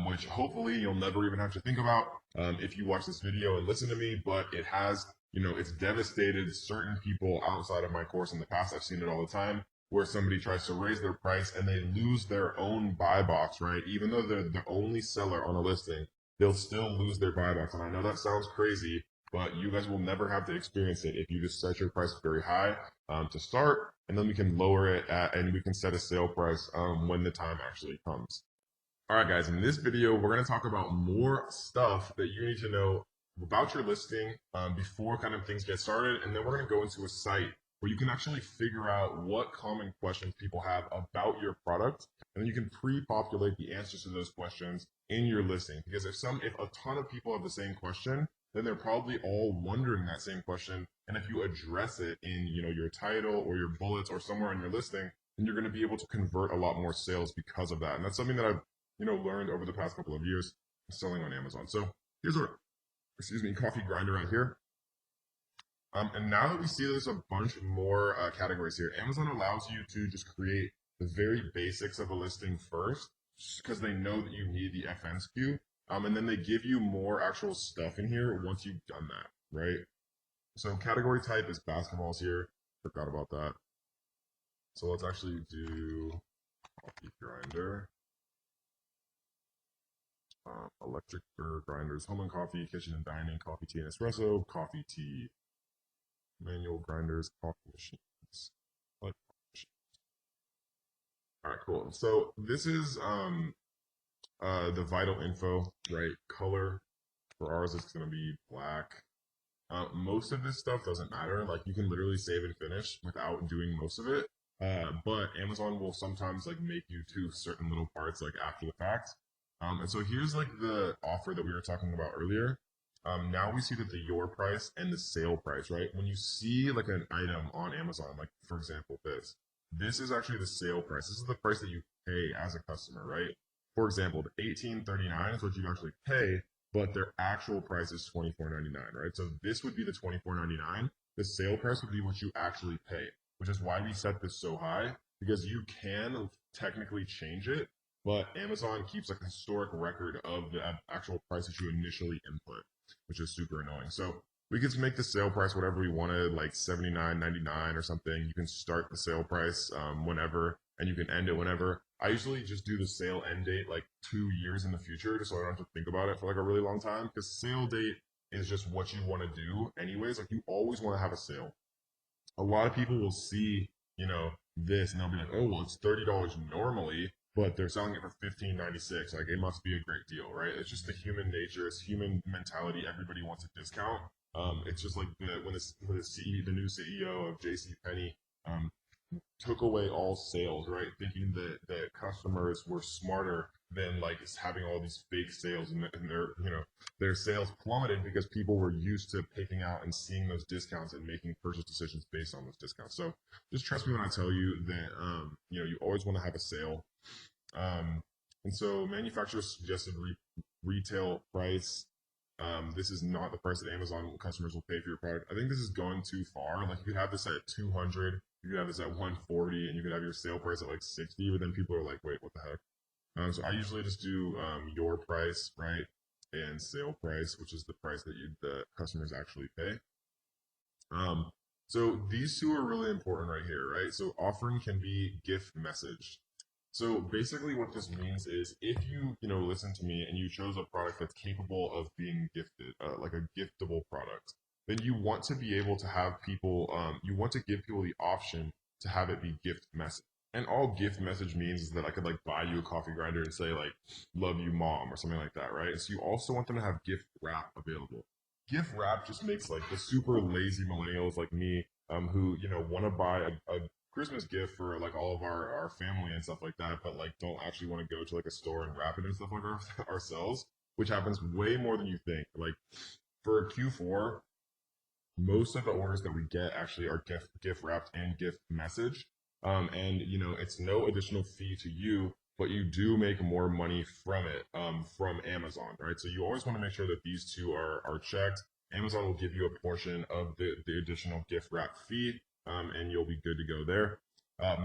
which hopefully you'll never even have to think about if you watch this video and listen to me, but it has, it's devastated certain people outside of my course in the past. I've seen it all the time where somebody tries to raise their price and they lose their own buy box, right? Even though they're the only seller on a listing, they'll still lose their buy box. And I know that sounds crazy, but you guys will never have to experience it if you just set your price very high to start, and then we can lower it and we can set a sale price when the time actually comes. All right, guys, in this video, we're going to talk about more stuff that you need to know about your listing before kind of things get started. And then we're going to go into a site where you can actually figure out what common questions people have about your product. And then you can pre-populate the answers to those questions in your listing. Because if a ton of people have the same question, then they're probably all wondering that same question. And if you address it in, your title or your bullets or somewhere in your listing, then you're going to be able to convert a lot more sales because of that. And that's something that I've learned over the past couple of years selling on Amazon. So here's our, coffee grinder right here. And now that we see there's a bunch more categories here, Amazon allows you to just create the very basics of a listing first, because they know that you need the FN SKU. And then they give you more actual stuff in here once you've done that, right? So category type is basketballs here. Forgot about that. So let's actually do coffee grinder. Electric grinders, home and coffee, kitchen and dining, coffee, tea, and espresso, coffee, tea, manual grinders, coffee machines. All right, cool. So this is the vital info, right? Color for ours is going to be black. Most of this stuff doesn't matter. Like you can literally save and finish without doing most of it. But Amazon will sometimes like make you do certain little parts like after the fact. And so here's like the offer that we were talking about earlier. Now we see that the your price and the sale price, right? When you see like an item on Amazon, like for example, this is actually the sale price. This is the price that you pay as a customer, right? For example, the $18.39 is what you actually pay, but their actual price is $24.99, right? So this would be the $24.99. The sale price would be what you actually pay, which is why we set this so high, because you can technically change it, but Amazon keeps like a historic record of the actual price that you initially input, which is super annoying. So we could make the sale price whatever we wanted, like $79.99 or something. You can start the sale price whenever, and you can end it whenever. I usually just do the sale end date like 2 years in the future, just so I don't have to think about it for like a really long time. Because sale date is just what you want to do, anyways. Like you always want to have a sale. A lot of people will see, this and they'll be like, oh, well, it's $30 normally, but they're selling it for $15.96. Like it must be a great deal, right? It's just the human nature, it's human mentality. Everybody wants a discount. It's just like the new CEO of JCPenney took away all sales, right? Thinking that customers were smarter than like having all these fake sales, and their sales plummeted because people were used to picking out and seeing those discounts and making purchase decisions based on those discounts. So just trust me when I tell you that you always want to have a sale. And so manufacturers suggested retail price. This is not the price that Amazon customers will pay for your product. I think this is going too far. Like you could have this at 200, you could have this at 140, and you could have your sale price at like 60. But then people are like, wait, what the heck? So I usually just do your price, right, and sale price, which is the price that the customers actually pay. Um, so these two are really important right here, right? So offering can be gift message. So basically what this means is if you listen to me and you chose a product that's capable of being gifted, like a giftable product, then you want to be able to have people, you want to give people the option to have it be gift message. And all gift message means is that I could like buy you a coffee grinder and say like, love you mom or something like that, right? So you also want them to have gift wrap available. Gift wrap just makes like the super lazy millennials like me, who, want to buy a Christmas gift for like all of our family and stuff like that, but like don't actually want to go to like a store and wrap it and stuff like ourselves, which happens way more than you think. Like for Q4, most of the orders that we get actually are gift wrapped and gift message. And it's no additional fee to you, but you do make more money from it, from Amazon, right? So you always want to make sure that these two are checked. Amazon will give you a portion of the additional gift wrap fee, and you'll be good to go there.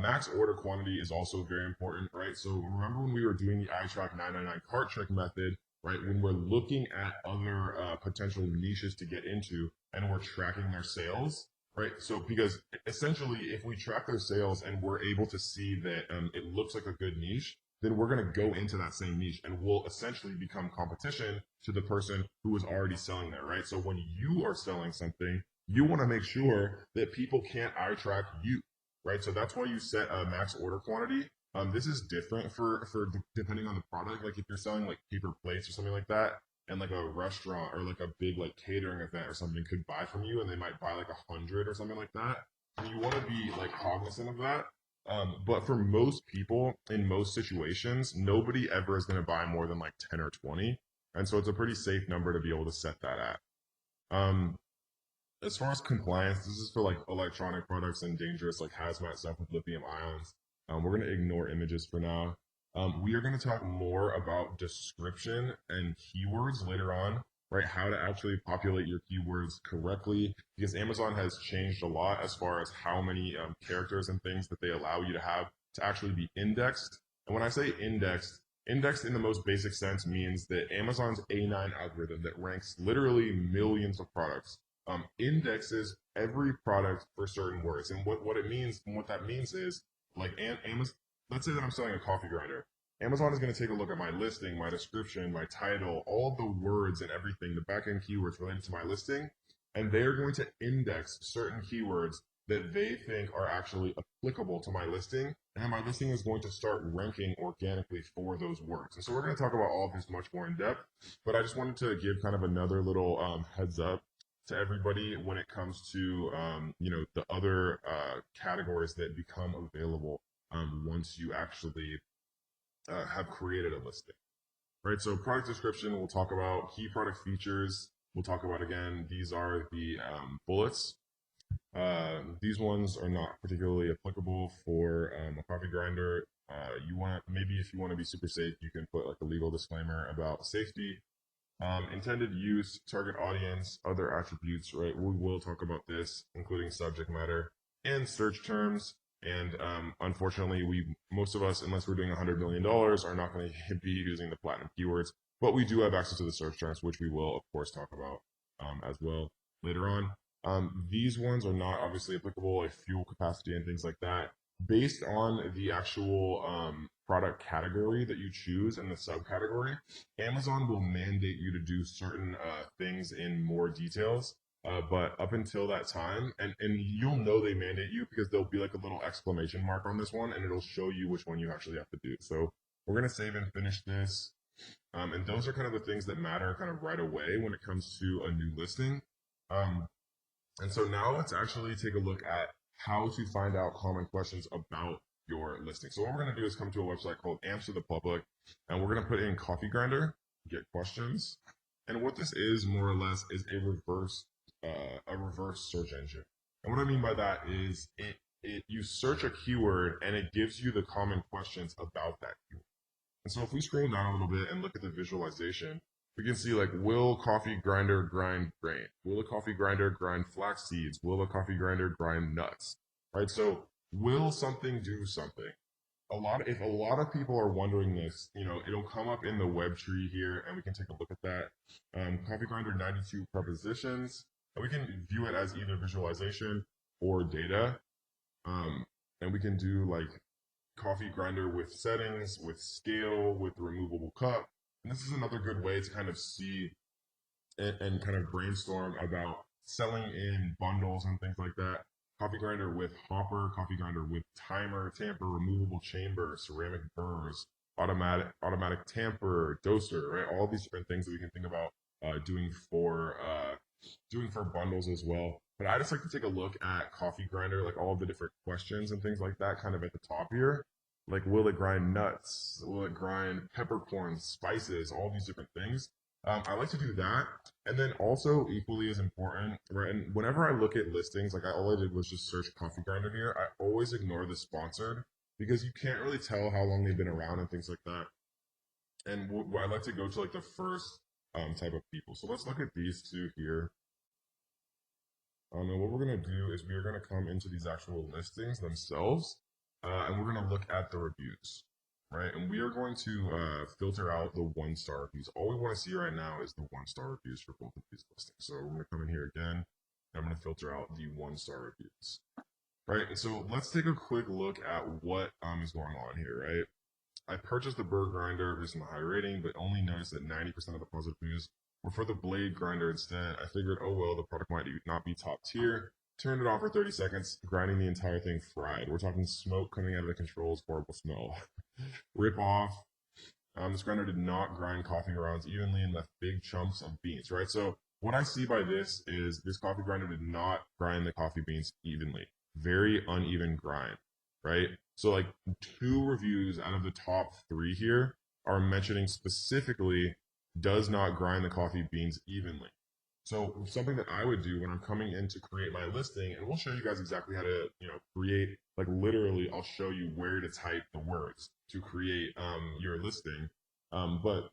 Max order quantity is also very important, right? So remember when we were doing the iTrack 999 cart trick method, right? When we're looking at other potential niches to get into and we're tracking their sales, right? So because essentially if we track their sales and we're able to see that it looks like a good niche, then we're going to go into that same niche and we'll essentially become competition to the person who is already selling there, right? So when you are selling something, you want to make sure that people can't eye track you, right? So that's why you set a max order quantity. This is different for depending on the product. Like if you're selling like paper plates or something like that, and like a restaurant or like a big like catering event or something could buy from you, and they might buy like 100 or something like that. And you want to be like cognizant of that. But for most people in most situations, nobody ever is going to buy more than like 10 or 20, and so it's a pretty safe number to be able to set that at. Um, as far as compliance, this is for like electronic products and dangerous like hazmat stuff with lithium ions. We're going to ignore images for now. We are going to talk more about description and keywords later on, right? How to actually populate your keywords correctly, because Amazon has changed a lot as far as how many characters and things that they allow you to have to actually be indexed. And when I say indexed, indexed in the most basic sense means that Amazon's A9 algorithm that ranks literally millions of products indexes every product for certain words. And what it means, and what that means is like Amazon, let's say that I'm selling a coffee grinder. Amazon is going to take a look at my listing, my description, my title, all the words and everything, the backend keywords related to my listing, and they are going to index certain keywords that they think are actually applicable to my listing, and then my listing is going to start ranking organically for those words. And so we're going to talk about all of this much more in depth, but I just wanted to give kind of another little heads up to everybody when it comes to the other categories that become available once you actually have created a listing. Right, so product description, we'll talk about key product features. We'll talk about, again, these are the bullets. These ones are not particularly applicable for a coffee grinder. Maybe if you want to be super safe, you can put like a legal disclaimer about safety, intended use, target audience, other attributes, right? We will talk about this, including subject matter and search terms. And unfortunately, most of us, unless we're doing $100 million, are not going to be using the platinum keywords. But we do have access to the search terms, which we will, of course, talk about as well later on. These ones are not obviously applicable, like fuel capacity and things like that. Based on the actual product category that you choose and the subcategory, Amazon will mandate you to do certain things in more details. But up until that time, and you'll know they mandate you because there'll be like a little exclamation mark on this one, and it'll show you which one you actually have to do. So we're going to save and finish this. And those are kind of the things that matter kind of right away when it comes to a new listing. And so now let's actually take a look at how to find out common questions about your listing. So what we're going to do is come to a website called Answer the Public, and we're going to put in coffee grinder, get questions. And what this is more or less is a reverse search engine. And what I mean by that is you search a keyword and it gives you the common questions about that keyword. And so if we scroll down a little bit and look at the visualization, we can see like, will a coffee grinder grind grain? Will a coffee grinder grind flax seeds? Will a coffee grinder grind nuts? Right? So will something do something? If a lot of people are wondering this, it'll come up in the web tree here and we can take a look at that. Coffee grinder 92 prepositions, and we can view it as either visualization or data. And we can do like coffee grinder with settings, with scale, with removable cup. And this is another good way to kind of see and kind of brainstorm about selling in bundles and things like that. Coffee grinder with hopper, coffee grinder with timer, tamper, removable chamber, ceramic burrs, automatic tamper, doser, right? All these different things that we can think about doing for bundles as well. But I just like to take a look at coffee grinder, like all of the different questions and things like that kind of at the top here. Like, will it grind nuts? Will it grind peppercorns, spices, all these different things? I like to do that. And then also equally as important, right? And whenever I look at listings, like all I did was just search coffee grinder here. I always ignore the sponsored because you can't really tell how long they've been around and things like that. And I like to go to like the first type of people. So let's look at these two here. And what we're going to do is we're going to come into these actual listings themselves, and we're going to look at the reviews, right? And we are going to filter out the 1-star reviews. All we want to see right now is the 1-star reviews for both of these listings. So we're going to come in here again, and I'm going to filter out the 1-star reviews, right? And so let's take a quick look at what is going on here, right? I purchased the burr grinder based on the high rating, but only noticed that 90% of the positive reviews were for the blade grinder instead. I figured, oh well, the product might not be top tier. Turned it on for 30 seconds, grinding the entire thing fried. We're talking smoke coming out of the controls, horrible smell. Rip off. This grinder did not grind coffee grounds evenly and left big chunks of beans, right? So what I see by this is this coffee grinder did not grind the coffee beans evenly. Very uneven grind, right? So like 2 reviews out of the top 3 here are mentioning specifically does not grind the coffee beans evenly. So something that I would do when I'm coming in to create my listing, and we'll show you guys exactly how to, create, like literally I'll show you where to type the words to create your listing. But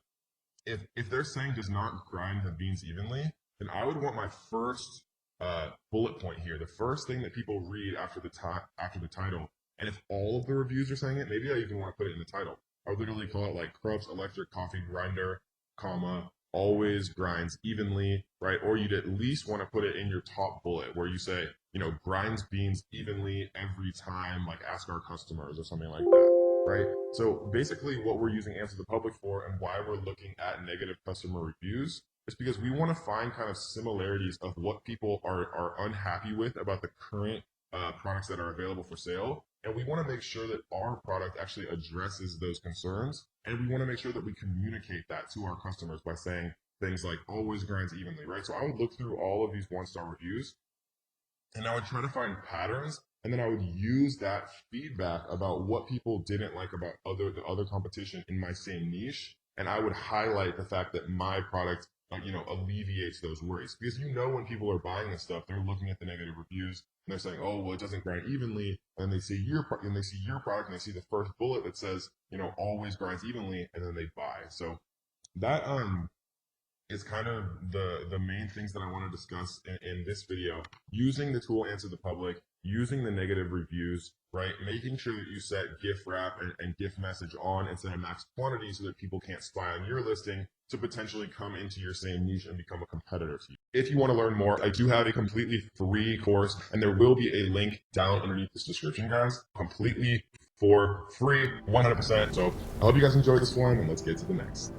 if they're saying does not grind the beans evenly, then I would want my first bullet point here, the first thing that people read after the title. And if all of the reviews are saying it, maybe I even want to put it in the title. I would literally call it like Krupp's electric coffee grinder, comma, always grinds evenly, right? Or you'd at least want to put it in your top bullet where you say, grinds beans evenly every time, like ask our customers or something like that, right? So basically what we're using Answer the Public for and why we're looking at negative customer reviews is because we want to find kind of similarities of what people are unhappy with about the current products that are available for sale. And we want to make sure that our product actually addresses those concerns. And we want to make sure that we communicate that to our customers by saying things like always grinds evenly, right? So I would look through all of these 1-star reviews and I would try to find patterns, and then I would use that feedback about what people didn't like about the other competition in my same niche, and I would highlight the fact that my product alleviates those worries. Because when people are buying this stuff, they're looking at the negative reviews and they're saying, oh well, it doesn't grind evenly, and they see your product and they see the first bullet that says always grinds evenly, and then they buy. So that is kind of the main things that I want to discuss in this video. Using the tool Answer the Public, using the negative reviews, right? Making sure that you set gift wrap and gift message on instead of max quantity so that people can't spy on your listing to potentially come into your same niche and become a competitor to you. If you want to learn more, I do have a completely free course, and there will be a link down underneath this description, guys. Completely for free, 100%. So I hope you guys enjoyed this one, and let's get to the next.